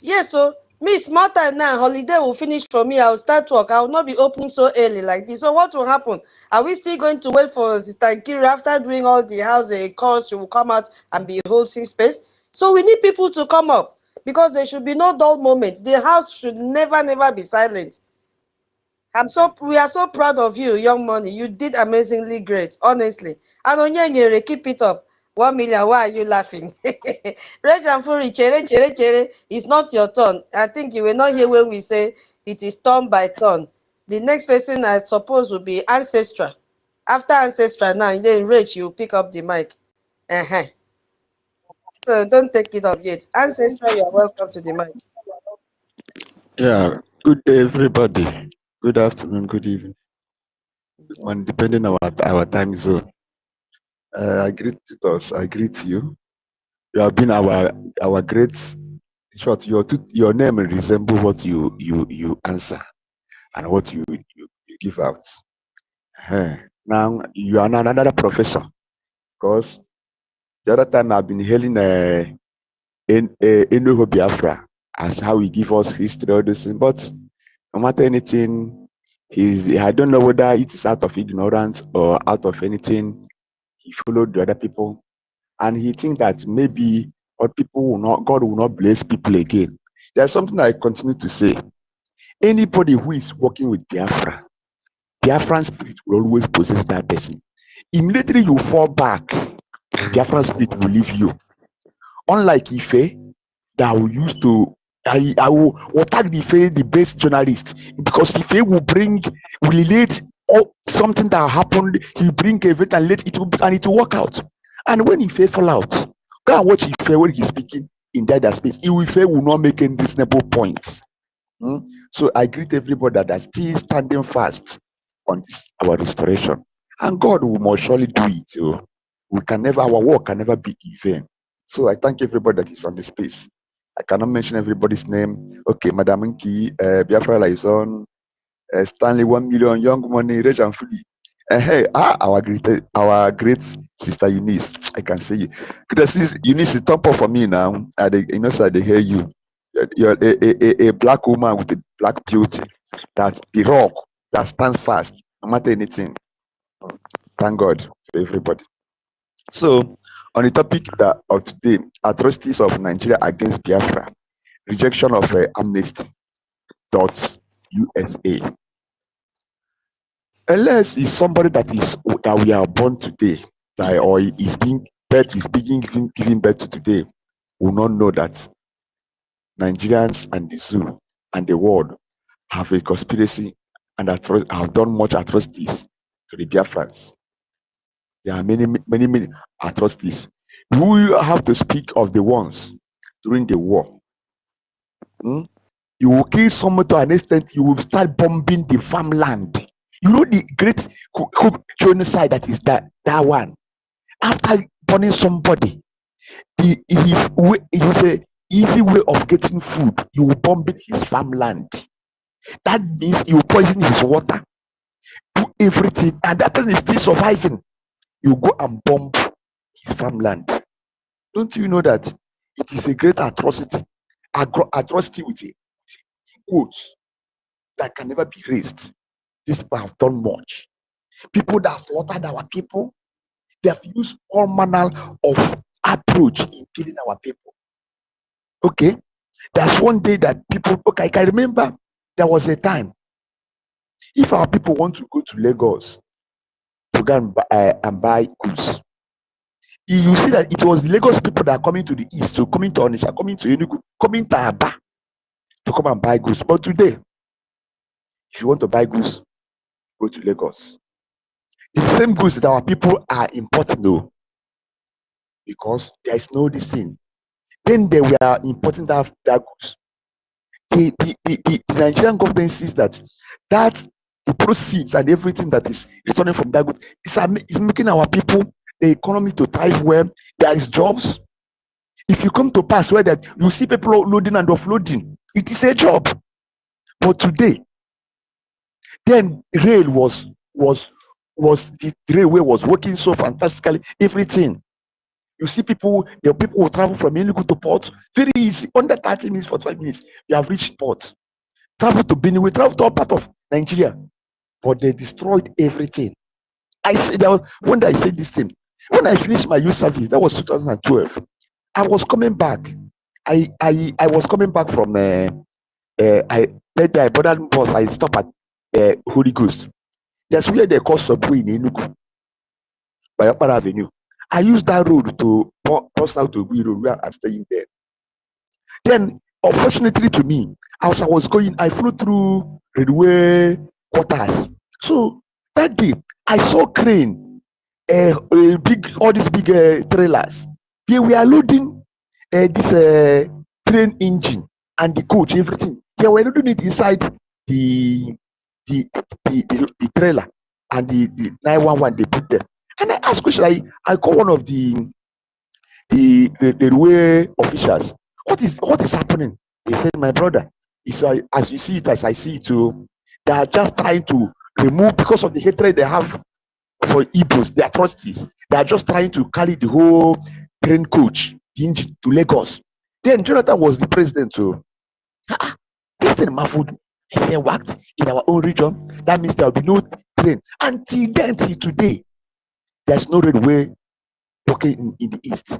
Speaker 2: Yes, so me small time now, holiday will finish for me. I'll start work. I will not be opening so early like this. So what will happen? Are we still going to wait for Sister Nkiri after doing all the house calls? She will come out and be holding space. So we need people to come up because there should be no dull moments. The house should never be silent. We are so proud of you, young money. You did amazingly great, honestly. And Onyenyere, keep it up. 1 million, why are you laughing? Reg and Fury, chere. It's not your turn. I think you will not hear when we say it is turn by turn. The next person I suppose will be Ancestral. After Ancestral now, then Reg, you pick up the mic. Uh-huh. So don't take it up yet. Ancestral, you are welcome to the mic.
Speaker 10: Yeah, good day, everybody. Good afternoon, good evening, good morning, depending on our time zone. I greet us. I greet you. You have been our great. In short, your name resemble what you answer and what you give out. Now you are now another professor because the other time I've been hailing Enuho Biafra as how he give us history, all this thing, but no matter anything, I don't know whether it is out of ignorance or out of anything. He followed the other people, and he think that maybe God will not bless people again. There's something I continue to say. Anybody who is working with Biafran spirit will always possess that person. Immediately you fall back, Biafran spirit will leave you. Unlike Ife, that will use to I will attack the best journalist because if he will relate something that happened, he bring a event and it will work out. And when Ife fall out, go and watch Ife when he's speaking in that space. Ife will not make any reasonable points. So I greet everybody that is still standing fast on this our restoration. And God will most surely do it. Our work can never be in vain. So I thank everybody that is on the space. I cannot mention everybody's name. Okay, Madam Nki, Biafra Liaison, Stanley 1 million, Young Money, Reg and Fully. Hey, our great sister Eunice. I can see you. Good to see Eunice, top up for me now. Sir, they hear you. You're a black woman with a black beauty. That's the rock that stands fast, no matter anything. Thank God for everybody. So, on the topic of today, atrocities of Nigeria against Biafra, rejection of amnesty.usa. Unless is somebody that we are born today, or is giving birth to today, will not know that Nigerians and the zoo and the world have a conspiracy and have done much atrocities to the Biafrans. There are many atrocities. We have to speak of the ones during the war. You will kill someone to an extent, you will start bombing the farmland. You know the great genocide that is that one. After burning somebody, his a easy way of getting food. You will bomb his farmland. That means you poison his water, do everything, and that person is still surviving. You go and bomb his farmland. Don't you know that it is a great atrocity? Atrocity with a quote that can never be raised. These people have done much. People that slaughtered our people, they have used all manner of approach in killing our people. Okay, there's one day that people, okay, I can remember there was a time, if our people want to go to Lagos to go and buy goods, you see that it was the Lagos people that are coming to the east, so coming to Onitsha, coming to Enugu, coming to Aba to come and buy goods. But today, if you want to buy goods, go to Lagos. The same goods that our people are importing, though, because there is no this thing. Then they were importing that goods. The Nigerian government sees that the proceeds and everything that is returning from that good is making our people, the economy to thrive well. There is jobs. If you come to pass where that you see people loading and offloading, it is a job. But today, then rail the railway was working so fantastically. Everything. You see people will travel from Enugu to port very easy, under 30 minutes, 45 minutes. You have reached port. Travel to Benue, travel to all part of Nigeria, but they destroyed everything. I said that when I said this thing, when I finished my youth service, that was 2012. I was coming back. I was coming back from I boarded bus. I stopped at Holy Ghost. That's where they call Subway in Enugu, Biafra Avenue. I used that road to pass out to Gui Road where I'm staying there. Then, unfortunately to me, as I was going, I flew through railway quarters. So that day, I saw crane, all these big trailers. They were loading this train engine and the coach, everything. They were loading it inside the trailer and the 911 they put there. And I asked question. I call one of the railway officials. What is happening? He said, my brother, it's as you see it, as I see it too. They are just trying to remove, because of the hatred they have for Igbos, the atrocities. They are just trying to carry the whole train coach, the engine, to Lagos. Then Jonathan was the president too. This thing marveled me. He said, what? In our own region, that means there will be no train. Until then, till today, there's no railway working in the east.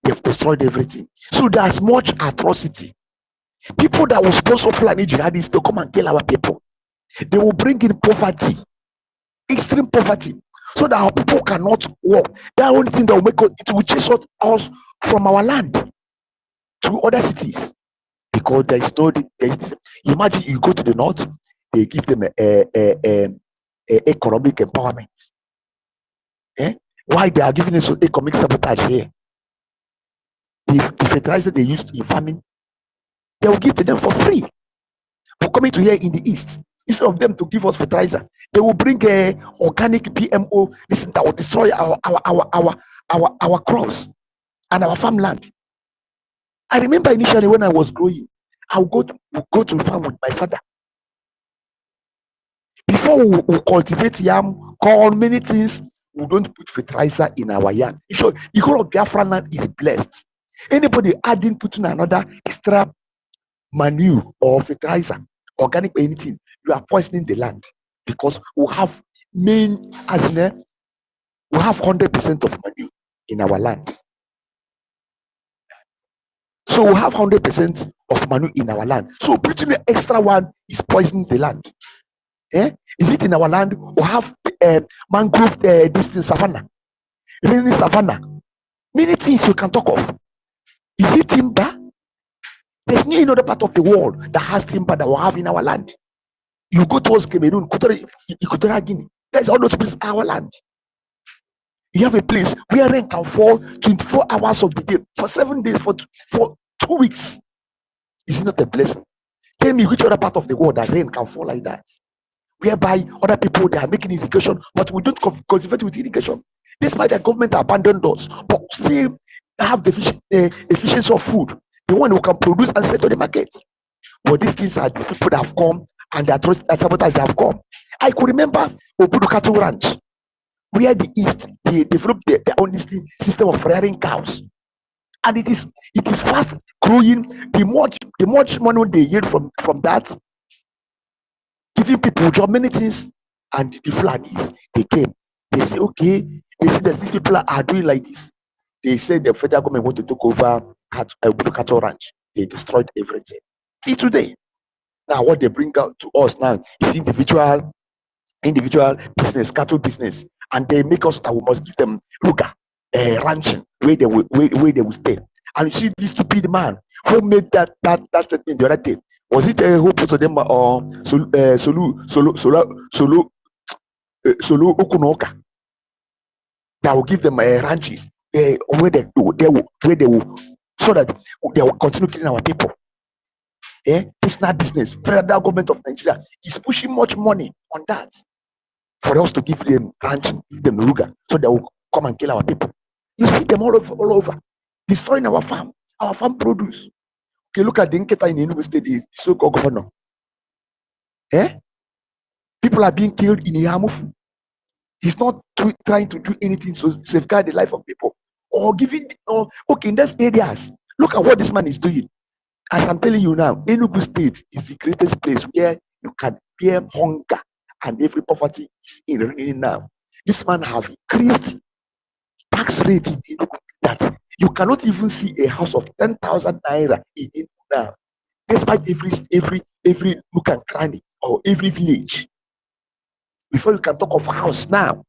Speaker 10: They have destroyed everything. So there's much atrocity. People that will sponsor Fulani jihadists to come and kill our people, they will bring in poverty, extreme poverty, so that our people cannot work. The only thing that will make it will chase us from our land to other cities, because there is no. Imagine you go to the north, they give them economic empowerment. Why they are giving us economic sabotage here? The fertilizer they used in farming, they will give to them for free. For coming to here in the east, instead of them to give us fertilizer, they will bring organic PMO. This that will destroy our crops and our farmland. I remember initially when I was growing, I would go to farm with my father. Before we cultivate yam, corn, many things, we don't put fertilizer in our yam. Sure, the whole of Biafra land is blessed. Anybody adding, putting another extra manure or fertilizer, organic or anything, you are poisoning the land, because we have we have 100% of manure in our land. So we have 100% of manure in our land. So putting the extra one is poisoning the land. Is it in our land? We have mangrove, distant savanna, rainy savanna, many things we can talk of. Is it timber? There's no other part of the world that has timber that we have in our land. You go towards Cameroon, Equatorial Guinea. There's all those places, our land. You have a place where rain can fall 24 hours of the day for 7 days, for 2 weeks. Is it not a blessing? Tell me which other part of the world that rain can fall like that, whereby other people they are making irrigation, but we don't cultivate with irrigation. Despite the government abandoned us, but still have the efficiency of food, the one who can produce and sell to the market. But these things are these people that have come and that sabotage have come. I could remember Obudu Cattle Ranch, where the East they developed their own system of rearing cows, and it is fast growing. The much money they yield from that, giving people job, many things. And the Fulanis, they came, they say, okay, they see that these people are doing like this. They said the federal government want to take over Obudu Cattle Ranch. They destroyed everything. See today. Now what they bring out to us now is individual business, cattle business, and they make us that we must give them ranching where they will stay. And you see this stupid man who made that statement the other day. Was it who put to them or Solo Okunoka that will give them ranches where they will, so that they will continue killing our people. It's not business. Federal government of Nigeria is pushing much money on that for us to give them ranching, give them ruga, so they will come and kill our people. You see them all over, destroying our farm produce. Okay, look at the Nketa in Enugu State, the so-called governor. People are being killed in Ihamufu. He's not trying to do anything to safeguard the life of people or giving. Okay, in those areas, look at what this man is doing. As I'm telling you now, Enugu State is the greatest place where you can bear hunger and every poverty is in now. This man have increased tax rate in Enugu that you cannot even see a house of 10,000 naira in Enugu now, despite every nook and cranny or every village. Before you can talk of house now,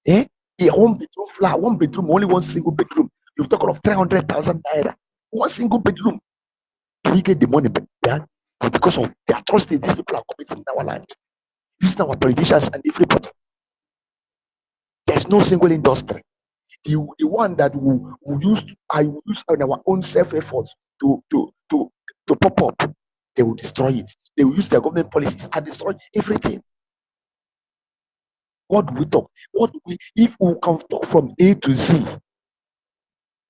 Speaker 10: a 1 bedroom flat, 1 bedroom, only 1 single bedroom. You talk of 300,000 naira, 1 single bedroom. Do we get the money back? But because of the atrocity these people are committing in our land, using our politicians and everybody, there's no single industry. The one that I will use on our own self-effort to pop up, they will destroy it. They will use their government policies and destroy everything. What do we talk? If we can talk from A to Z,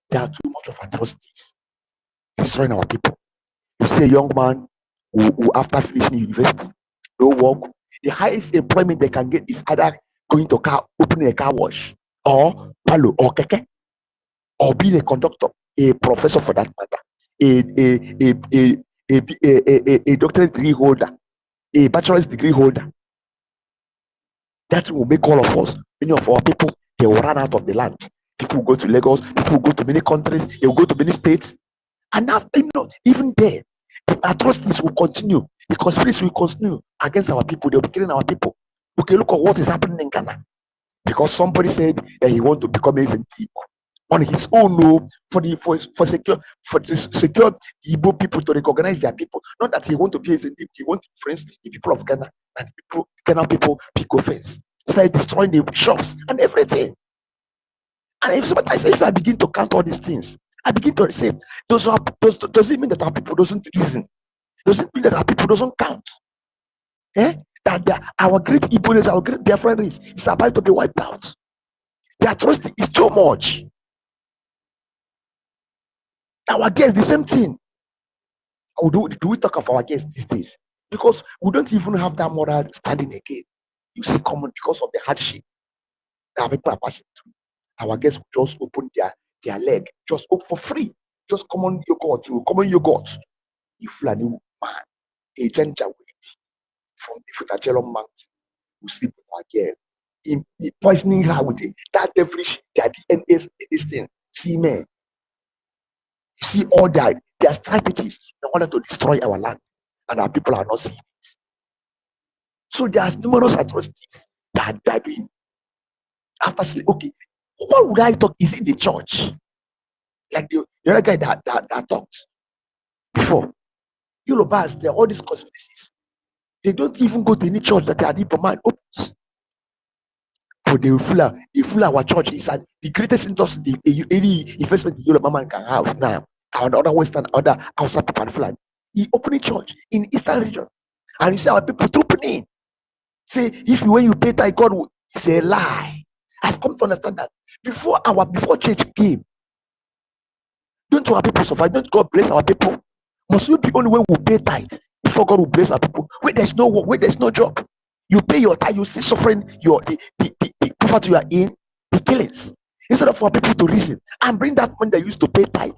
Speaker 10: there are too much of atrocities destroying our people. You see a young man who after finishing university, no work, the highest employment they can get is either going to opening a car wash, or palo, or keke, or being a conductor, a professor for that matter, a doctorate degree holder, a bachelor's degree holder. That will make all of us, many of our people, they will run out of the land. People will go to Lagos, people will go to many countries, they will go to many states. And now, even there, the atrocities will continue, the conspiracy will continue against our people. They'll be killing our people. Okay, look at what is happening in Ghana. Because somebody said that he want to become a Igbo on his own, no, for secure Igbo people to recognize their people. Not that he want to be a Igbo, he want to friends the people of Ghana, and Ghana people pick offense. Start destroying the shops and everything. And if I begin to count all these things, I begin to say, does it mean that our people doesn't reason? Does it mean that our people doesn't count? That our great Igbo, our great Biafrans is about to be wiped out. The atrocity is too much. Our guests, the same thing. Or do we talk of our guests these days? Because we don't even have that moral standing again. You see, common because of the hardship that people are passing through. Our guests will just open their leg, just open for free. Just common yogurt. If you are new man, a ginger weight from the Futajelon Mountain, who sleep with our girl, in poisoning her with that devilish, their DNA, this thing. See, man, you see all their strategies in order to destroy our land, and our people are not seeing it. So there's numerous atrocities that are doing after sleep. Okay, what would I talk? Is it the church? Like the other guy that talked before. Yorubas, there are all these conspiracies. They don't even go to any church that the Igbo man opens. But they fool our church. Is the greatest industry any investment the Yoruba man can have now. And other Western, other outside people and flag. He opening church in Eastern region. And you see our people trooping in. Say, if when you pay tithe, God will, it's a lie. I've come to understand that before church came, don't our people survive? Don't God bless our people? Must we be only when we pay tithe before God will bless our people? Where there's no work, where there's no job, you pay your tithe, you see suffering, the poverty you are in, the killings. Instead of for people to reason and bring that money they used to pay tithe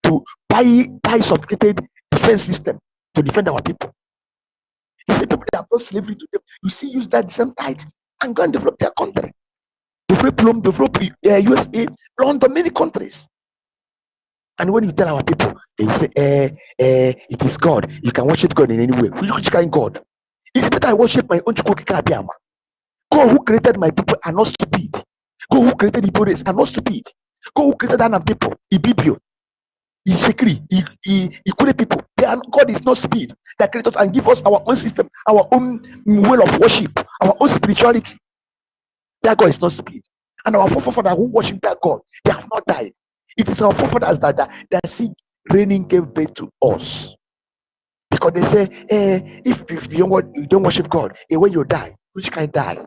Speaker 10: to buy sophisticated defense system to defend our people. You see people that have brought slavery to them. You see use that same tithe and go and develop their country. Develop USA, London, many countries. And when you tell our people, they will say, it is God. You can worship God in any way. Which kind of God? It's better I worship my own Chukwukika. God who created my people are not stupid. God who created the bodies are not stupid. God who created ANNANG people, IBIBIO, Isekri, Ikure people. God is not stupid. That created us and give us our own system, our own way of worship, our own spirituality. That God is not stupid. And our forefathers who worship that God, they have not died. It is our forefathers that see raining gave birth to us. Because they say, if you don't worship God, when you die, which can die?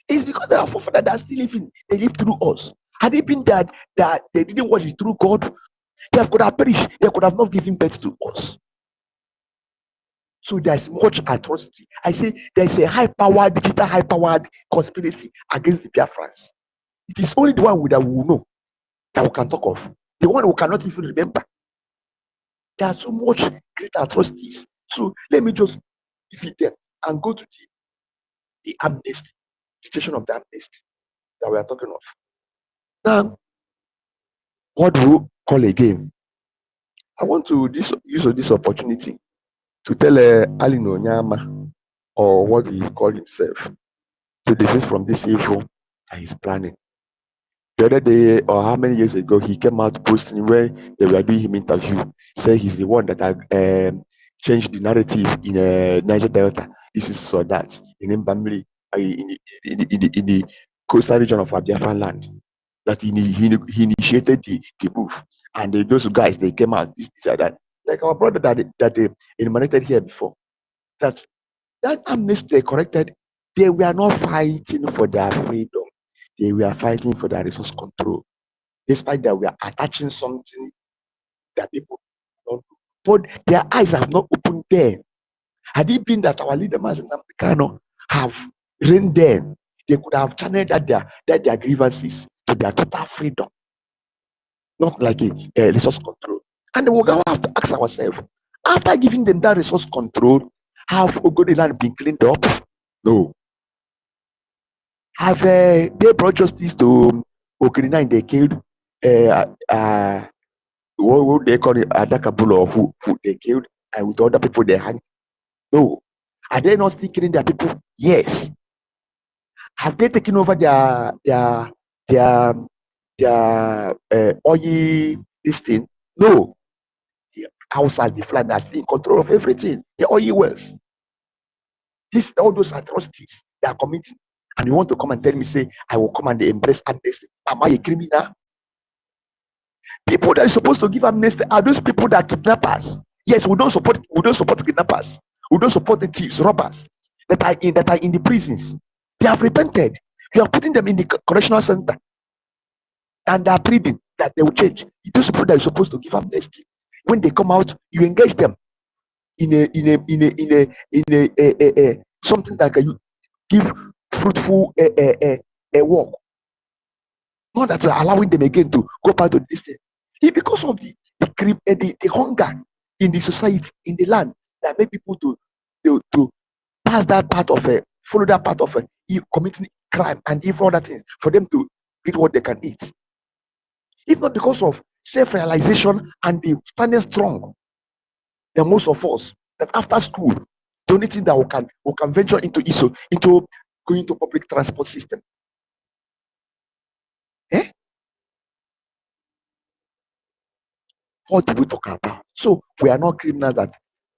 Speaker 10: It's because our forefathers that are still living, they live through us. Had it been that they didn't worship through God, they could have perished, they could have not given birth to us. So there's much atrocity. I say there's a high-powered, digital high-powered conspiracy against the Biafrans. It is only the one that we will know, that we can talk of. The one we cannot even remember. There are so much great atrocities. So let me just defeat them and go to the amnesty, the situation of the amnesty that we are talking of. Now, what do we call again? I want to use this opportunity to tell Alino Nyama, or what he called himself, to desist from this evil that he's planning. The other day, or how many years ago, he came out posting when they were doing him interview, say he's the one that changed the narrative in Niger Delta. This is so that in Mbamili, in the coastal region of Biafran land, that he initiated the move, and those guys they came out this and that. Like our brother that they emanated here before, that amnesty they corrected, they were not fighting for their freedom. They were fighting for their resource control. Despite that, we are attaching something that people don't do. But their eyes have not opened there. Had it been that our leader, Nnamdi Kanu, have reigned there, they could have channeled their grievances to their total freedom, not like a resource control. And we're going to have to ask ourselves, after giving them that resource control, have Ogoni land been cleaned up? No. Have they brought justice to Okrina and they killed what they call it Adakabulo, who they killed, and with other people they hang? No. Are they not still killing their people? Yes. Have they taken over their oil this thing? No. The outside the flag are still in control of everything. The oil wells. If all those atrocities they are committing, and you want to come and tell me, say, I will come and embrace amnesty. Am I a criminal? People that are supposed to give amnesty are those people that are kidnappers. Yes, we don't support kidnappers. We don't support the thieves, robbers that are in the prisons. They have repented. You are putting them in the correctional center, and they are pleading that they will change. Those people that are supposed to give amnesty, when they come out, you engage them in a something that can give fruitful work. Not that you are allowing them again to go back to this thing. Because of the hunger in the society, in the land, that make people to pass that part of follow that part of committing crime and evil other things for them to eat what they can eat. If not because of self-realization and the standing strong, then most of us that after school, the only thing that we can venture into going to public transport system. What do we talk about? So we are not criminals that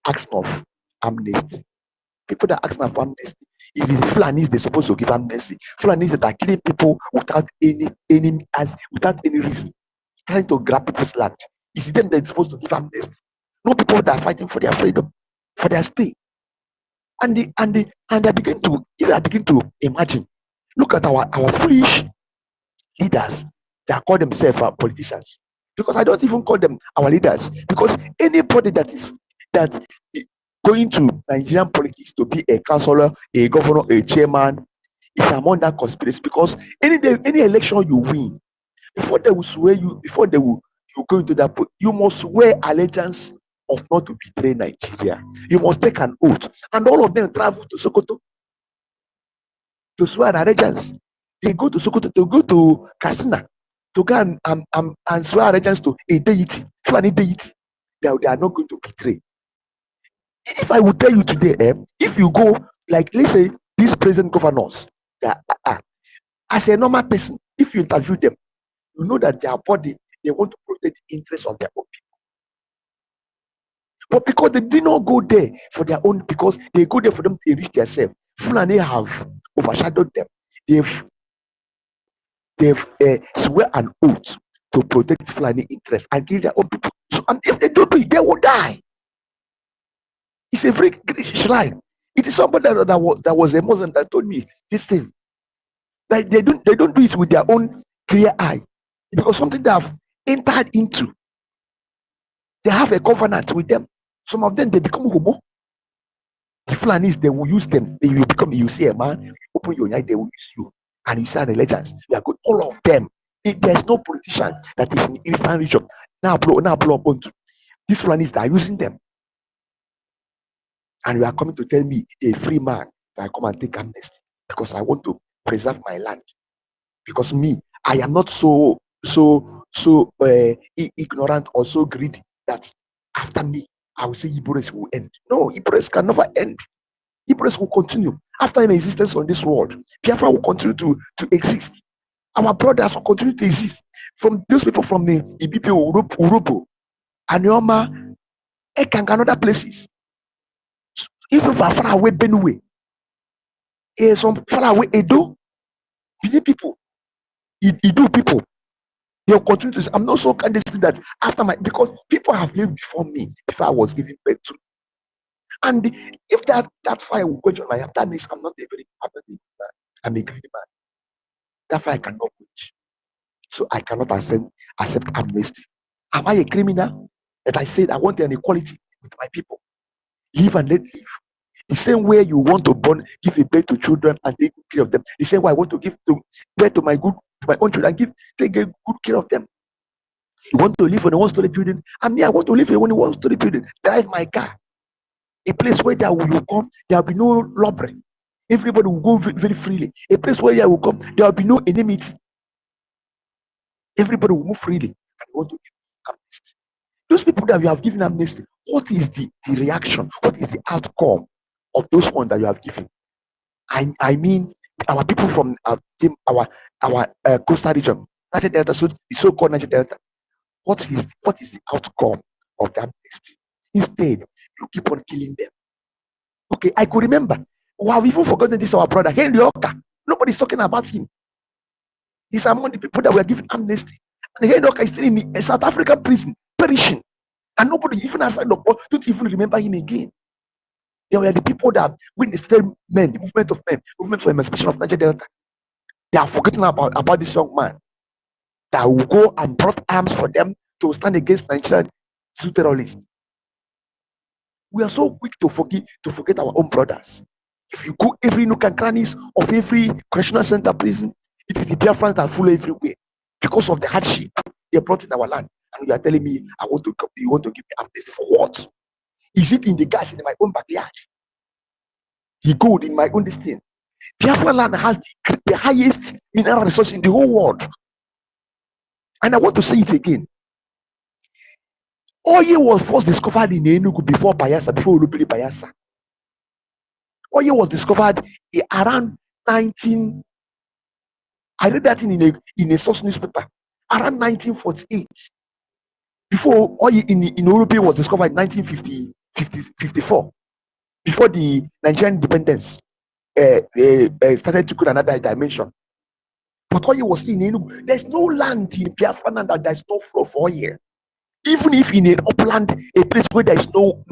Speaker 10: ask of amnesty. People that are asking for amnesty, is the Fulanis they're supposed to give amnesty. Fulanis that are killing people without any reason, trying to grab people's land. Is them they're supposed to give amnesty. No people that are fighting for their freedom, for their state. And I begin to imagine. Look at our foolish leaders that call themselves politicians. Because I don't even call them our leaders. Because anybody that is going to Nigerian politics to be a councillor, a governor, a chairman is among that conspiracy. Because any election you win, before they will swear you, before you go into that, you must swear allegiance of not to betray Nigeria. You must take an oath, and all of them travel to Sokoto to swear allegiance. They go to Sokoto, to go to Katsina, to go and swear allegiance to a deity, to any deity. They are not going to betray. If I would tell you today, if you go, like, let's say these present governors, as a normal person, if you interview them, you know that their body, they want to protect the interests of their own people. But because they did not go there for their own, because they go there for them to enrich themselves, Fulani have overshadowed them. They've swear an oath to protect Fulani interests and give their own people. So, and if they don't do it, they will die. It's a very great shrine. It is somebody that was a Muslim that told me this thing. That they don't do it with their own clear eye, because something they have entered into. They have a covenant with them. Some of them they become homo. The Fulanis, they will use them. They will become. You see a man, you open your eye, they will use you, and you say allegiance. You are good. All of them. There's no politician that is in the Eastern region now blow up. These Fulanis, they are using them. And you are coming to tell me, a free man, that I come and take amnesty because I want to preserve my land. Because me, I am not so ignorant or so greedy that after me, I will say Iboris will end. No, Iboris can never end. Iboris will continue. After my existence on this world, Biafra will continue to exist. Our brothers will continue to exist. From those people from the IBIBIO, Urobo, Anioma, Ekang, and other places. Even far away Benue, some far away Edo, people, Edo people, they'll continue to say, I'm not so kind of that after because people have lived before me, before I was giving birth to. And if that fire will quench on my heart, that means I'm not a man. I'm a greedy man. That fire cannot quench. So I cannot accept amnesty. Am I a criminal? That I said I want an equality with my people. Live and let live. The same way you want to give a birth to children and take good care of them. The same way I want to give birth to my own children and take good care of them. You want to live in a one-story building, and me, I want to live in a one-story building. Drive my car. A place where there will come, there will be no robbery. Everybody will go very freely. A place where there will come, there will be no enmity. Everybody will move freely. And want to give amnesty. Those people that you have given amnesty, what is the reaction? What is the outcome of those ones that you have given? I mean, our people from our coastal region, Niger Delta, so the so-called Niger Delta. What is the outcome of the amnesty? Instead, you keep on killing them. Okay, I could remember. We have even forgotten this, our brother Henry Oka. Nobody's talking about him. He's among the people that were given amnesty. And Henry Oka is still in a South African prison, perishing. And nobody, even outside the world, don't even remember him again. They were the people that witnessed the movement for emancipation of Niger Delta. They are forgetting about this young man that will go and brought arms for them to stand against Nigerian terrorists. We are so quick to forget our own brothers. If you go every nook and crannies of every correctional center prison, it is the Biafrans that full everywhere because of the hardship they brought in our land. And you are telling me, you want to give me amnesty for what? Is it in the gas in my own backyard? The gold in my own destiny? Biafra land has the highest mineral resource in the whole world. And I want to say it again. Oil was first discovered in Enugu before Bayelsa, before Olubiri Bayelsa. Oil was discovered around 19. I read that in a source newspaper around 1948. Before oil in Olubiri was discovered in 1954. before the Nigerian independence started to go another dimension. But all you was seeing, there's no land in Biafra land that there's no flow for oil. Even if in an upland, a place where there's no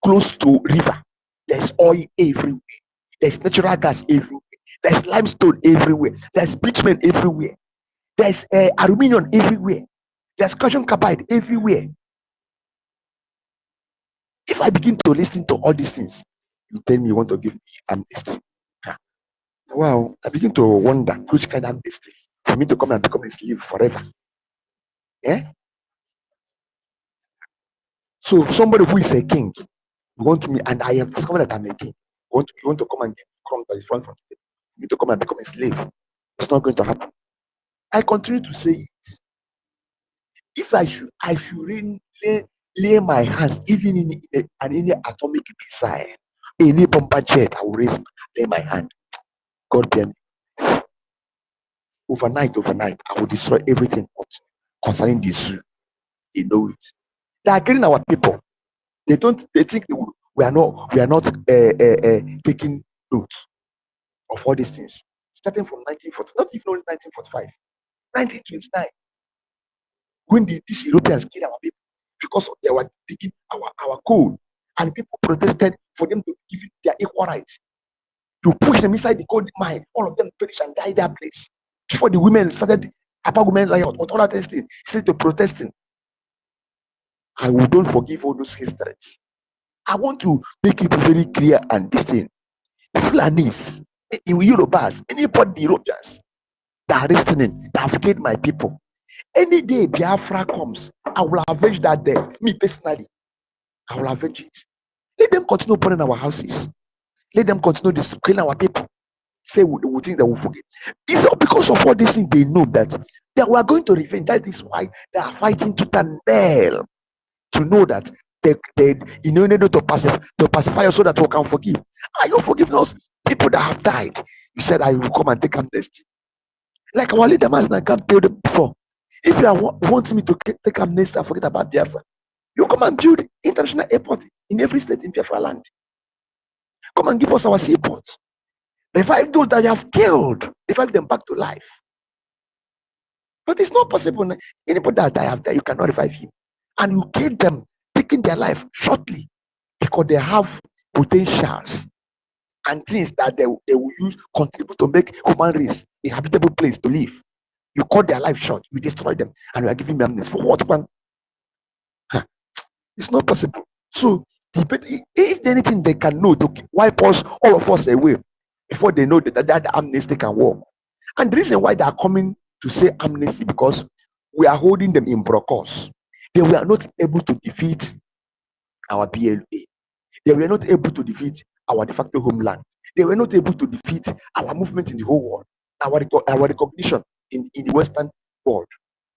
Speaker 10: close to river, there's oil everywhere. There's natural gas everywhere. There's limestone everywhere. There's bitumen everywhere. There's aluminium everywhere. There's calcium carbide everywhere. If I begin to listen to all these things, you tell me you want to give me amnesty. Wow, I begin to wonder which kind of amnesty for me to come and become a slave forever. Yeah. So somebody who is a king, you want to me, and I have discovered that I'm a king. You want to come and come to the front from me to come and become a slave. It's not going to happen. I continue to say it. If I should lay my hands even in any atomic missile, any bomber jet, I will lay my hand. God damn me. Overnight, I will destroy everything concerning the zoo. They know it. They are killing our people. They think we are not taking notes of all these things. Starting from 1940, not even only 1945, 1929, when these Europeans killed our people because they were taking our coal, and people protested for them to give it their equal rights. To push them inside the coal mine, all of them perish and die their place. Before the women started, about women like what all that thing, started to protesting. I will don't forgive all those histories. I want to make it very clear and distinct. The Fulanis, in Yorubas, anybody Europeans that are listening, that have killed my people. Any day Biafra comes, I will avenge that day. Me personally, I will avenge it. Let them continue burning our houses. Let them continue killing our people. Say we think they will forget. It's not because of all these things they know that we are going to revenge. That is why they are fighting tooth and nail to know that they need to pacify us so that we can forgive. Are you forgiving us? People that have died. You said I will come and take amnesty. Like our leader I can't tell them before. If you want me to take amnesty and forget about Biafra, you come and build international airport in every state in Biafra land. Come and give us our seaports. Revive those that you have killed. Revive them back to life. But it's not possible. Anybody that I have there, you cannot revive him. And you kill them, taking their life shortly because they have potentials and things that they will use, contribute to make human race a habitable place to live. You cut their life short, you destroy them, and you are giving them amnesty. For what one? It's not possible. So, if anything they can know to wipe us, all of us away, before they know that amnesty can work. And the reason why they are coming to say amnesty, because we are holding them in Brokos. They were not able to defeat our PLA. They were not able to defeat our de facto homeland. They were not able to defeat our movement in the whole world, our recognition in the Western world.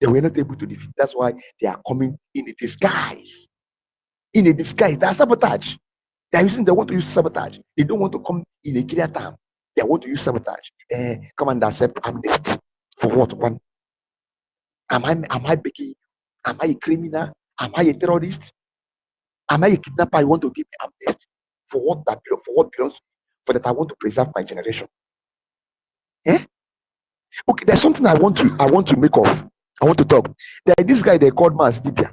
Speaker 10: They were not able to defeat. That's why they are coming in a disguise. In a disguise, that's sabotage. They want to use sabotage. They don't want to come in a clear term. They want to use sabotage. Come and accept amnesty. For what one? Am I begging? Am I a criminal? Am I a terrorist? Am I a kidnapper? I want to give me amnesty. For what belongs to me? For that I want to preserve my generation. Okay, there's something I want to make of. I want to talk. There is this guy they called Mas Libya.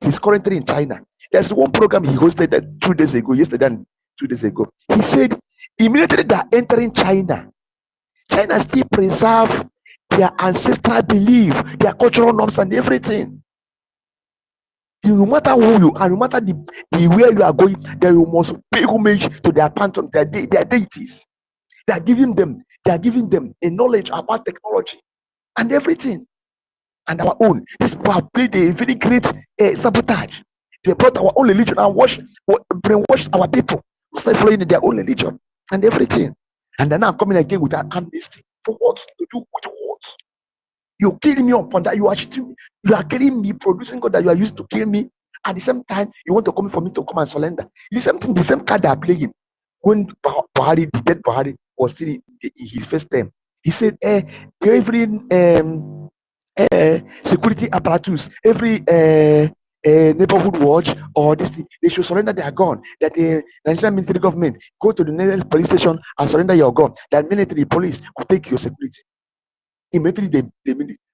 Speaker 10: He's currently in China. There's one program he hosted 2 days ago, yesterday and 2 days ago. He said immediately they are entering China, China still preserve their ancestral belief, their cultural norms and everything. No matter who you are, no matter the where you are going, that you must pay homage to their pantheon, their deities. They are giving them a knowledge about technology and everything. And our own. This have played a very great sabotage. They brought our own religion and brainwashed our people who started following their own religion and everything. And they're now coming again with an amnesty. For what? To do with what? You're killing me upon that. You are cheating me. You are killing me, producing God that you are used to kill me. At the same time, you want to come for me to come and surrender. The same card they are playing. When Buhari, the dead Buhari, was still in his first term, he said, every security apparatus, every a neighborhood watch or this thing, they should surrender their gun. That the Nigerian military government go to the nearest police station and surrender your gun. That military police could take your security. Immediately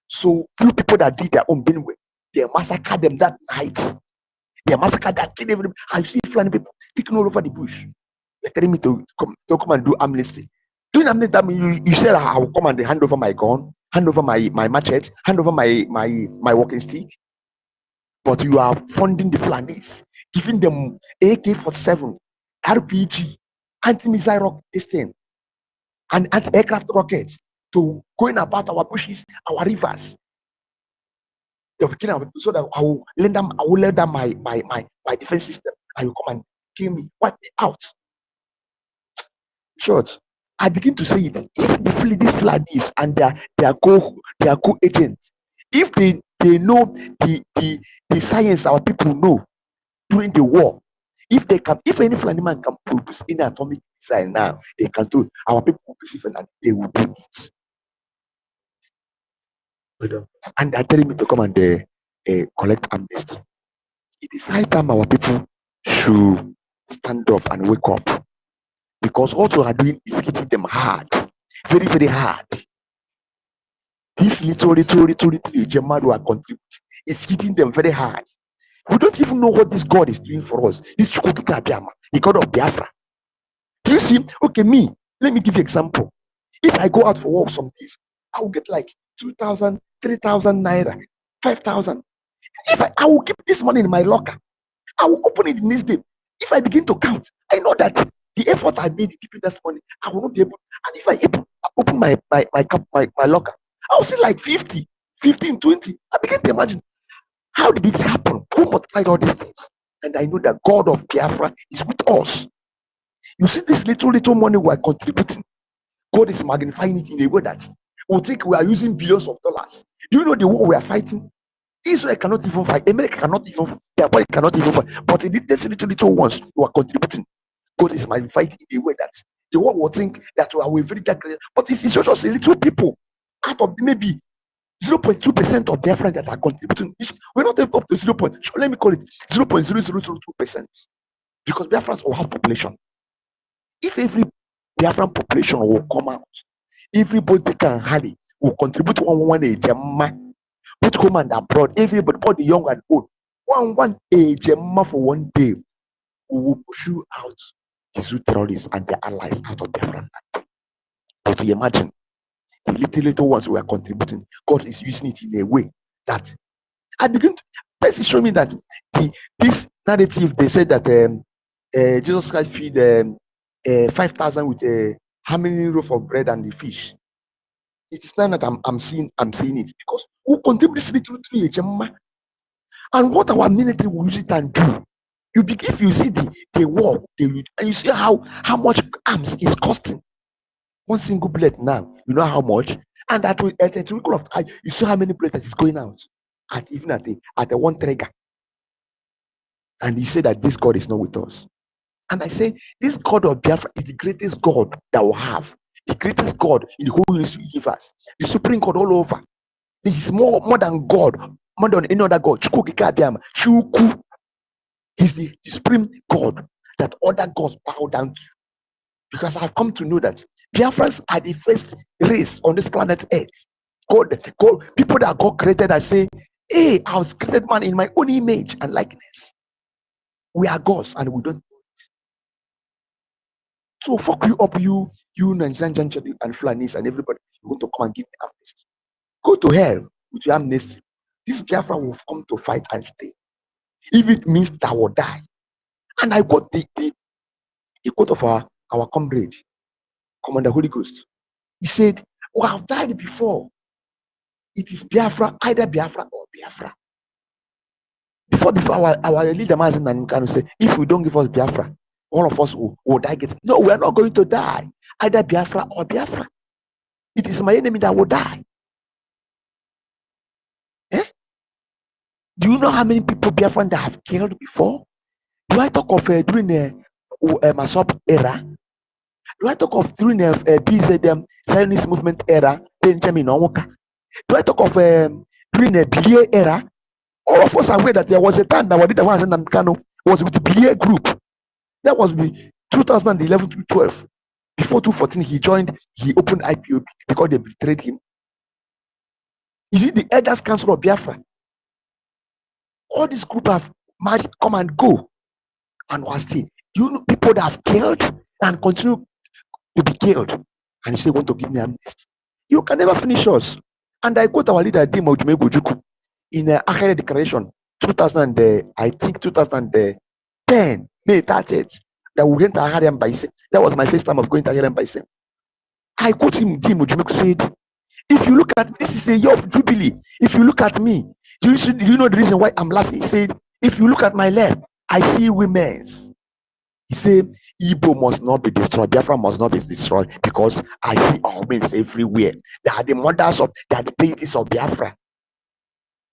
Speaker 10: so few people that did their own bin way, they massacred them that night. They massacred that killed everybody. I see Fulani people taking all over the bush. They're telling me to come and do amnesty. Doing amnesty, that means you said I will come and hand over my gun, hand over my machete, hand over my walking stick. But you are funding the Fulanis, giving them AK-47, RPG, anti-missile rocket, this thing, and anti-aircraft rockets to going about our bushes, our rivers. They're killing our people so that I will let them my defense system. I will come and kill me, wipe me out. Short. I begin to say it. If these Fulanis and their co-agents, if they know the science our people know during the war, if any Fulani man can produce any atomic missile now, they can do. Our people will receive and they will do it. And they're telling me to come and collect amnesty. It is high time our people should stand up and wake up, because what we are doing is hitting them hard, very, very hard. This little Gemma we are contributing is hitting them very hard. We don't even know what this God is doing for us. This Chukwuka, the God of Biafra. Do you see? Okay, let me give you an example. If I go out for work some days, I will get like 2,000, 3,000 naira, 5,000. If I will keep this money in my locker, I will open it the next day. If I begin to count, I know that the effort I made in keeping this money, I will not be able. And if I open my locker, I will see like 50, 15, 20. I begin to imagine, how did this happen? Who multiplied all these things? And I know that God of Biafra is with us. You see this little money we are contributing, God is magnifying it in a way that we think we are using billions of dollars. Do you know the war we are fighting? Israel cannot even fight. America cannot even fight. Their body cannot even fight. But in this little ones who are contributing, God is magnifying it in a way that the world will think that we are very great. But it's just a little people out of maybe 0.2% of their friends that are contributing. We're not up to 0. Let me call it 0.0002%, because Biafrans will have population. If every Biafran population will come out, everybody can hardly will contribute one a Gemma, both home and abroad, everybody, both the young and old, one a Gemma for one day, we will pursue out these terrorists and their allies out of Biafran. But you imagine the little ones we are contributing, God is using it in a way that I begin to. This is showing me that this narrative, they said that Jesus Christ feed 5,000 with how many loaf of bread and the fish. It is not that I'm seeing it, because who contribute this little to Gemma, and what our military will use it and do. If you see the war, and you see how much arms is costing. One single bullet now, you know how much, and at a trickle of time, you see how many bullets is going out, even at the one trigger. And he said that this God is not with us. And I say, this God of Biafra is the greatest God that we have, the greatest God in the whole universe, the supreme God all over. He is more than God, more than any other God. Chukwu is the supreme God that other gods bow down to. Because I've come to know that Biafrans are the first race on this planet Earth. God, people that God created and say, hey, I was created man in my own image and likeness. We are gods and we don't know it. So fuck you up, you Nigerian gentlemen and Fulanis and everybody. You want to come and give me amnesty? Go to hell with your amnesty. This Biafra will come to fight and stay. If it means that I will die. And I got the quote of our comrade, Commander Holy Ghost. He said, we have died before. It is Biafra, either Biafra or Biafra. Before our leader Mazen and Nkanu said, if we don't give us Biafra, all of us will die. No, we are not going to die. Either Biafra or Biafra. It is my enemy that will die. Eh? Do you know how many people Biafran that have killed before? Do I talk of during the Masop era? Do I talk of during the BZM Zionist movement era? Benjamin Onwuka? Do I talk of during the Bilie era? All of us are aware that there was a time that Wadida was in Namkano was with the BA group. That was 2011 to 12. Before 2014, he opened IPOB because they betrayed him. You see, the Elders Council of Biafra, all these groups have married, come and go, and was still, you know, people that have killed and continue to be killed, and you say, want to give me amnesty? You can never finish us. And I quote our leader, Dima Juku, in a Ahera Declaration, 2000, I think 2010, May 30th, that we went to Ahara and Baise. That was my first time of going to Ahara and Baise. I quote him, Dima Juku said, if you look at me, this is a year of jubilee. If you look at me, do you know the reason why I'm laughing? He said, if you look at my left, I see women's. He said, Igbo must not be destroyed. Biafra must not be destroyed because I see women everywhere. They are the mothers of, they are the deities of Biafra.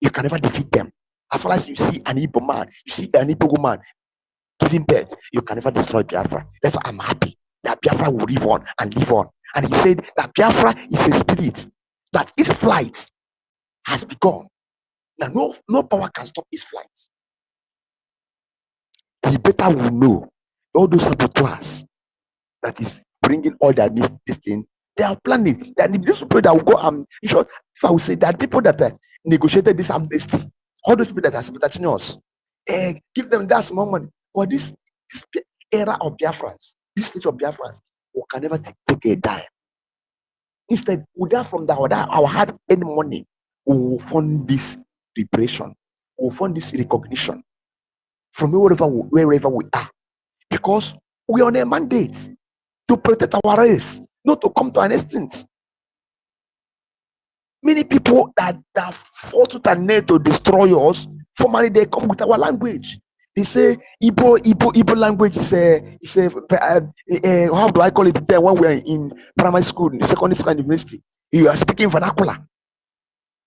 Speaker 10: You can never defeat them. As far as you see an Igbo man, you see an Igbo woman giving birth, you can never destroy Biafra. That's why I'm happy that Biafra will live on and live on. And he said that Biafra is a spirit, that its flight has begun. Now, no power can stop its flight. He better will know all those saboteurs that is bringing all that this thing. They are planning. There are these people that will go. In short, if I will say that people that negotiated this amnesty, all those people that are sabotaging us, give them that small money. But this era of Biafrans, this stage of Biafrans, we can never take a dime. Instead, without from our hard earned money, we will fund this liberation, we will fund this recognition from wherever we are, because we are on a mandate to protect our race, not to come to an extent. Many people that fought with and need to destroy us, formally they come with our language. They say Igbo language is how do I call it there when we are in primary school, secondary school, and university? You are speaking vernacular.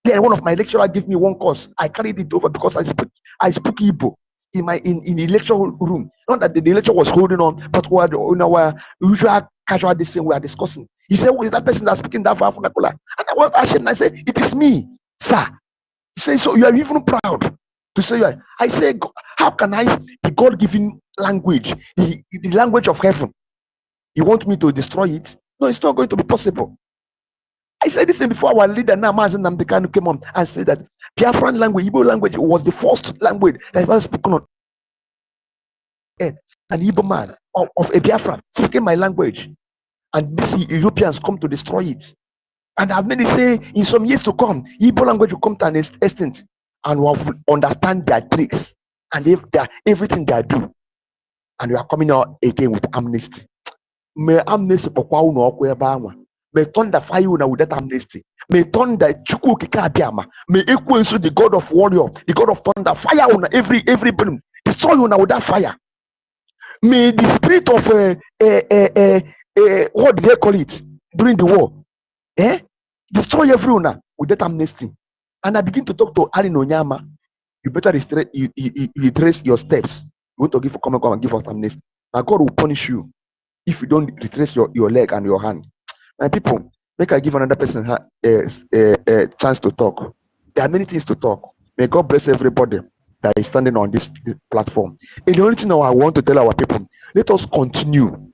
Speaker 10: Then one of my lecturers gave me one course. I carried it over because I spoke Igbo in the lecture room. Not that the lecture was holding on, but we are in our usual casual this thing we are discussing. He said, "Who is that person that's speaking that vernacular?" And I was ashamed. And I said, "It is me, sir." He said, "So you are even proud to say you are?" I said, "How can I the God-given language, the language of heaven? You want me to destroy it? No, it's not going to be possible." I said this thing before our leader now, Mazen Namdekanu, came on and said that Biafran language, Igbo language, was the first language that was spoken on earth. An Igbo man of a Biafran speaking my language, and these Europeans come to destroy it. And I've made it say in some years to come, Igbo language will come to an extent and will understand their tricks and everything they do. And we are coming out again with amnesty. May amnesty may thunder fire you now with that amnesty. May thunder Chuku Kikabiama. May Ekwensu, the God of warrior, the God of thunder, fire on every burning, destroy you now with that fire. May the spirit of what do they call it during the war? Destroy everyone with that amnesty. And I begin to talk to Alin Onyama. You better retrace your steps. You want to come and give us amnesty. Now God will punish you if you don't retrace your leg and your hand. My people, make I give another person a chance to talk. There are many things to talk. May God bless everybody that is standing on this platform. And the only thing I want to tell our people, let us continue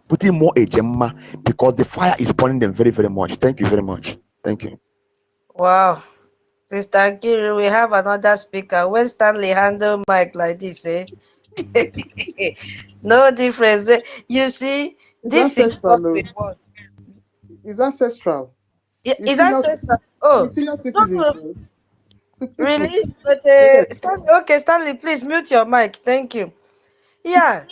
Speaker 10: putting more agenda because the fire is burning them very, very much. Thank you very much. Thank you.
Speaker 2: Wow. Sister Kiri, we have another speaker. When Stanley handle mic like this, no difference. You see,
Speaker 3: It's
Speaker 2: this is what
Speaker 3: ancestral, though.
Speaker 2: we want.
Speaker 3: It's ancestral. It's
Speaker 2: Is
Speaker 3: senior,
Speaker 2: ancestral. Oh,
Speaker 3: it's senior
Speaker 2: no,
Speaker 3: citizens.
Speaker 2: no,
Speaker 3: So.
Speaker 2: really? But
Speaker 3: Yes.
Speaker 2: Stanley, okay, Stanley, please mute your mic. Thank you. Yeah,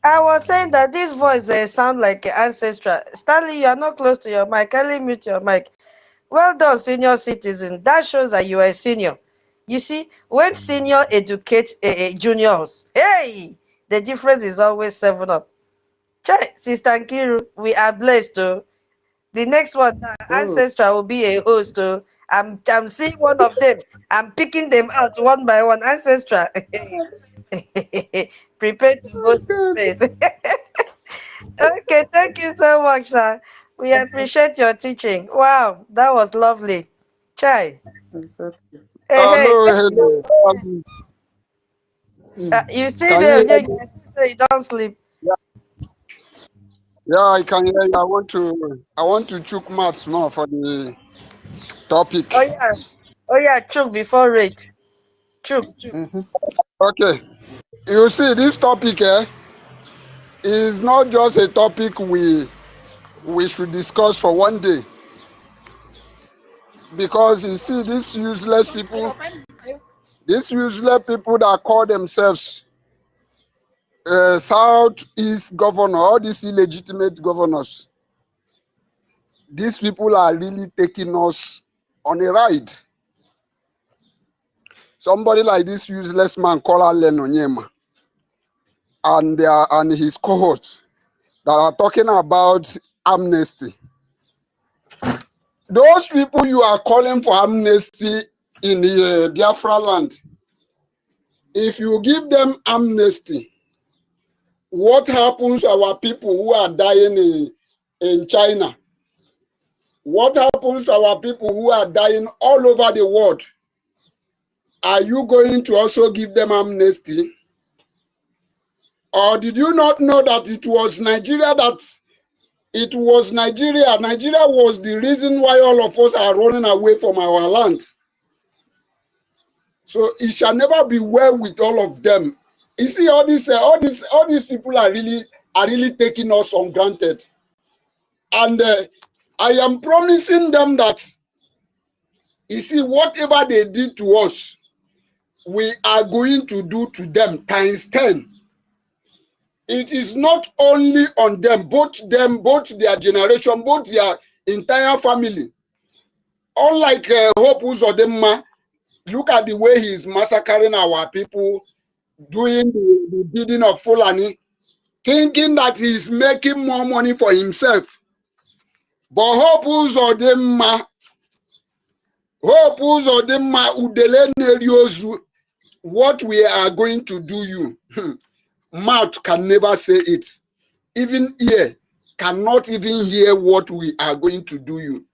Speaker 2: I was saying that this voice sound like ancestral. Stanley, you are not close to your mic. Kindly mute your mic. Well done, senior citizen. That shows that you are a senior. You see, when senior educates juniors, hey, the difference is always 7 up. Chai, Sister Nkiru, we are blessed too. The next one,
Speaker 3: Oh,
Speaker 2: Ancestral will be a host too. I'm seeing one of them. I'm picking them out one by one. Ancestral. Prepare to
Speaker 3: oh
Speaker 2: host the
Speaker 3: God.
Speaker 2: space. Okay, thank you so much, sir. We appreciate your teaching. Wow, that was lovely. Chai.
Speaker 3: Exactly.
Speaker 2: Hey,
Speaker 6: Hello.
Speaker 2: you stay
Speaker 6: Can you
Speaker 2: there,
Speaker 6: hear
Speaker 2: okay?
Speaker 6: me?
Speaker 2: So you don't sleep.
Speaker 6: Yeah, yeah, I can hear you. I want to chook maths more for the
Speaker 2: Oh
Speaker 6: topic.
Speaker 2: yeah. Oh yeah, choke before rate. Choke.
Speaker 3: Mm-hmm.
Speaker 6: Okay. You see, this topic is not just a topic we should discuss for one day, because you see these useless people that call themselves Southeast governor, all these illegitimate governors, these people are really taking us on a ride. Somebody like this useless man called Allen Onyema and his cohorts that are talking about amnesty. Those people you are calling for amnesty in the Biafra land, if you give them amnesty, what happens to our people who are dying in China? What happens to our people who are dying all over the world? Are you going to also give them amnesty? Or did you not know that it was Nigeria Nigeria was the reason why all of us are running away from our land? So it shall never be well with all of them. You see, all these people are really taking us on granted. And I am promising them that, you see, whatever they did to us, we are going to do to them times 10. It is not only on them, both their generation, both their entire family. Unlike Hope Uzodinma, look at the way he is massacring our people, doing the bidding of Fulani, thinking that he is making more money for himself. But Hope Uzodinma Udele Neriozu, what we are going to do you, mouth can never say it. Even ear cannot even hear what we are going to do you.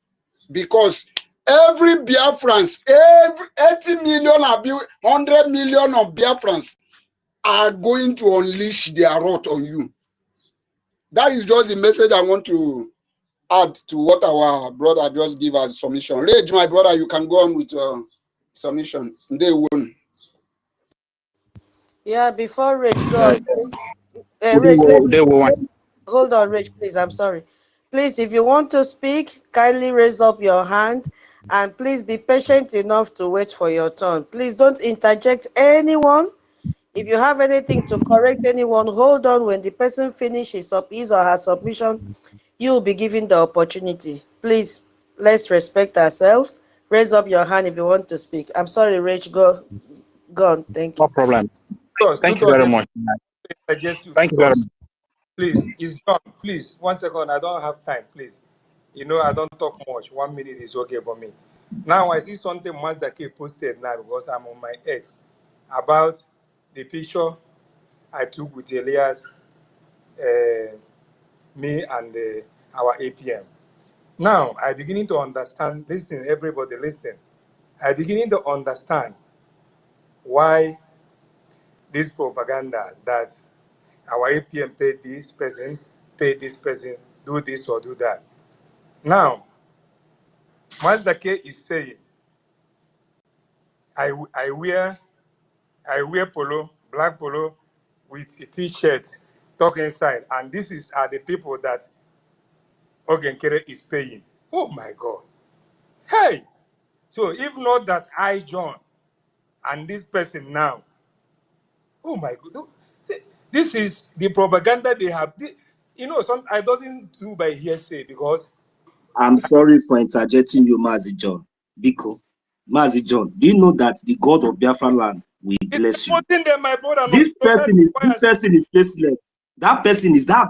Speaker 6: Because every Biafrans, every 80 million, 100 million of Biafrans are going to unleash their wrath on you. That is just the message I want to add to what our brother just gave us submission. Rage, my brother, you can go on with your submission. They won.
Speaker 2: Yeah, before Rich, go
Speaker 9: Yeah,
Speaker 2: on, please. Rich, hold on, Rich, please. I'm sorry. Please, if you want to speak, kindly raise up your hand, and please be patient enough to wait for your turn. Please don't interject anyone. If you have anything to correct anyone, hold on. When the person finishes up his or her submission, you will be given the opportunity. Please, let's respect ourselves. Raise up your hand if you want to speak. I'm sorry, Rich. Go on. Thank you.
Speaker 9: no problem. Thank you very much. Thank you very much.
Speaker 11: Please, it's John. Please, 1 second. I don't have time. Please, I don't talk much. 1 minute is okay for me. Now I see something Mazda K posted now because I'm on my X about the picture I took with Elias, me and our APM. Now I'm beginning to understand. Listen, everybody, listen. I'm beginning to understand why this propaganda that our APM paid this person, do this or do that. Now, Mazda K is saying, I wear polo, black polo, with a t-shirt, talk inside, and this are the people that Ogenkere is paying. Oh my God. Hey! So if not that I, John, and this person now, oh my God. See, this is the propaganda they have. I doesn't do by hearsay because
Speaker 4: I'm sorry for interjecting you, Mazi John. Biko, Mazi John, do you know that the God of Biafra land will
Speaker 11: it's
Speaker 4: bless you?
Speaker 11: supporting them, my brother.
Speaker 4: This person is faceless. That person is that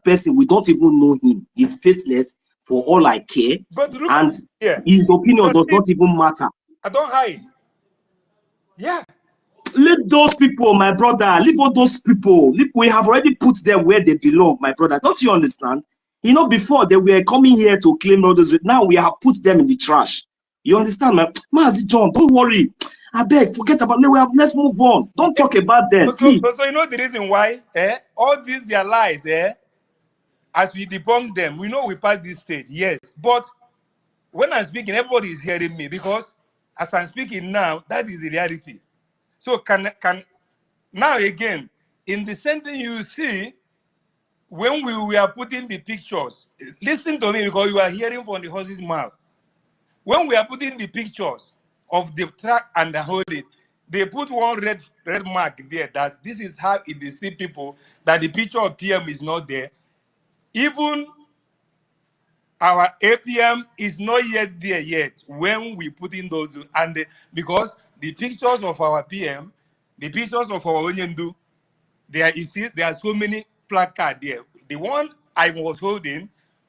Speaker 4: person. We don't even know him. He's faceless for all I care,
Speaker 11: But look
Speaker 4: and
Speaker 11: here.
Speaker 4: his opinion does not even matter.
Speaker 11: I don't hide. Yeah.
Speaker 4: Let those people, my brother, leave all those people. We have already put them where they belong, my brother. Don't you understand? Before they were coming here to claim all those. Now we have put them in the trash. You understand, man? Mazi John, don't worry. I beg, forget about me. Let's move on. Don't talk about them, please.
Speaker 11: So you know the reason why? All these their lies, as we debunk them, we know we passed this stage, yes. But when I'm speaking, everybody is hearing me because as I'm speaking now, that is the reality. So can now again, in the same thing you see, when we were putting the pictures, listen to me because you are hearing from the horse's mouth. When we are putting the pictures of the track and the holding, they put one red mark there that this is how it deceives people that the picture of PM is not there. Even our APM is not yet there yet when we put in those, and because the pictures of our PM, the pictures of our Onyendu, you see, there are so many placards there. The one I was holding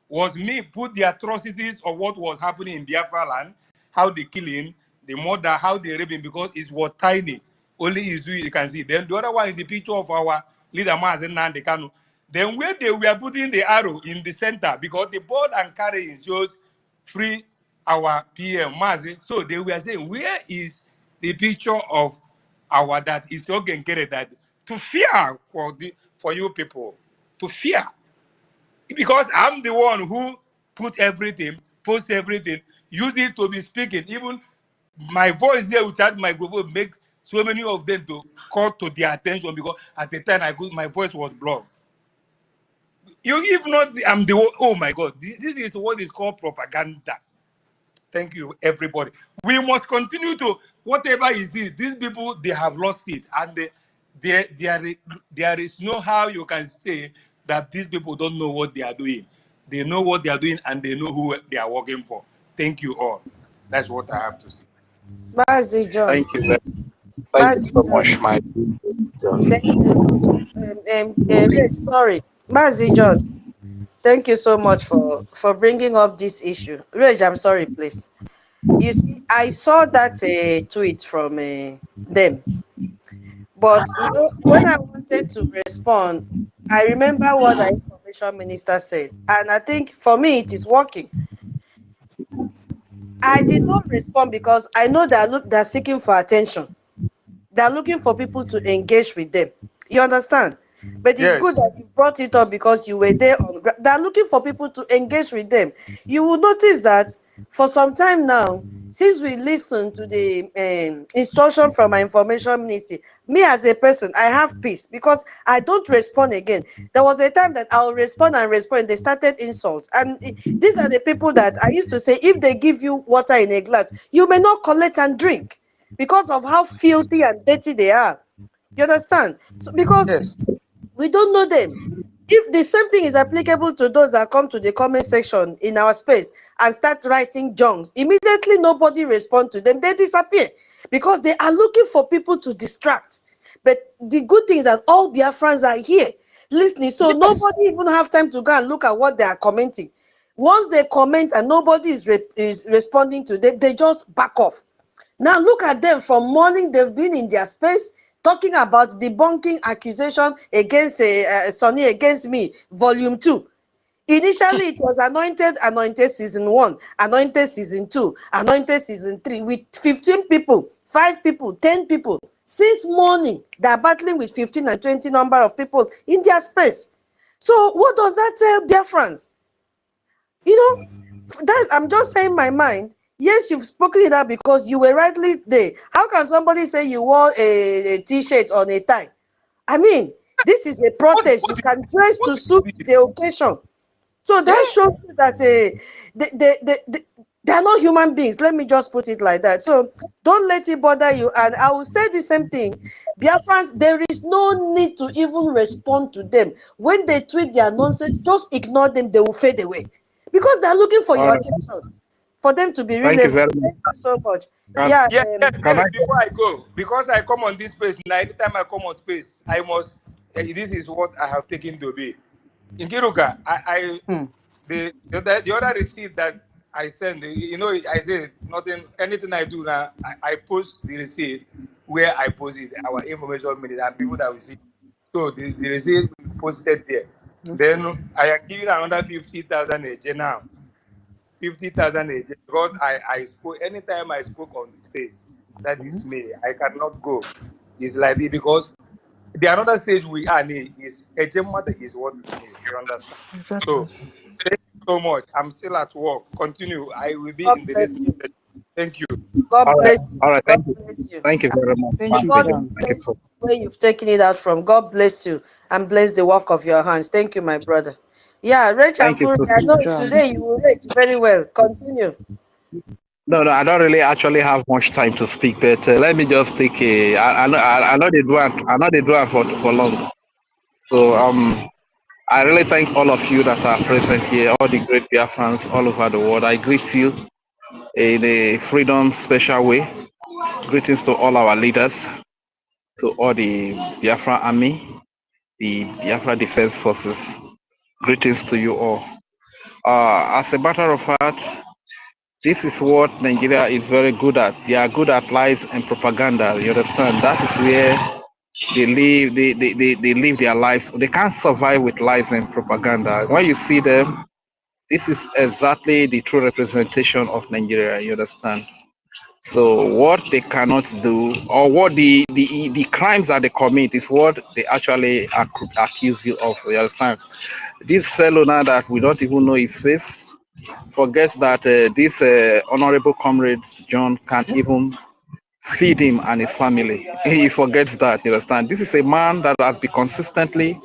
Speaker 11: was me put the atrocities of what was happening in Biafra land, how they killing, the murder, how they raping, because it was tiny. Only Izu you can see. Then the other one is the picture of our leader Mazen Nandekanu. Then where they were putting the arrow in the center, because the board and carrying shows free our PM Mazi. So they were saying, where is the picture of our that is so getting that to fear for you people, to fear, because I'm the one who put everything, post everything, use it to be speaking. Even my voice there without microphone make so many of them to call to their attention because at the time my voice was blocked. If not, I'm the one. Oh my God, this is what is called propaganda. Thank you, everybody. We must continue to, whatever is it, these people, they have lost it. And there is no how you can say that these people don't know what they are doing. They know what they are doing and they know who they are working for. Thank you all. That's what I have to say.
Speaker 2: Mazi John.
Speaker 9: Thank you. Thank you
Speaker 2: Mazi
Speaker 9: so
Speaker 2: John.
Speaker 9: much, my
Speaker 2: Thank you. Rich, sorry. Mazi John. Thank you so much for bringing up this issue. Reg, I'm sorry, please. You see, I saw that tweet from them, but you know, when I wanted to respond, I remember what the information minister said, and I think for me it is working. I did not respond because I know they're seeking for attention. They're looking for people to engage with them. You understand? But it's good
Speaker 11: Yes.
Speaker 2: that you brought it up because you were there on ground. They're looking for people to engage with them. You will notice that for some time now, since we listened to the instruction from our information ministry, me as a person, I have peace because I don't respond again. There was a time that I'll respond and respond. They started insults. And these are the people that I used to say, if they give you water in a glass, you may not collect and drink because of how filthy and dirty they are. You understand? So, because
Speaker 11: Yes.
Speaker 2: we don't know them. If the same thing is applicable to those that come to the comment section in our space and start writing junks, immediately nobody respond to them, they disappear because they are looking for people to distract. But the good thing is that all Biafrans are here listening, so
Speaker 11: Yes.
Speaker 2: nobody even have time to go and look at what they are commenting. Once they comment and nobody is responding to them, they just back off. Now look at them from morning, they've been in their space talking about debunking accusation against Sonny against me, volume 2. Initially, it was anointed season 1, anointed season 2, anointed season 3 with 15 people, 5 people, 10 people. Since morning, they are battling with 15 and 20 number of people in their space. So what does that tell Biafrans? You know, I'm just saying my mind. Yes, you've spoken it out because you were rightly there. How can somebody say you wore a t-shirt on a tie? I mean, this is a protest. You can dress
Speaker 11: What
Speaker 2: to
Speaker 11: is
Speaker 2: suit
Speaker 11: this?
Speaker 2: the occasion. So that
Speaker 11: Yeah.
Speaker 2: shows you that they are not human beings. Let me just put it like that. So don't let it bother you. And I will say the same thing. Biafrans, there is no need to even respond to them. When they tweet their nonsense, just ignore them. They will fade away. Because they are looking for
Speaker 9: All
Speaker 2: your
Speaker 9: right.
Speaker 2: attention. For them to be
Speaker 9: Thank you
Speaker 2: relevant.
Speaker 9: very much.
Speaker 2: Thank you so much.
Speaker 9: Can,
Speaker 2: Yeah.
Speaker 11: Yes, yes,
Speaker 9: can I
Speaker 11: yes. Before I go, because I come on this space now, anytime I come on space, I must. This is what I have taken to be. In Kiruka, the other receipt that I send, you know, I say nothing, anything I do now, I post the receipt where I post it, our information minute, and people that will see. So the receipt we posted there.
Speaker 3: Okay.
Speaker 11: Then I am giving another 50,000 a now. 50,000 a day because I spoke anytime I spoke on space. That is me. I cannot go. It's like this because the another stage we are in is Ejemma is what we need. You understand?
Speaker 3: Exactly.
Speaker 11: So thank you so much. I'm still at work. Continue. I will be
Speaker 2: God
Speaker 11: in the
Speaker 2: bless
Speaker 11: listening
Speaker 2: you.
Speaker 11: section. Thank you.
Speaker 2: God
Speaker 9: All right,
Speaker 2: bless you.
Speaker 9: all right.
Speaker 2: God
Speaker 9: Thank you,
Speaker 2: bless you.
Speaker 9: thank you very much,
Speaker 3: Thank
Speaker 9: Matt
Speaker 3: you,
Speaker 2: God,
Speaker 9: Pigeon.
Speaker 3: Dan.
Speaker 9: Thank you so.
Speaker 2: where you've taken it out from, God bless you and bless the work of your hands. Thank you, my brother. Yeah, Rach and
Speaker 9: Thank you
Speaker 2: Fury,
Speaker 9: so.
Speaker 2: I
Speaker 3: Thank
Speaker 2: know
Speaker 3: you, Dan.
Speaker 2: today you will rate very well. Continue.
Speaker 9: No, no, I don't really actually have much time to speak, but let me just take a. I know they do it. I know they do it for long. So I really thank all of you that are present here, all the great Biafrans all over the world. I greet you in a freedom special way. Greetings to all our leaders, to all the Biafra Army, the Biafra Defense Forces. Greetings to you all. As a matter of fact, this is what Nigeria is very good at. They are good at lies and propaganda. You understand? That is where they live. They live their lives. They can't survive with lies and propaganda. When you see them, this is exactly the true representation of Nigeria. You understand? So what they cannot do, or what the crimes that they commit, is what they actually accuse you of. You understand? This fellow now that we don't even know his face forgets that this honorable comrade John can't even feed him and his family. He forgets that. You understand? This is a man that has been consistently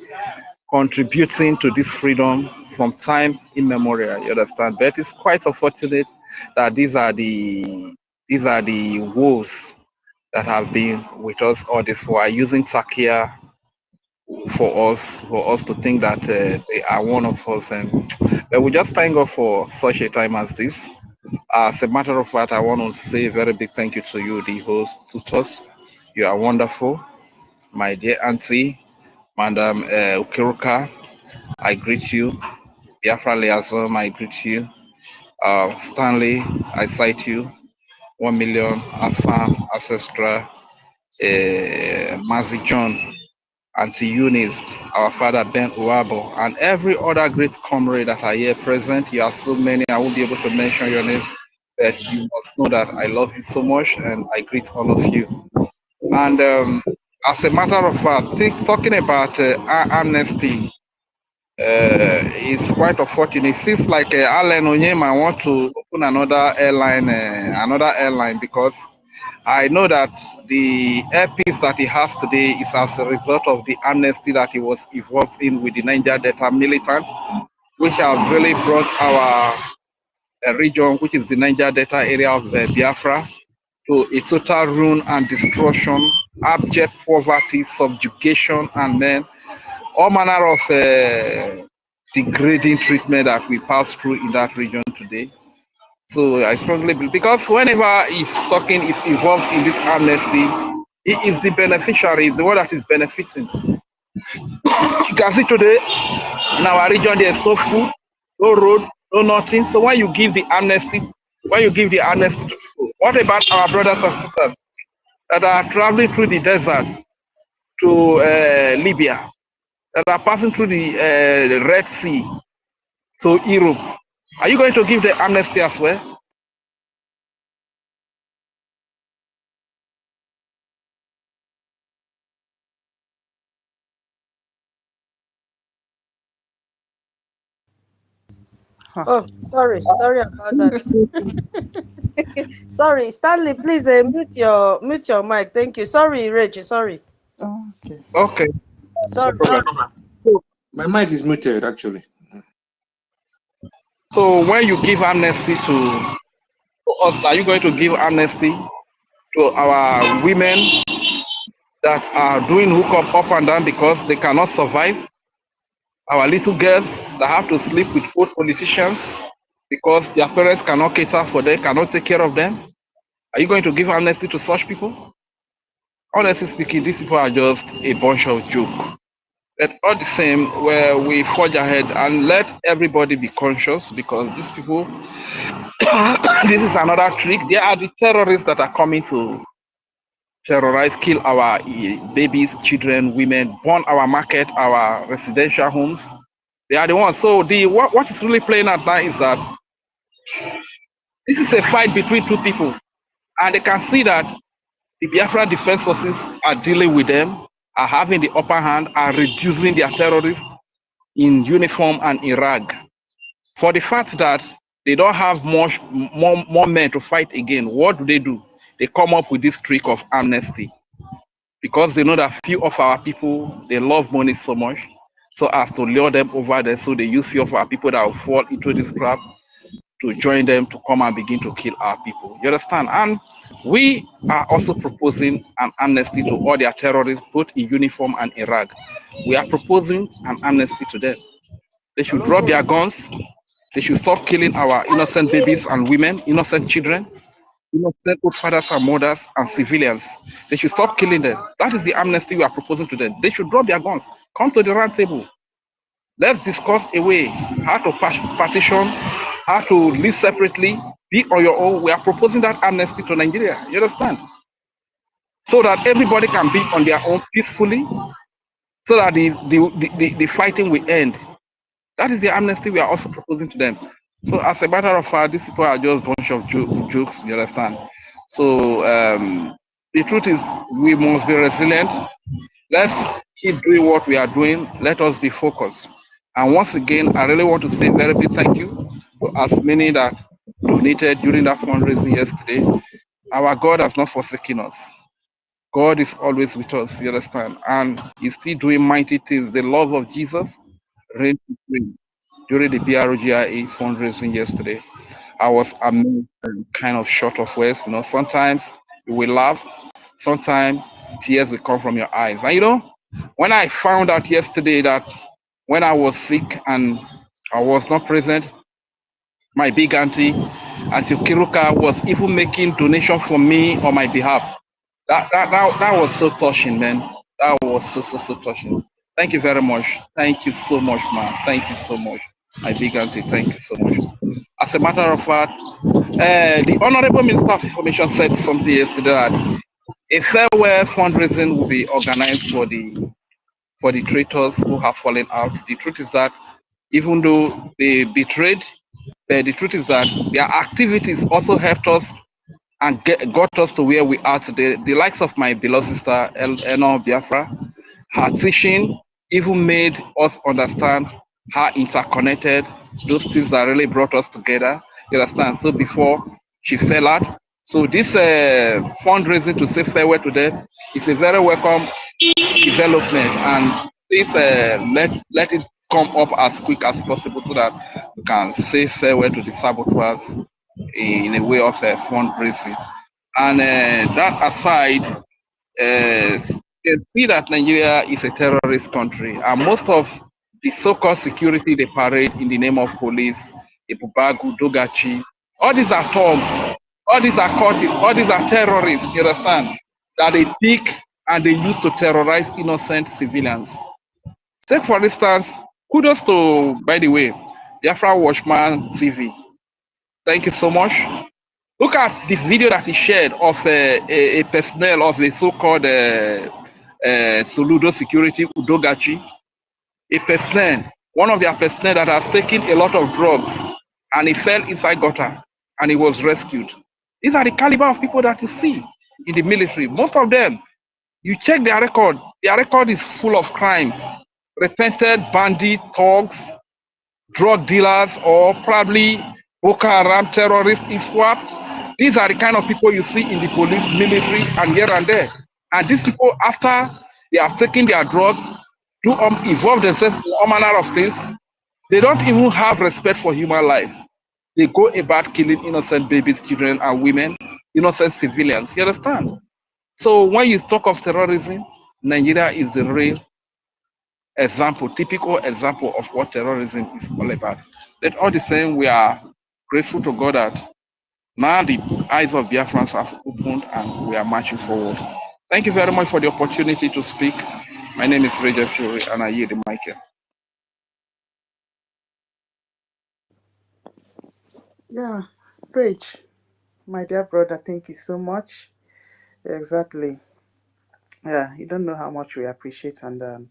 Speaker 9: contributing to this freedom from time immemorial. You understand? But it's quite unfortunate that these are the wolves that have been with us all this while, using Takia for us to think that they are one of us. And but we just thank God for such a time as this. As a matter of fact, I want to say a very big thank you to you, the host tutors. You are wonderful, my dear auntie, Madam Ukiruka. I greet you. Biafra Liazom, I greet you. Stanley, I cite you. 1 million, Afam, Ancestra, Mazi John, Auntie Eunice, our father Ben Uwabo, and every other great comrade that are here present. You are so many, I won't be able to mention your name, but you must know that I love you so much and I greet all of you. And as a matter of fact, talking about amnesty is quite unfortunate. It seems like Alan Onyema want to open another airline, because I know that the airpiece that he has today is as a result of the amnesty that he was involved in with the Niger Delta militant, which has really brought our region, which is the Niger Delta area of Biafra, to a total ruin and destruction, abject poverty, subjugation, and then all manner of degrading treatment that we pass through in that region today. So I strongly believe, because whenever he's involved in this amnesty, he is the beneficiary, is the one that is benefiting. You can see today in our region there is no food, no road, no nothing. So when you give the amnesty, to people, what about our brothers and sisters that are traveling through the desert to Libya, that are passing through the Red Sea to Europe? Are you going to give the amnesty as well?
Speaker 3: Huh.
Speaker 2: Oh, sorry about that. Sorry, Stanley, please mute your mic. Thank you. Sorry, Rach. Sorry.
Speaker 3: Okay.
Speaker 9: Okay, no
Speaker 2: Sorry.
Speaker 9: problem. So,
Speaker 5: My mic is muted actually.
Speaker 9: so when you give amnesty to us, are you going to give amnesty to our women that are doing hookup up and down because they cannot survive? Our little girls that have to sleep with old politicians because their parents cannot cater for them, cannot take care of them? Are you going to give amnesty to such people? Honestly speaking, these people are just a bunch of jokes. But all the same, where we forge ahead and let everybody be conscious, because these people, this is another trick. They are the terrorists that are coming to terrorize, kill our babies, children, women, burn our market, our residential homes. They are the ones. So what is really playing out now is that This is a fight between two people, and they can see that the Biafra Defense Forces are dealing with them, are having the upper hand, are reducing their terrorists in uniform and in rag. For the fact that they don't have more men to fight again, what do? They come up with this trick of amnesty because they know that few of our people, they love money so much, so as to lure them over there. So they use few of our people that will fall into this trap to join them to come and begin to kill our people. You understand? And we are also proposing an amnesty to all their terrorists, both in uniform and in rag. We are proposing an amnesty to them. They should drop their guns. They should stop killing our innocent babies and women, innocent children, innocent old fathers and mothers and civilians. They should stop killing them. That is the amnesty we are proposing to them. They should drop their guns. Come to the round table. Let's discuss a way how to partition, how to live separately, be on your own. We are proposing that amnesty to Nigeria. You understand? So that everybody can be on their own peacefully, so that the fighting will end. That is the amnesty we are also proposing to them. So as a matter of fact, these people are just a bunch of jokes, you understand? So the truth is we must be resilient. Let's keep doing what we are doing. Let us be focused. And once again, I really want to say very big thank you to as many that donated during that fundraising yesterday. Our God has not forsaken us. God is always with us, you understand? And He's still doing mighty things. The love of Jesus reigned supreme during the BRGIA fundraising yesterday. I was amazed and kind of short of words. You know, sometimes you will laugh, sometimes tears will come from your eyes. And you know, when I found out yesterday that when I was sick and I was not present, my big auntie, Auntie Kiruka, was even making donation for me on my behalf. That was so touching, man. That was so touching. Thank you very much. Thank you so much, man. Thank you so much. My big auntie, thank you so much. As a matter of fact, the Honorable Minister of Information said something yesterday that a farewell fundraising will be organized for the traitors who have fallen out. The truth is that even though they betrayed, the truth is that their activities also helped us and got us to where we are today. The likes of my beloved sister Eno Biafra, her teaching even made us understand how interconnected those things that really brought us together. You understand? So before she fell out, so this fundraising to say farewell to them is a very welcome development, and please let it come up as quick as possible so that we can say farewell to the saboteurs in a way of fundraising. And that aside, you can see that Nigeria is a terrorist country, and most of the so-called security they parade in the name of police, Ibubagu, Dogachi, all these are thugs, all these are cultists, all these are terrorists, you understand, that they pick and they use to terrorize innocent civilians. Take for instance, kudos to, by the way, Biafra Watchman TV. Thank you so much. Look at the video that he shared of a personnel of the so-called Soludo Security Udogachi, a personnel, one of their personnel that has taken a lot of drugs, and he fell inside gutter and he was rescued. These are the caliber of people that you see in the military. Most of them, you check their record is full of crimes, repented bandit, thugs, drug dealers, or probably Boko Haram terrorists, ISWAP. These are the kind of people you see in the police, military, and here and there. And these people, after they have taken their drugs, do involve themselves in all manner of things, they don't even have respect for human life. They go about killing innocent babies, children, and women, innocent civilians. You understand? So when you talk of terrorism, Nigeria is the real example, typical example of what terrorism is all about. But all the same, we are grateful to God that now the eyes of Biafrans have opened and we are marching forward. Thank you very much for the opportunity to speak. My name is Raja Fury and I yield the mic here.
Speaker 3: Yeah, Rach, my dear brother, thank you so much. Exactly. Yeah, you don't know how much we appreciate and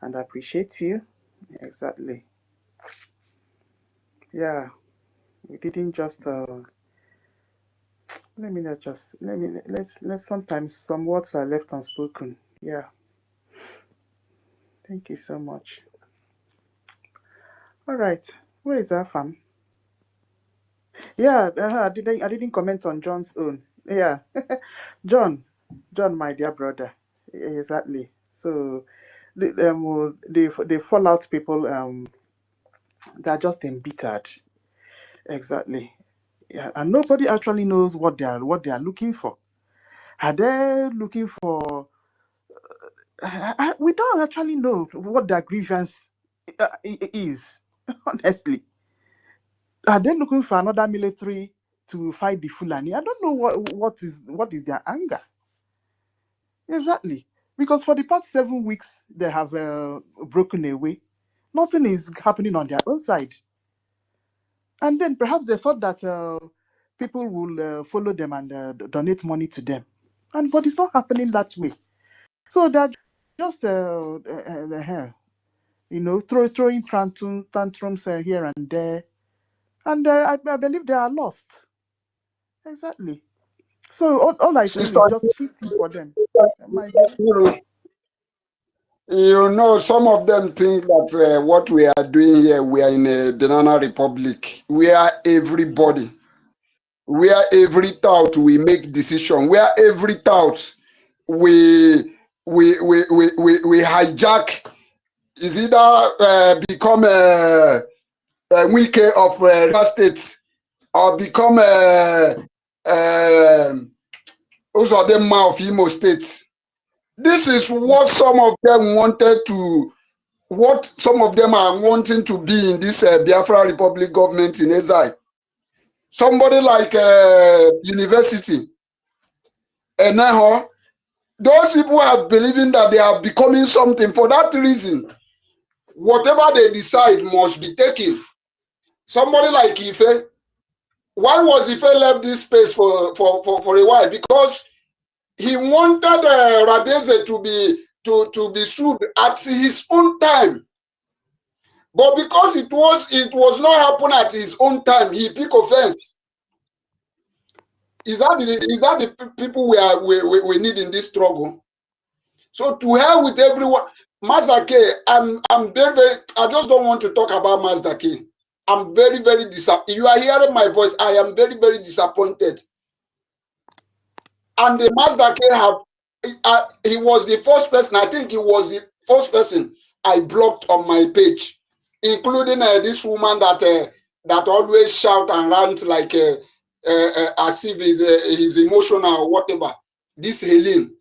Speaker 3: appreciate you. Exactly. Yeah, we didn't just Let me not just let's sometimes some words are left unspoken. Yeah. Thank you so much. All right. Where is Afam? Yeah, I didn't comment on John's own. Yeah. John, my dear brother. Exactly. So the fallout people they're just embittered. Exactly. Yeah, and nobody actually knows what they are looking for. Are they looking for we don't actually know what their grievance is. Honestly, are they looking for another military to fight the Fulani? I don't know what is their anger exactly, because for the past 7 weeks they have broken away. Nothing is happening on their own side, and then perhaps they thought that people will follow them and donate money to them, but it's not happening that way. So they're just throwing tantrums here and there, and I believe they are lost. Exactly. So all I feel
Speaker 6: Sister,
Speaker 3: is just pity for them. My dear.
Speaker 6: you know, some of them think that what we are doing here, we are in a banana republic where everybody, where every thought we make decision, where every thought we hijack is either become a wike of River State or become Uzodinma of Imo State. This is what some of them wanted to, what some of them are wanting to be in this Biafra Republic government in exile. Somebody like university, and now those people are believing that they are becoming something. For that reason, whatever they decide must be taken. Somebody like Ife, why was Ife left this space for a while? Because he wanted Rabeze to be sued at his own time. But because it was not happen at his own time, he pick offense. Is that the people we need in this struggle? So to hell with everyone. Mazda K, I'm very, I just don't want to talk about Mazda K. I'm very, very disappointed. You are hearing my voice. I am very, very disappointed. And the Mazda K he was the first person, I think he was the first person I blocked on my page, including this woman that always shout and rant like as if he's emotional or whatever. This Helene.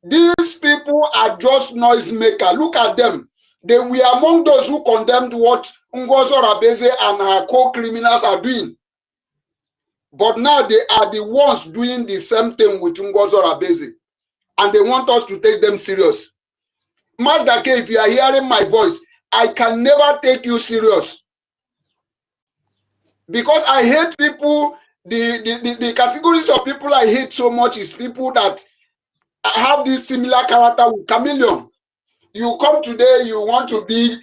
Speaker 6: These people are just noisemaker. Look at them. They were among those who condemned what Ngozi Rabeze and her co-criminals are doing. But now they are the ones doing the same thing with Ngozi Rabeze. And they want us to take them serious. Mazda K, if you are hearing my voice, I can never take you serious. Because I hate people, the categories of people I hate so much is people that have this similar character with chameleon. You come today, you be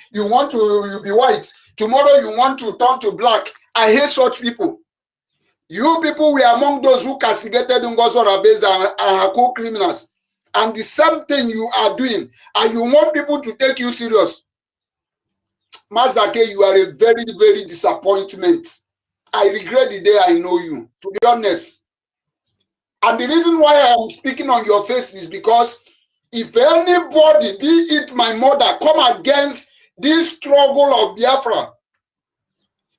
Speaker 6: white. Tomorrow you want to turn to black. I hate such people. You people were among those who castigated Ngozi Rabeze and her co-criminals. And the same thing you are doing. And you want people to take you serious. Mazake, you are a very, very disappointment. I regret the day I know you, to be honest. And the reason why I am speaking on your face is because if anybody, be it my mother, come against this struggle of Biafra,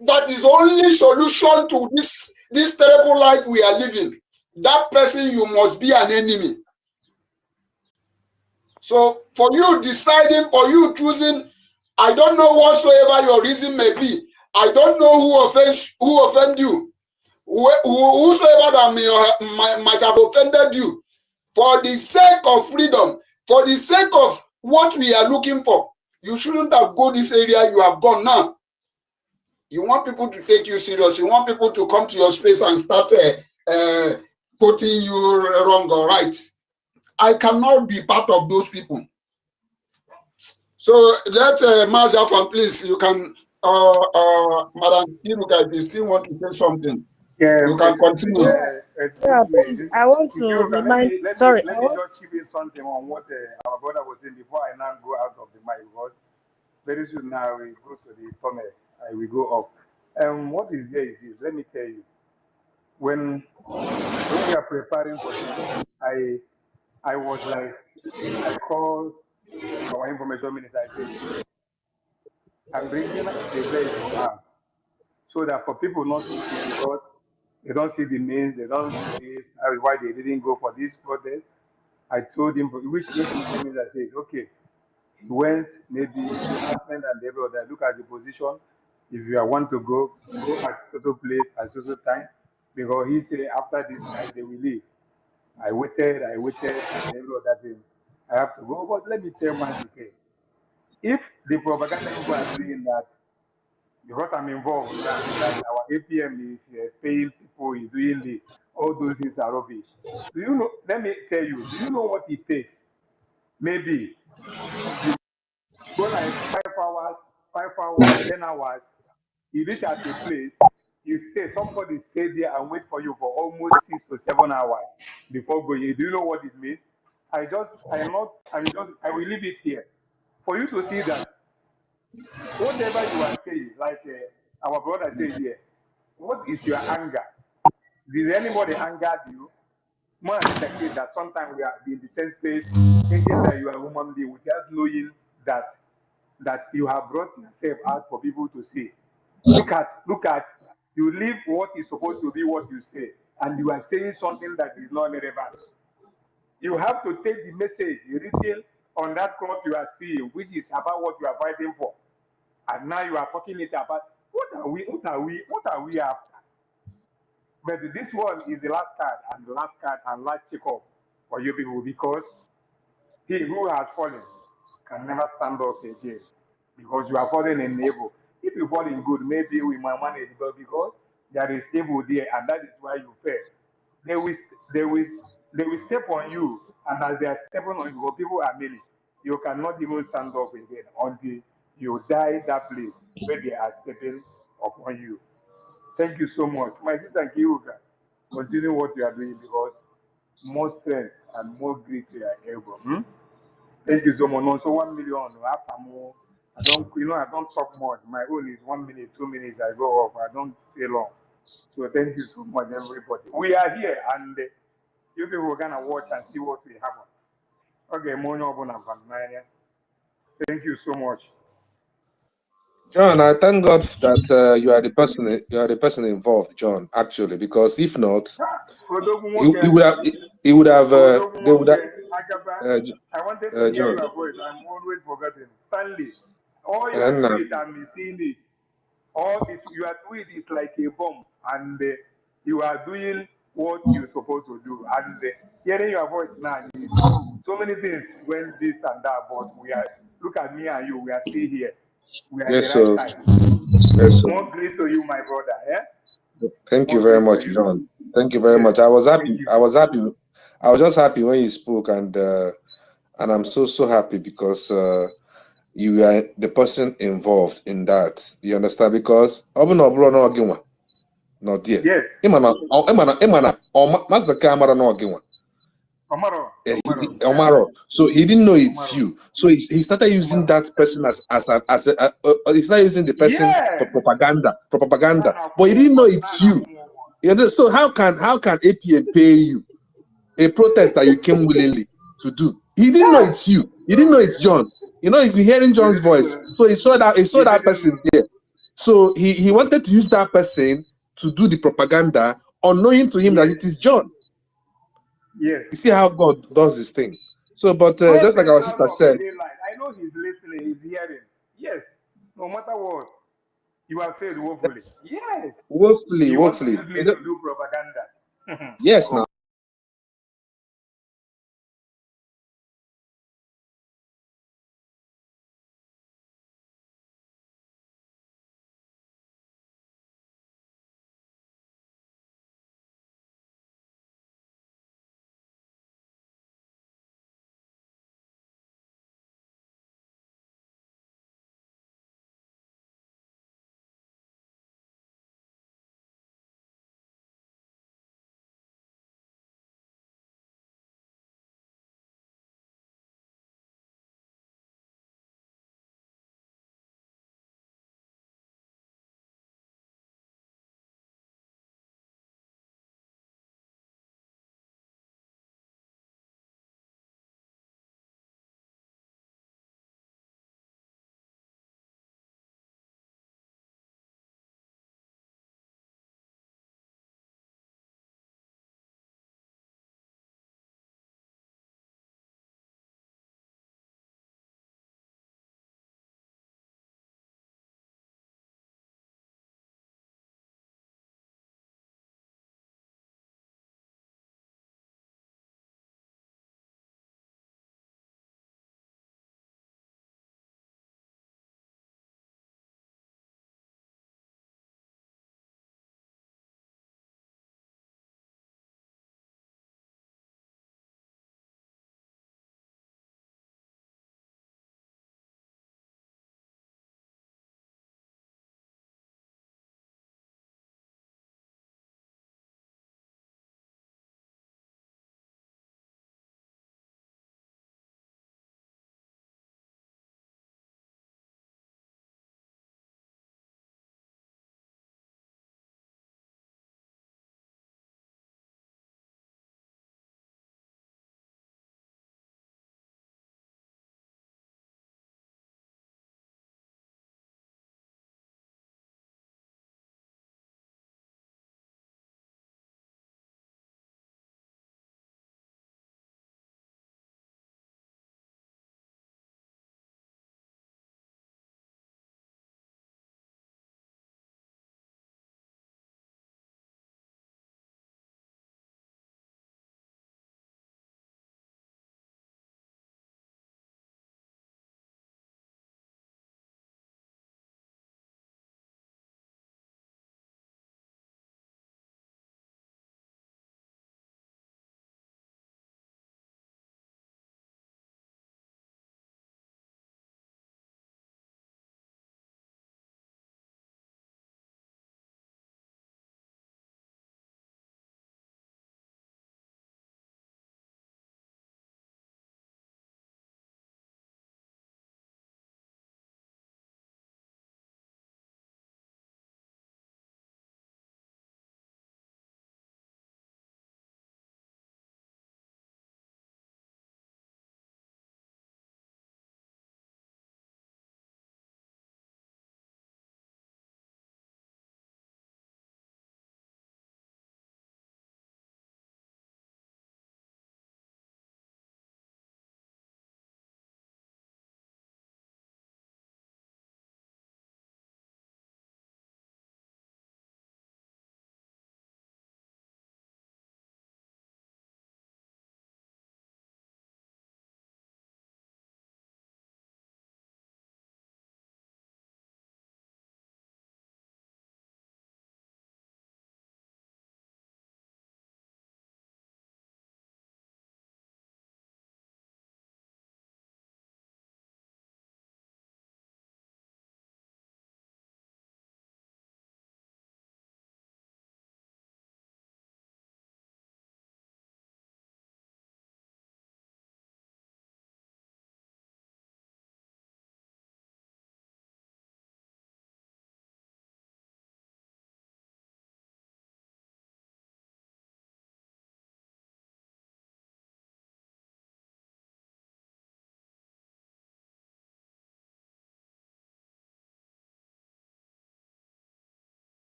Speaker 6: that is only solution to this terrible life we are living, that person, you must be an enemy. So for you deciding, for you choosing, I don't know whatsoever your reason may be. I don't know who offended you. Whosoever that might have offended you. For the sake of freedom, for the sake of what we are looking for, you shouldn't have gone this area you have gone now. You want people to take you serious. You want people to come to your space and start putting you wrong or right. I cannot be part of those people. So let Mazafan, please, you can, Madam Kiruka, if you still want to say something. You can continue.
Speaker 2: Yeah, please, I want to remind. Sorry,
Speaker 11: let me just chip in something on what our brother was saying before I now go out of the mic, because very soon now we go to the tunnel, we go up. What is there is this. Let me tell you, when we are preparing for this, I was like, I called our information minister. I said, see, I'm bringing a vehicle out so that for people not to see, because they don't see the names, they don't see this, why they didn't go for this protest. I told him, which information minister said, okay, he went, maybe department and every other, look at the position. If you want to go, go at social place at social time, because he said after this night they will leave. I waited, and every other thing. I have to go, but let me tell my secret. If the propaganda people are doing that, because I'm involved now, that our APM is paying people, is doing the, all those things are rubbish. Do you know, let me tell you, do you know what it takes? Maybe you go like 5 hours, 10 hours, you reach at a place, you stay, somebody stay there and wait for you for almost 6 to 7 hours before going. Do you know what it means? I will leave it here for you to see that whatever you are saying, like our brother said here, what is your anger? Did anybody anger you? Man, it's a kid that sometimes we are in the same space thinking that you are a human being without knowing that you have brought yourself out for people to see. Look at, you leave what is supposed to be what you say, and you are saying something that is not relevant. You have to take the message written on that cloth you are seeing, which is about what you are fighting for. And now you are talking it about what are we after? But this one is the last card and last check up for you people, because he who has fallen can never stand up again, because you are falling in evil. If you fall in good, maybe we might manage, but because there is evil there, and that is why you fail. They will, they will, they will step on you, and as they are stepping on you, because people are many, you cannot even stand up again until you die that place where they are stepping upon you. Thank you so much. My sister Kiruka, continue what you are doing, because more strength and more grit you are able. Thank you so much. No, so 1 million, after more. I don't talk much. My own is 1 minute, 2 minutes, I go off. I don't stay long. So thank you so much, everybody. We are here, and you people are gonna watch and see what will happen. Okay, thank you so much.
Speaker 5: John, I thank God that you are the person involved, John. Actually, because if not, he would have they would have
Speaker 11: I wanted to hear
Speaker 5: John.
Speaker 11: your voice. I'm always forgetting. Stanley, all your
Speaker 5: And
Speaker 11: tweets, I'm seeing it. All it, your tweet is like a bomb, and you are doing what you're supposed to do. And hearing your voice now is so many things when this and that, but we are, look at me and you, we are still here. We are
Speaker 5: yes,
Speaker 11: the right
Speaker 5: sir.
Speaker 11: side.
Speaker 5: Yes, sir.
Speaker 11: More grace to you, my brother. Yeah?
Speaker 5: Thank you
Speaker 11: More
Speaker 5: very
Speaker 11: grace to
Speaker 5: much,
Speaker 11: you.
Speaker 5: John. Thank you very
Speaker 11: Yes.
Speaker 5: much. I was
Speaker 11: Thank
Speaker 5: happy.
Speaker 11: you.
Speaker 5: I was happy. I was just happy when you spoke, and I'm so happy because you are the person involved in that. You understand? Because not there.
Speaker 11: Yes.
Speaker 5: Master camera no again.
Speaker 11: Omaro.
Speaker 5: Omaro. So he didn't know it's
Speaker 11: Omaro.
Speaker 5: you. So he started using
Speaker 11: Omaro.
Speaker 5: that person he started using the person
Speaker 11: Yes.
Speaker 5: for propaganda.
Speaker 11: Nana
Speaker 5: But he didn't know it's you.
Speaker 11: Fuwa.
Speaker 5: You know, so how can APM pay you a protest that you came willingly to do? He didn't know it's you. He didn't know it's John. You know, he's been hearing John's voice. So he saw that person there. So he wanted to use that person to do the propaganda, unknowing to him that
Speaker 11: Yes.
Speaker 5: it is John.
Speaker 11: Yes.
Speaker 5: You see how God does his thing. So, but
Speaker 11: God
Speaker 5: just like
Speaker 11: can
Speaker 5: our
Speaker 11: stand
Speaker 5: sister
Speaker 11: up
Speaker 5: said,
Speaker 11: in daylight. I know he's listening, he's hearing. Yes. No matter what, you have failed woefully. Yes.
Speaker 5: woefully,
Speaker 11: You want to
Speaker 5: woefully.
Speaker 11: use me to do propaganda.
Speaker 5: Yes, now.